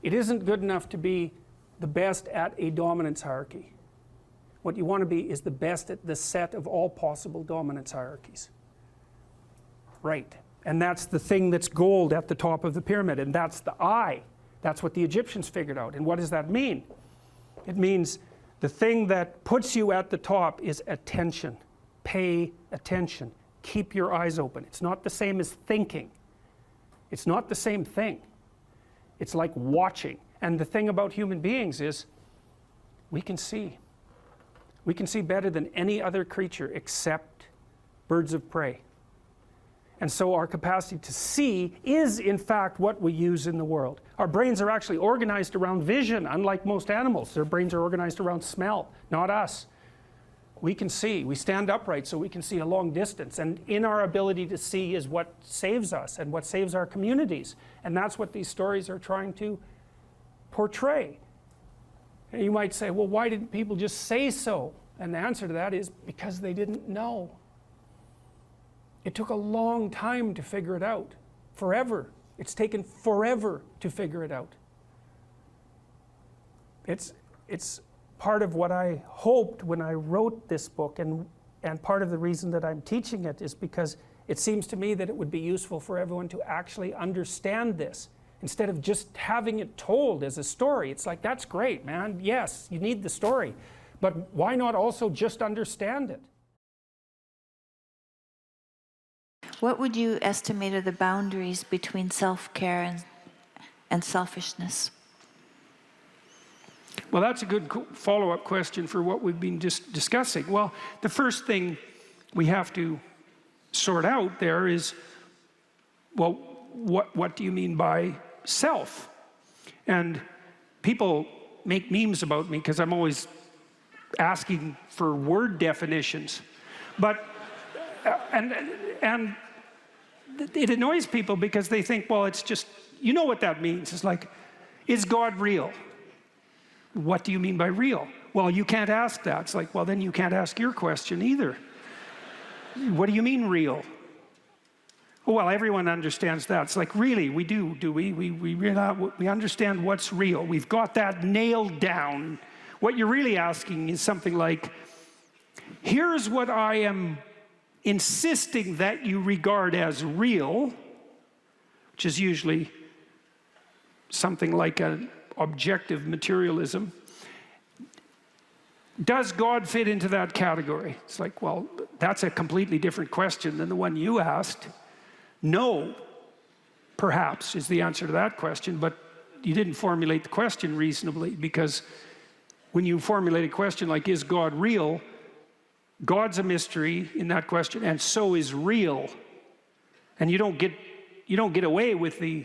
It isn't good enough to be the best at a dominance hierarchy. What you want to be is the best at the set of all possible dominance hierarchies. Right. And that's the thing that's gold at the top of the pyramid, and that's the eye. That's what the Egyptians figured out. And what does that mean? It means the thing that puts you at the top is attention. Pay attention. Keep your eyes open. It's not the same as thinking. It's not the same thing. It's like watching. And the thing about human beings is we can see. We can see better than any other creature except birds of prey. And so our capacity to see is in fact what we use in the world. Our brains are actually organized around vision, unlike most animals. Their brains are organized around smell, not us. We can see. We stand upright so we can see a long distance. And in our ability to see is what saves us and what saves our communities. And that's what these stories are trying to portray. And you might say, well, why didn't people just say so? And the answer to that is because they didn't know. It took a long time to figure it out. Forever. It's taken forever to figure it out. It's part of what I hoped when I wrote this book, and part of the reason that I'm teaching it is because it seems to me that it would be useful for everyone to actually understand this instead of just having it told as a story. It's like, that's great, man. Yes, you need the story. But why not also just understand it? What would you estimate are the boundaries between self-care and selfishness? Well, that's a good follow-up question for what we've been just discussing. Well, the first thing we have to sort out there is, well, what do you mean by self? And people make memes about me because I'm always asking for word definitions. But, and it annoys people because they think, well, it's just, you know what that means. It's like, is God real? What do you mean by real? Well, you can't ask that. It's like, well, then you can't ask your question either. What do you mean real? Well, everyone understands that. It's like, really, we do we? We understand what's real. We've got that nailed down. What you're really asking is something like, here's what I am insisting that you regard as real, which is usually something like an objective materialism. Does God fit into that category? It's like, well, that's a completely different question than the one you asked. No, perhaps, is the answer to that question, but you didn't formulate the question reasonably, because when you formulate a question like, is God real? God's a mystery in that question, and so is real. And you don't get away with the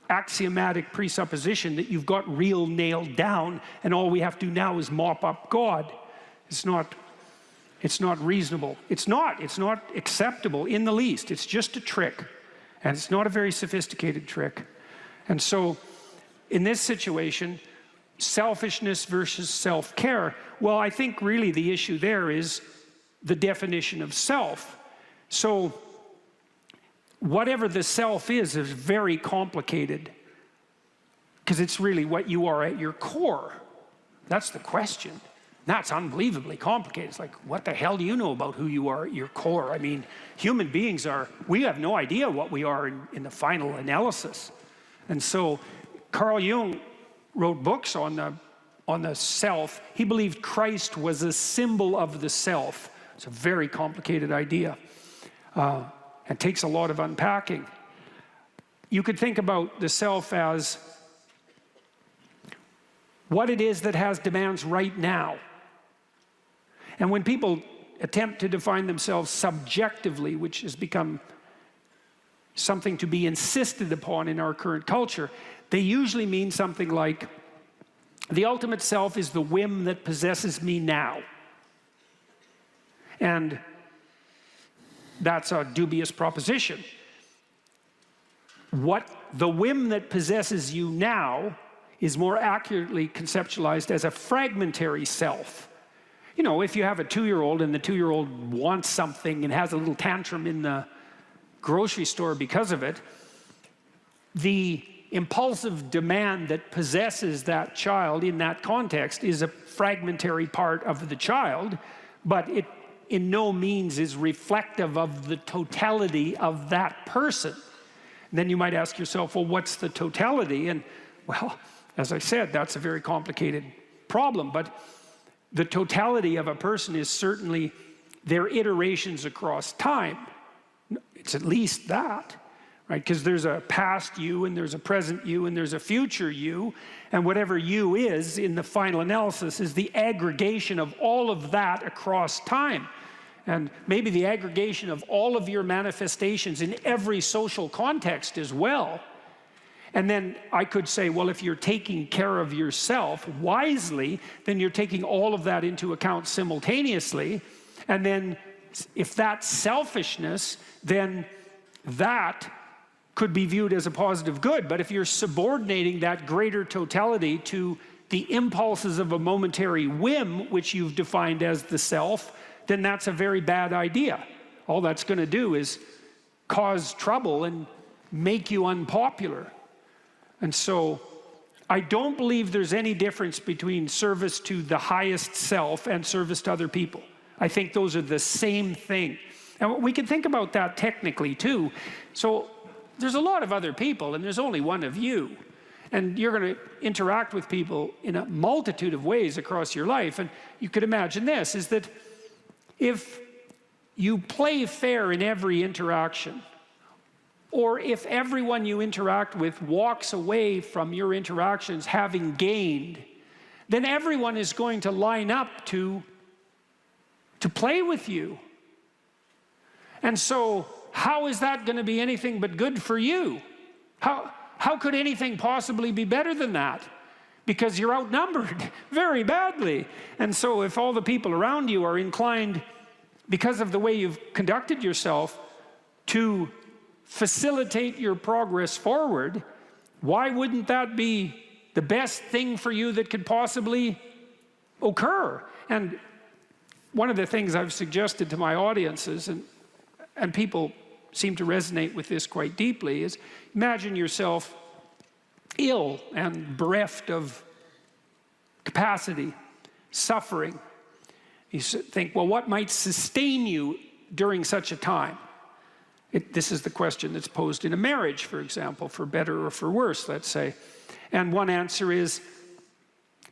axiomatic presupposition that you've got real nailed down and all we have to do now is mop up God. It's not reasonable. It's not acceptable in the least. It's just a trick, and it's not a very sophisticated trick. And so in this situation, selfishness versus self-care, well, I think really the issue there is the definition of self. So whatever the self is very complicated, because it's really what you are at your core. That's the question. That's unbelievably complicated. It's like, what the hell do you know about who you are at your core? I mean, human beings we have no idea what we are in the final analysis. And so Carl Jung wrote books on the self. He believed Christ was a symbol of the self. It's a very complicated idea. It takes a lot of unpacking. You could think about the self as what it is that has demands right now. And when people attempt to define themselves subjectively, which has become something to be insisted upon in our current culture, they usually mean something like, the ultimate self is the whim that possesses me now. And that's a dubious proposition. What the whim that possesses you now is more accurately conceptualized as a fragmentary self. You know, if you have a 2-year-old and the 2-year-old wants something and has a little tantrum in the grocery store because of it, the impulsive demand that possesses that child in that context is a fragmentary part of the child, but it in no means is reflective of the totality of that person. And then you might ask yourself, well, what's the totality? And well, as I said, that's a very complicated problem, but the totality of a person is certainly their iterations across time. It's at least that, right? Because there's a past you, and there's a present you, and there's a future you, and whatever you is in the final analysis is the aggregation of all of that across time. And maybe the aggregation of all of your manifestations in every social context as well. And then I could say, well, if you're taking care of yourself wisely, then you're taking all of that into account simultaneously. And then if that's selfishness, then that could be viewed as a positive good. But if you're subordinating that greater totality to the impulses of a momentary whim, which you've defined as the self, then that's a very bad idea. All that's going to do is cause trouble and make you unpopular. And so I don't believe there's any difference between service to the highest self and service to other people. I think those are the same thing. And we can think about that technically too. So there's a lot of other people and there's only one of you. And you're going to interact with people in a multitude of ways across your life. And you could imagine this, is that if you play fair in every interaction, or if everyone you interact with walks away from your interactions having gained, then everyone is going to line up to play with you. And so how is that going to be anything but good for you? How could anything possibly be better than that? Because you're outnumbered very badly. And so if all the people around you are inclined, because of the way you've conducted yourself, to facilitate your progress forward, why wouldn't that be the best thing for you that could possibly occur? And one of the things I've suggested to my audiences, and people seem to resonate with this quite deeply, is imagine yourself ill and bereft of capacity, suffering. You think, well, what might sustain you during such a time? This is the question that's posed in a marriage, for example, for better or for worse, let's say. And one answer is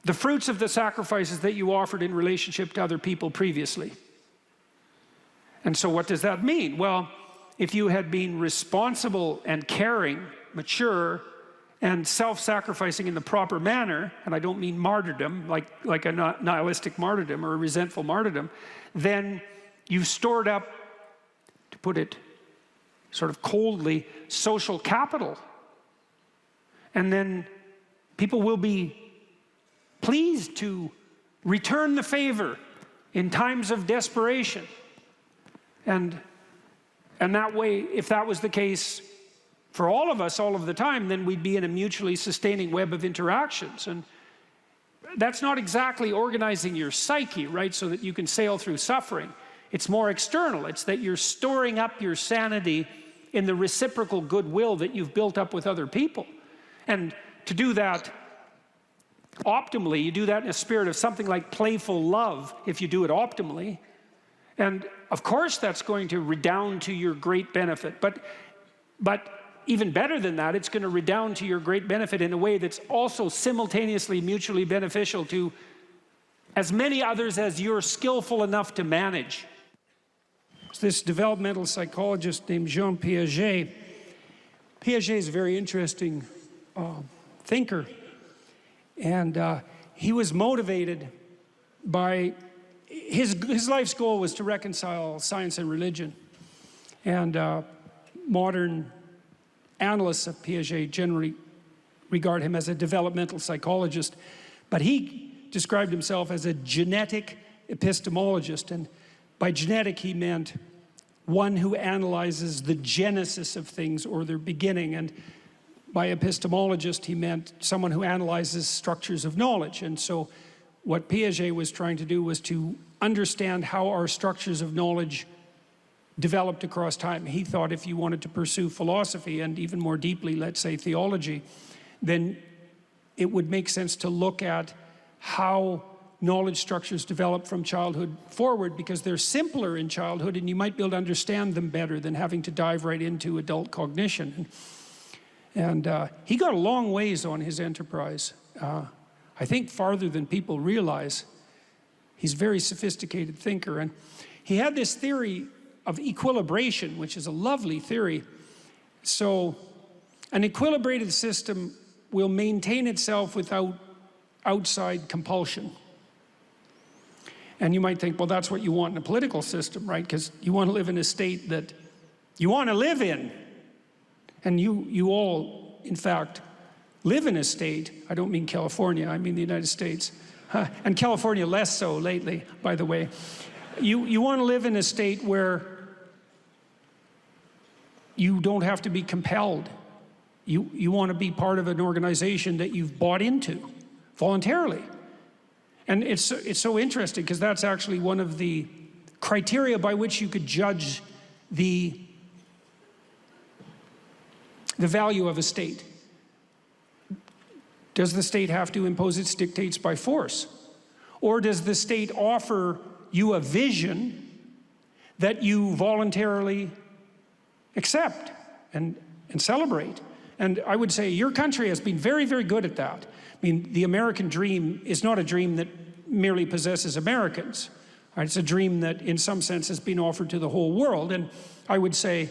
the fruits of the sacrifices that you offered in relationship to other people previously. And so what does that mean? Well, if you had been responsible and caring, mature, and self-sacrificing in the proper manner, and I don't mean martyrdom, like a nihilistic martyrdom or a resentful martyrdom, then you've stored up, to put it sort of coldly, social capital. And then people will be pleased to return the favor in times of desperation. And that way, if that was the case for all of us all of the time, then we'd be in a mutually sustaining web of interactions. And that's not exactly organizing your psyche, right, so that you can sail through suffering. It's more external. It's that you're storing up your sanity in the reciprocal goodwill that you've built up with other people. And to do that optimally, you do that in a spirit of something like playful love, if you do it optimally. And of course that's going to redound to your great benefit. But even better than that, it's going to redound to your great benefit in a way that's also simultaneously mutually beneficial to as many others as you're skillful enough to manage. This developmental psychologist named Jean Piaget. Piaget is a very interesting thinker. And he was motivated by, his life's goal was to reconcile science and religion. And modern analysts of Piaget generally regard him as a developmental psychologist. But he described himself as a genetic epistemologist. And by genetic, he meant one who analyzes the genesis of things or their beginning. And by epistemologist, he meant someone who analyzes structures of knowledge. And so what Piaget was trying to do was to understand how our structures of knowledge developed across time. He thought if you wanted to pursue philosophy, and even more deeply, let's say theology, then it would make sense to look at how knowledge structures develop from childhood forward, because they're simpler in childhood and you might be able to understand them better than having to dive right into adult cognition. And he got a long ways on his enterprise. I think farther than people realize. He's a very sophisticated thinker. And he had this theory of equilibration, which is a lovely theory. So an equilibrated system will maintain itself without outside compulsion. And you might think, well, that's what you want in a political system, right? Because you want to live in a state that you want to live in. And you all, in fact, live in a state, I don't mean California, I mean the United States. And California less so lately, by the way. You want to live in a state where you don't have to be compelled. You want to be part of an organization that you've bought into voluntarily. And it's so interesting, because that's actually one of the criteria by which you could judge the value of a state. Does the state have to impose its dictates by force? Or does the state offer you a vision that you voluntarily accept and celebrate? And I would say your country has been very, very good at that. I mean, the American dream is not a dream that merely possesses Americans. Right? It's a dream that, in some sense, has been offered to the whole world. And I would say,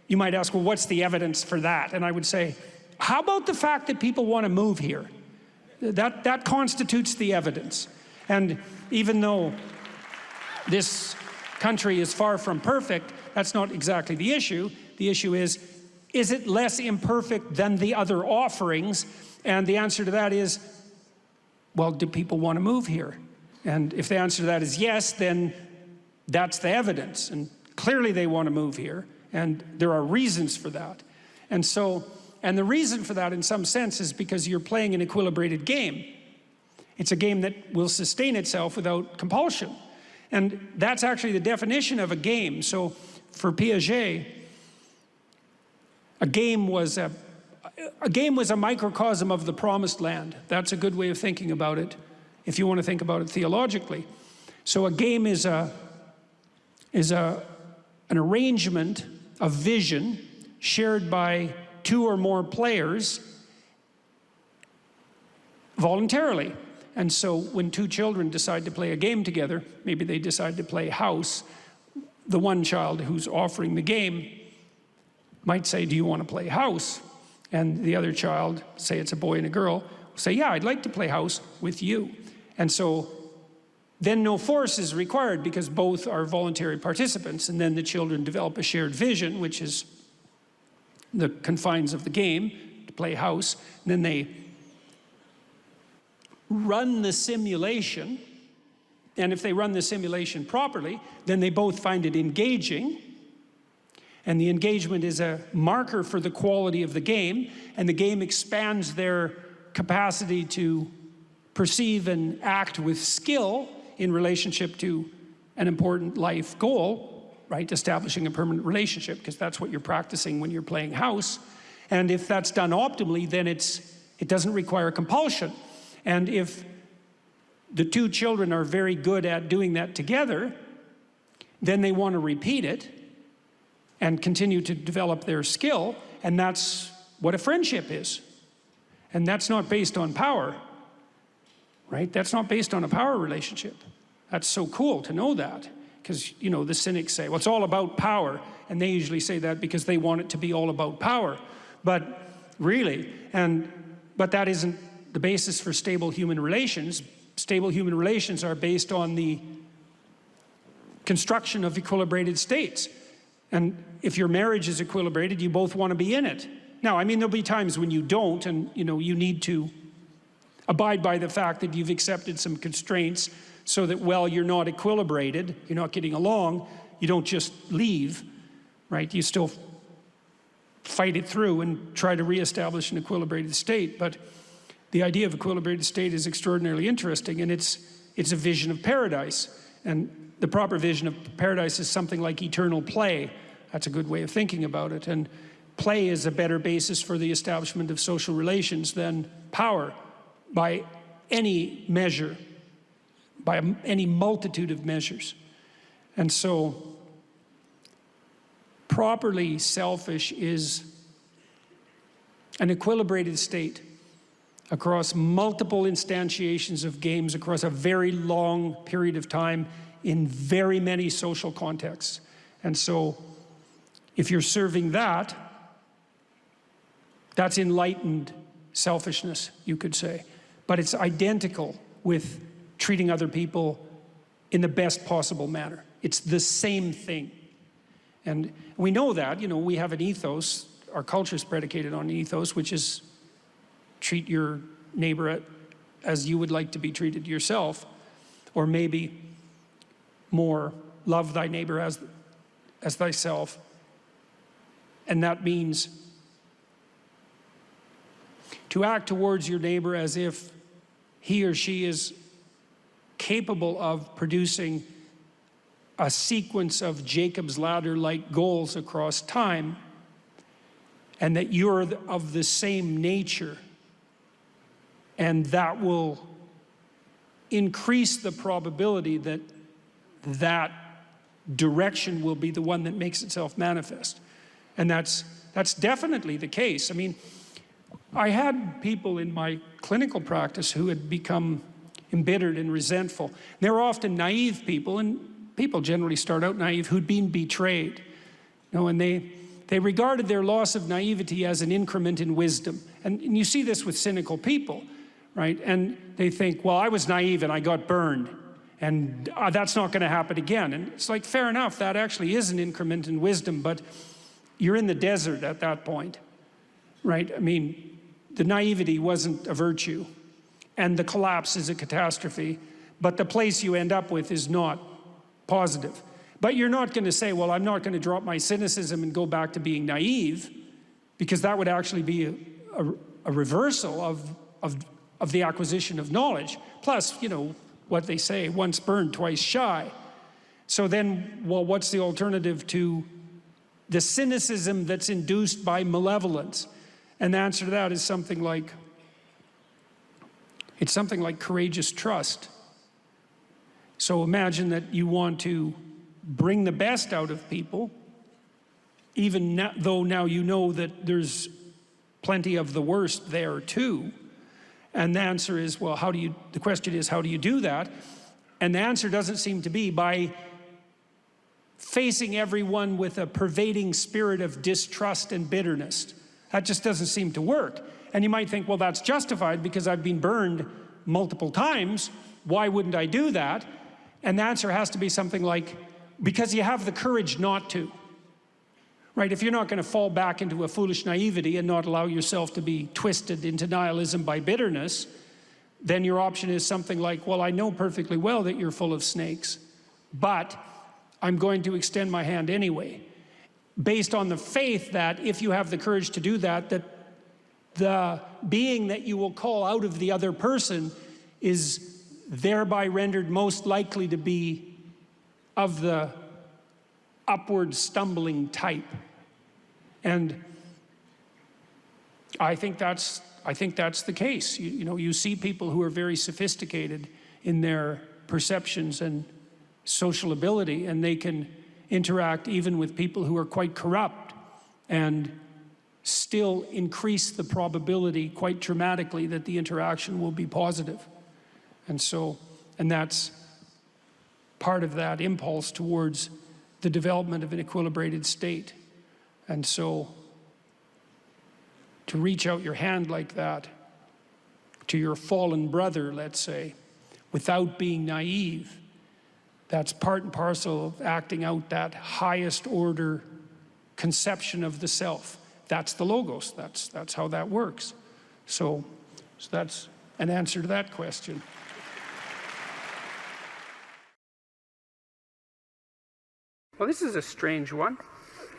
you might ask, well, what's the evidence for that? And I would say, how about the fact that people want to move here? That constitutes the evidence. And even though this country is far from perfect, that's not exactly the issue. The issue is it less imperfect than the other offerings? And the answer to that is, well, do people want to move here? And if the answer to that is yes, then that's the evidence. And clearly they want to move here. And there are reasons for that. And the reason for that, in some sense, is because you're playing an equilibrated game. It's a game that will sustain itself without compulsion. And that's actually the definition of a game. So for Piaget, a game was a microcosm of the promised land. That's a good way of thinking about it, if you want to think about it theologically. So a game is an arrangement of vision shared by two or more players voluntarily. And so when two children decide to play a game together, maybe they decide to play house, the one child who's offering the game might say, do you want to play house? And the other child, say it's a boy and a girl, will say, yeah, I'd like to play house with you. And so then no force is required, because both are voluntary participants. And then the children develop a shared vision, which is the confines of the game, to play house. And then they run the simulation. And if they run the simulation properly, then they both find it engaging. And the engagement is a marker for the quality of the game. And the game expands their capacity to perceive and act with skill in relationship to an important life goal, right? Establishing a permanent relationship, because that's what you're practicing when you're playing house. And if that's done optimally, then it doesn't require compulsion. And if the two children are very good at doing that together, then they want to repeat it and continue to develop their skill, and that's what a friendship is. And that's not based on power, right? That's not based on a power relationship. That's so cool to know that, because, you know, the cynics say, well, it's all about power, and they usually say that because they want it to be all about power. But really, but that isn't the basis for stable human relations. Stable human relations are based on the construction of equilibrated states. And if your marriage is equilibrated, you both want to be in it. Now, I mean, there'll be times when you don't, and, you know, you need to abide by the fact that you've accepted some constraints so that, well, you're not equilibrated, you're not getting along, you don't just leave, right? You still fight it through and try to reestablish an equilibrated state. But the idea of equilibrated state is extraordinarily interesting, and it's a vision of paradise. And the proper vision of paradise is something like eternal play. That's a good way of thinking about it. And play is a better basis for the establishment of social relations than power, by any measure, by any multitude of measures. And so, properly selfish is an equilibrated state across multiple instantiations of games, across a very long period of time, in very many social contexts. And so, if you're serving that, that's enlightened selfishness, you could say. But it's identical with treating other people in the best possible manner. It's the same thing. And we know that, you know, we have an ethos, our culture is predicated on an ethos, which is treat your neighbor as you would like to be treated yourself, or maybe more, love thy neighbor as thyself. And that means to act towards your neighbor as if he or she is capable of producing a sequence of Jacob's ladder-like goals across time, and that you're of the same nature, and that will increase the probability that that direction will be the one that makes itself manifest. And that's definitely the case. I mean, I had people in my clinical practice who had become embittered and resentful. They're often naive people, and people generally start out naive, who'd been betrayed. You know, and they regarded their loss of naivety as an increment in wisdom. And you see this with cynical people, right? And they think, well, I was naive and I got burned, and that's not going to happen again. And it's like, fair enough, that actually is an increment in wisdom, but you're in the desert at that point, right? I mean, the naivety wasn't a virtue, and the collapse is a catastrophe, but the place you end up with is not positive. But you're not going to say, well, I'm not going to drop my cynicism and go back to being naive, because that would actually be a reversal of the acquisition of knowledge. Plus, you know, what they say, once burned, twice shy. So then, well, what's the alternative to the cynicism that's induced by malevolence? And the answer to that is something like, it's something like courageous trust. So imagine that you want to bring the best out of people, even though now you know that there's plenty of the worst there too. And the answer is, well, the question is, how do you do that? And the answer doesn't seem to be by facing everyone with a pervading spirit of distrust and bitterness. That just doesn't seem to work. And you might think, well, that's justified because I've been burned multiple times. Why wouldn't I do that? And the answer has to be something like, because you have the courage not to. Right? If you're not going to fall back into a foolish naivety and not allow yourself to be twisted into nihilism by bitterness, then your option is something like, well, I know perfectly well that you're full of snakes, but I'm going to extend my hand anyway, based on the faith that if you have the courage to do that, that the being that you will call out of the other person is thereby rendered most likely to be of the upward stumbling type. And I think that's the case. You know, you see people who are very sophisticated in their perceptions and social ability, and they can interact even with people who are quite corrupt and still increase the probability quite dramatically that the interaction will be positive. And that's part of that impulse towards the development of an equilibrated state. And so to reach out your hand like that to your fallen brother, let's say, without being naive, that's part and parcel of acting out that highest order conception of the self. That's the logos. That's how that works. So that's an answer to that question. Well, this is a strange one.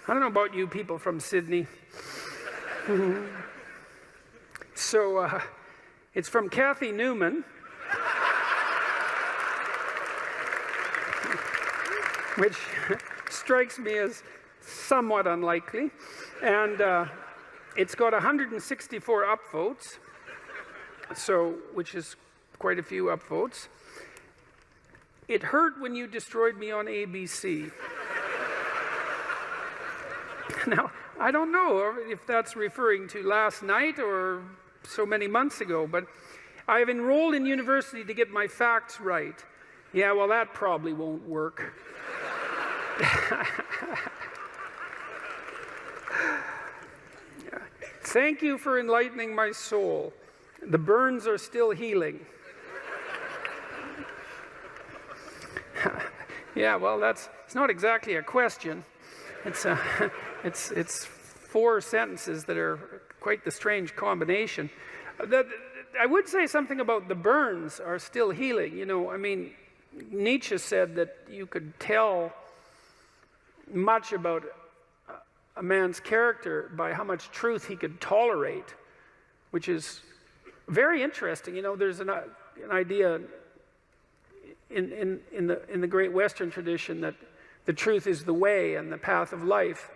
I don't know about you people from Sydney. So it's from Kathy Newman, which strikes me as somewhat unlikely. And it's got 164 upvotes, which is quite a few upvotes. It hurt when you destroyed me on ABC. Now, I don't know if that's referring to last night or so many months ago, but I've enrolled in university to get my facts right. Yeah, well, that probably won't work. Thank you for enlightening my soul. The burns are still healing. Yeah, well, it's not exactly a question. It's four sentences that are quite the strange combination. I would say something about the burns are still healing. You know, I mean, Nietzsche said that you could tell much about a man's character by how much truth he could tolerate, which is very interesting. You know, there's an idea in the great Western tradition that the truth is the way and the path of life,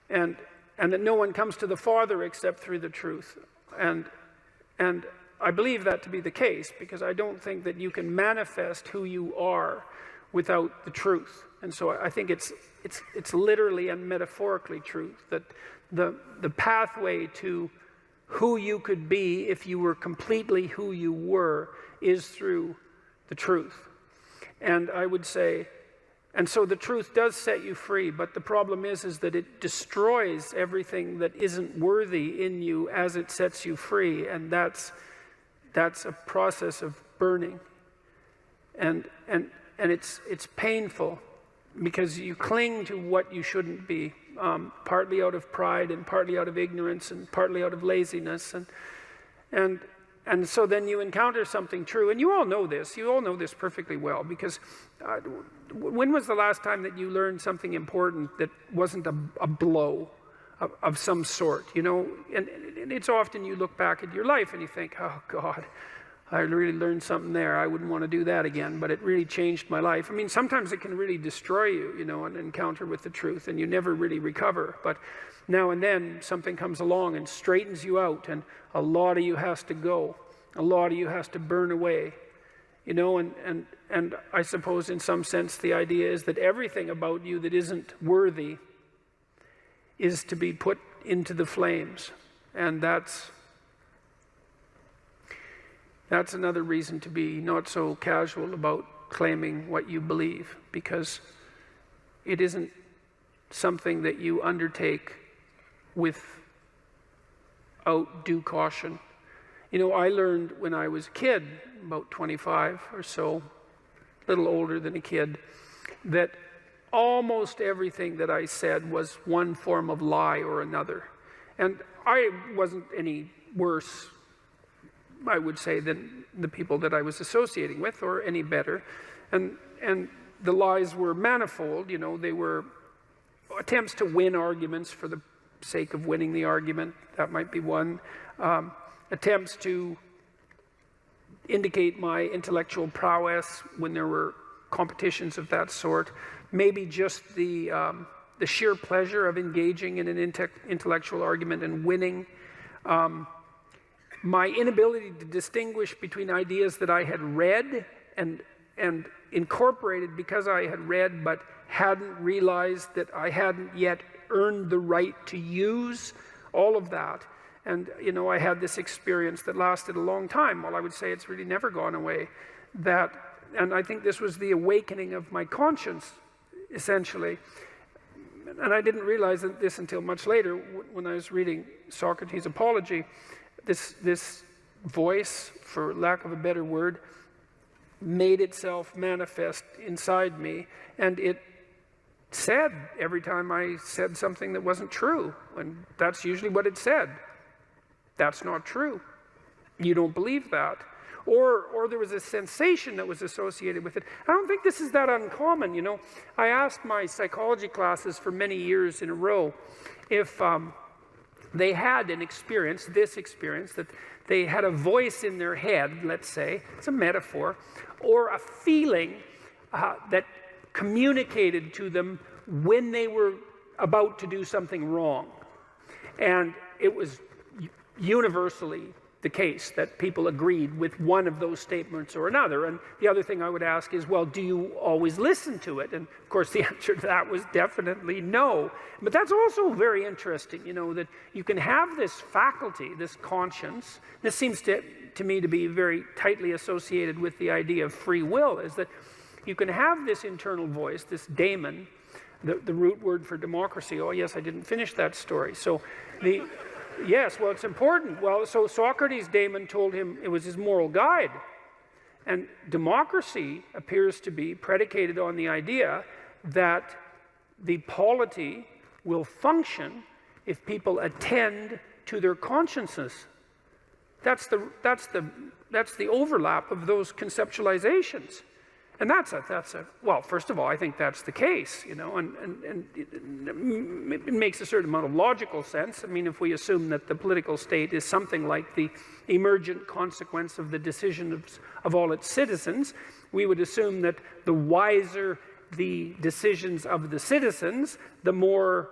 and that no one comes to the Father except through the truth. And I believe that to be the case, because I don't think that you can manifest who you are without the truth. And so I think it's literally and metaphorically truth, that the pathway to who you could be if you were completely who you were is through the truth. And I would say, and so the truth does set you free, but the problem is that it destroys everything that isn't worthy in you as it sets you free, and that's a process of burning. And it's painful, because you cling to what you shouldn't be, partly out of pride and partly out of ignorance and partly out of laziness, and so then you encounter something true, and you all know this perfectly well, because when was the last time that you learned something important that wasn't a blow of some sort, you know? And it's often you look back at your life and you think, oh God, I really learned something there. I wouldn't want to do that again, but it really changed my life. I mean, sometimes it can really destroy you, you know, an encounter with the truth, and you never really recover. But now and then something comes along and straightens you out, and a lot of you has to go. A lot of you has to burn away, you know, and I suppose in some sense the idea is that everything about you that isn't worthy is to be put into the flames. And that's another reason to be not so casual about claiming what you believe, because it isn't something that you undertake without due caution. You know, I learned when I was a kid, about 25 or so, a little older than a kid, that almost everything that I said was one form of lie or another. And I wasn't any worse, I would say, than the people that I was associating with, or any better. And the lies were manifold, you know. They were attempts to win arguments for the sake of winning the argument. That might be one. Attempts to indicate my intellectual prowess when there were competitions of that sort, maybe just the sheer pleasure of engaging in an intellectual argument and winning, my inability to distinguish between ideas that I had read and incorporated because I had read but hadn't realized that I hadn't yet earned the right to use, all of that. And, you know, I had this experience that lasted a long time. Well, I would say it's really never gone away. And I think this was the awakening of my conscience, essentially. And I didn't realize this until much later when I was reading Socrates' Apology. This voice, for lack of a better word, made itself manifest inside me, and it said every time I said something that wasn't true, and that's usually what it said. That's not true. You don't believe that. Or there was a sensation that was associated with it. I don't think this is that uncommon, you know. I asked my psychology classes for many years in a row if they had an experience, that they had a voice in their head, let's say, it's a metaphor, or a feeling that communicated to them when they were about to do something wrong. And it was universally the case that people agreed with one of those statements or another. And the other thing I would ask is, well, do you always listen to it? And of course the answer to that was definitely no. But that's also very interesting, you know, that you can have this faculty, this conscience. This seems to me to be very tightly associated with the idea of free will, is that you can have this internal voice, this daemon, the root word for democracy. Oh yes, I didn't finish that story. So yes, well, it's important. Well, so Socrates' daemon told him it was his moral guide. And democracy appears to be predicated on the idea that the polity will function if people attend to their consciences. That's the overlap of those conceptualizations. And well, first of all, I think that's the case, you know, and it makes a certain amount of logical sense. I mean, if we assume that the political state is something like the emergent consequence of the decisions of all its citizens, we would assume that the wiser the decisions of the citizens, the more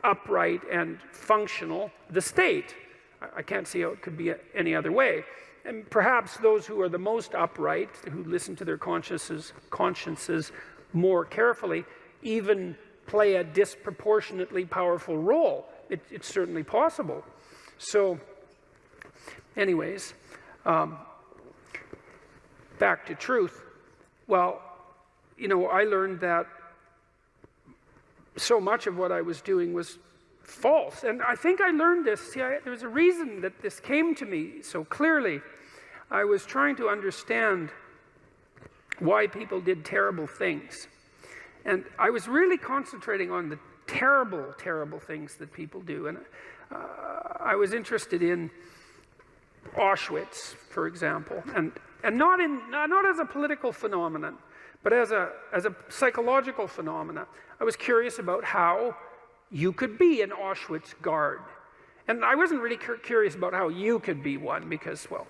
upright and functional the state. I can't see how it could be any other way. And perhaps those who are the most upright, who listen to their consciences more carefully, even play a disproportionately powerful role. It's certainly possible. So, anyways, back to truth. Well, you know, I learned that so much of what I was doing was false. And I think I learned this. See, there was a reason that this came to me so clearly. I was trying to understand why people did terrible things. And I was really concentrating on the terrible, terrible things that people do. And I was interested in Auschwitz, for example, and not as a political phenomenon, but as a psychological phenomenon. I was curious about how you could be an Auschwitz guard. And I wasn't really curious about how you could be one, because, well,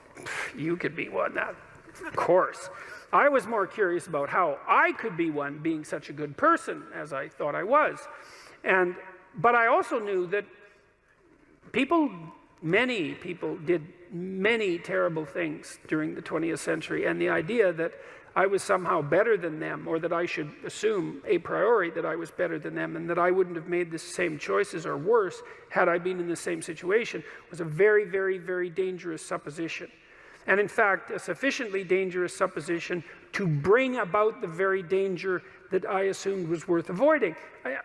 you could be one, of course. I was more curious about how I could be one, being such a good person as I thought I was. But I also knew that many people did many terrible things during the 20th century, and the idea that I was somehow better than them, or that I should assume a priori that I was better than them, and that I wouldn't have made the same choices or worse had I been in the same situation, was a very, very, very dangerous supposition. And in fact, a sufficiently dangerous supposition to bring about the very danger that I assumed was worth avoiding.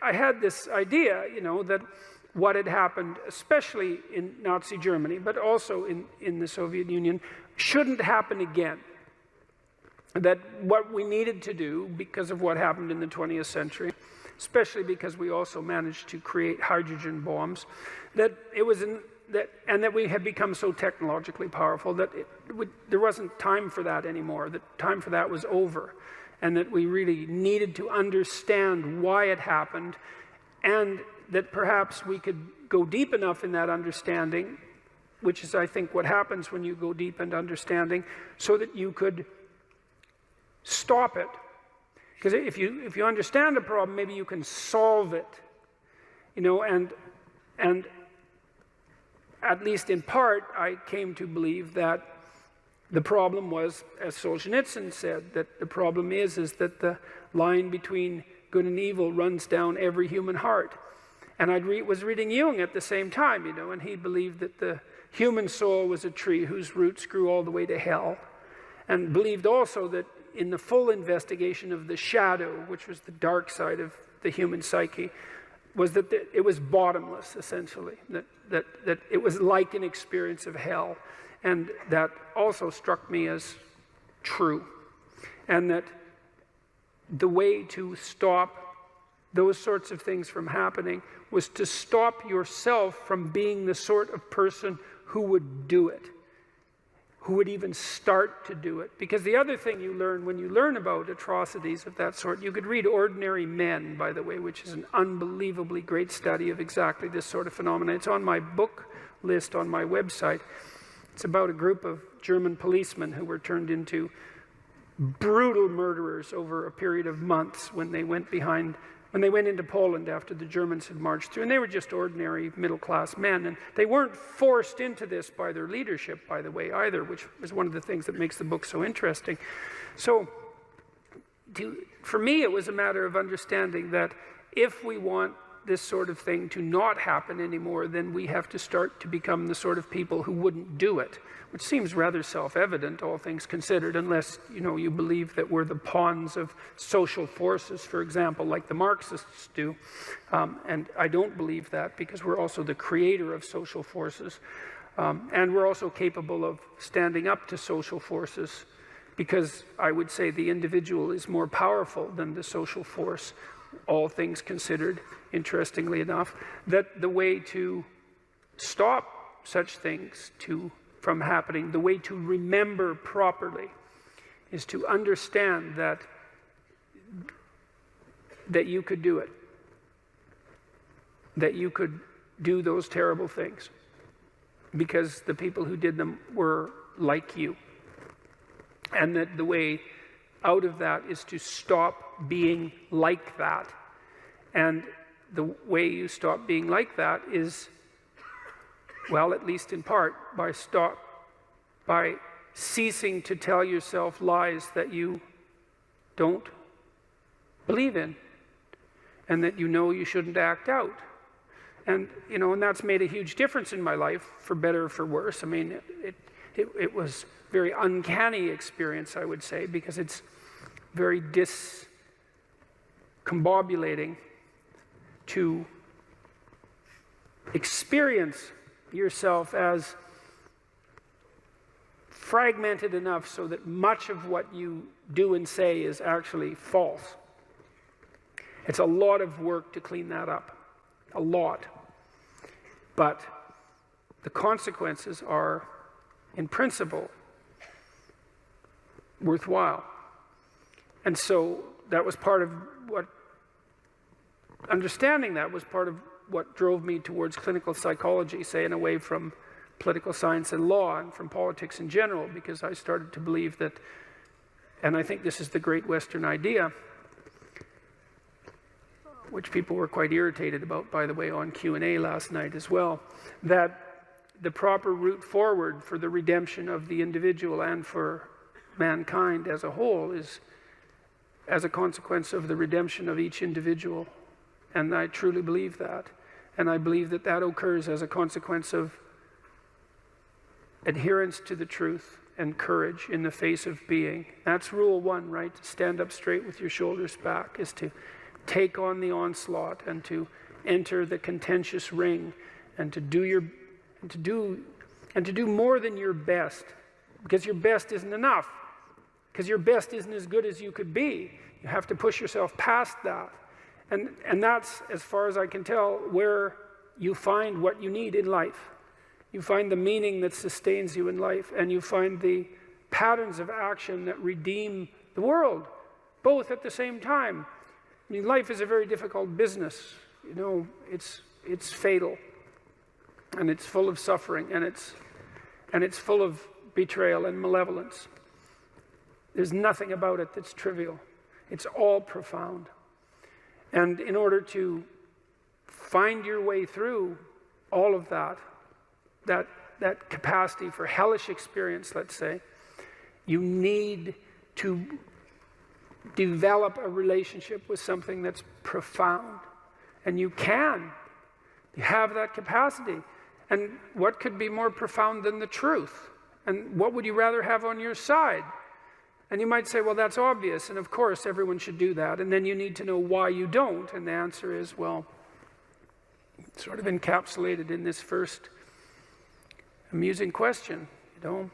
I had this idea, you know, that what had happened, especially in Nazi Germany, but also in the Soviet Union, shouldn't happen again. That what we needed to do, because of what happened in the 20th century, especially because we also managed to create hydrogen bombs, that we had become so technologically powerful that there wasn't time for that anymore, that time for that was over, and that we really needed to understand why it happened, and that perhaps we could go deep enough in that understanding, which is, I think, what happens when you go deep into understanding, so that you could stop it. Because if you understand the problem, maybe you can solve it. You know, and at least in part, I came to believe that the problem was, as Solzhenitsyn said, that the problem is that the line between good and evil runs down every human heart. And I was reading Jung at the same time, you know, and he believed that the human soul was a tree whose roots grew all the way to hell, and believed also that in the full investigation of the shadow, which was the dark side of the human psyche, was that it was bottomless, essentially, that it was like an experience of hell. And that also struck me as true. And that the way to stop those sorts of things from happening was to stop yourself from being the sort of person who would do it, who would even start to do it. Because the other thing you learn when you learn about atrocities of that sort, you could read Ordinary Men, by the way, which is an unbelievably great study of exactly this sort of phenomenon. It's on my book list on my website. It's about a group of German policemen who were turned into brutal murderers over a period of months when they went into Poland after the Germans had marched through. And they were just ordinary middle-class men. And they weren't forced into this by their leadership, by the way, either, which was one of the things that makes the book so interesting. So for me, it was a matter of understanding that if we want this sort of thing to not happen anymore, then we have to start to become the sort of people who wouldn't do it, which seems rather self-evident, all things considered, unless, you know, you believe that we're the pawns of social forces, for example, like the Marxists do. And I don't believe that, because we're also the creator of social forces. And we're also capable of standing up to social forces, because I would say the individual is more powerful than the social force, all things considered, interestingly enough, that the way to stop such things from happening, the way to remember properly, is to understand that you could do it, that you could do those terrible things, because the people who did them were like you, and that the way out of that is to stop being like that. And the way you stop being like that is, well, at least in part, by ceasing to tell yourself lies that you don't believe in, and that you know you shouldn't act out. And, you know, and that's made a huge difference in my life, for better or for worse. I mean, it was a very uncanny experience, I would say, because it's very discombobulating to experience yourself as fragmented enough so that much of what you do and say is actually false. It's a lot of work to clean that up, a lot. But the consequences are, in principle, worthwhile. And so that was part of what, understanding that was part of what drove me towards clinical psychology, say, and away from political science and law and from politics in general, because I started to believe that, and I think this is the great Western idea, which people were quite irritated about, by the way, on Q&A last night as well, that the proper route forward for the redemption of the individual and for mankind as a whole is as a consequence of the redemption of each individual. And I truly believe that. And I believe that that occurs as a consequence of adherence to the truth and courage in the face of being. That's rule one, right? To stand up straight with your shoulders back, is to take on the onslaught and to enter the contentious ring and to do more than your best, because your best isn't enough, because your best isn't as good as you could be. You have to push yourself past that. And that's, as far as I can tell, where you find what you need in life. You find the meaning that sustains you in life, and you find the patterns of action that redeem the world, both at the same time. I mean, life is a very difficult business. You know, it's fatal, and it's full of suffering, and it's full of betrayal and malevolence. There's nothing about it that's trivial. It's all profound. And in order to find your way through all of that capacity for hellish experience, let's say, you need to develop a relationship with something that's profound. And you can. You have that capacity. And what could be more profound than the truth? And what would you rather have on your side? And you might say, well, that's obvious, and of course everyone should do that. And then you need to know why you don't. And the answer is, well, sort of encapsulated in this first amusing question, you know.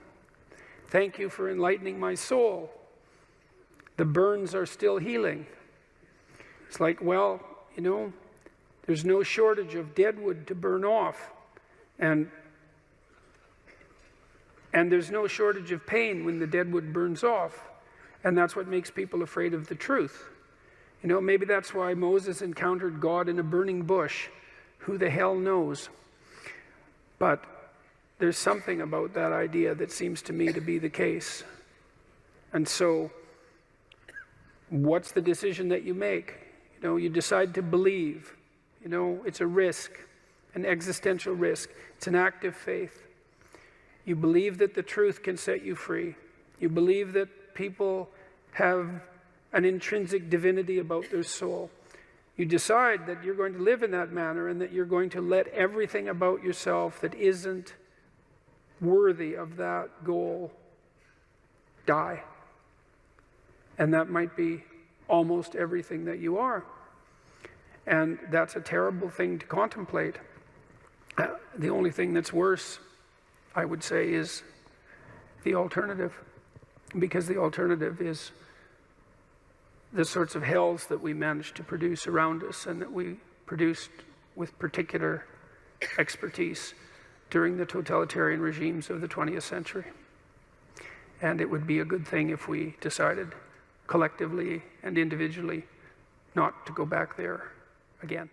Thank you for enlightening my soul. The burns are still healing. It's like, well, you know, there's no shortage of dead wood to burn off. And there's no shortage of pain when the dead wood burns off. And that's what makes people afraid of the truth. You know, maybe that's why Moses encountered God in a burning bush. Who the hell knows? But there's something about that idea that seems to me to be the case. And so, what's the decision that you make? You know, you decide to believe. You know, it's a risk, an existential risk. It's an act of faith. You believe that the truth can set you free. You believe that people have an intrinsic divinity about their soul. You decide that you're going to live in that manner and that you're going to let everything about yourself that isn't worthy of that goal die. And that might be almost everything that you are. And that's a terrible thing to contemplate. The only thing that's worse, I would say, is the alternative. Because the alternative is the sorts of hells that we managed to produce around us and that we produced with particular expertise during the totalitarian regimes of the 20th century. And it would be a good thing if we decided collectively and individually not to go back there again.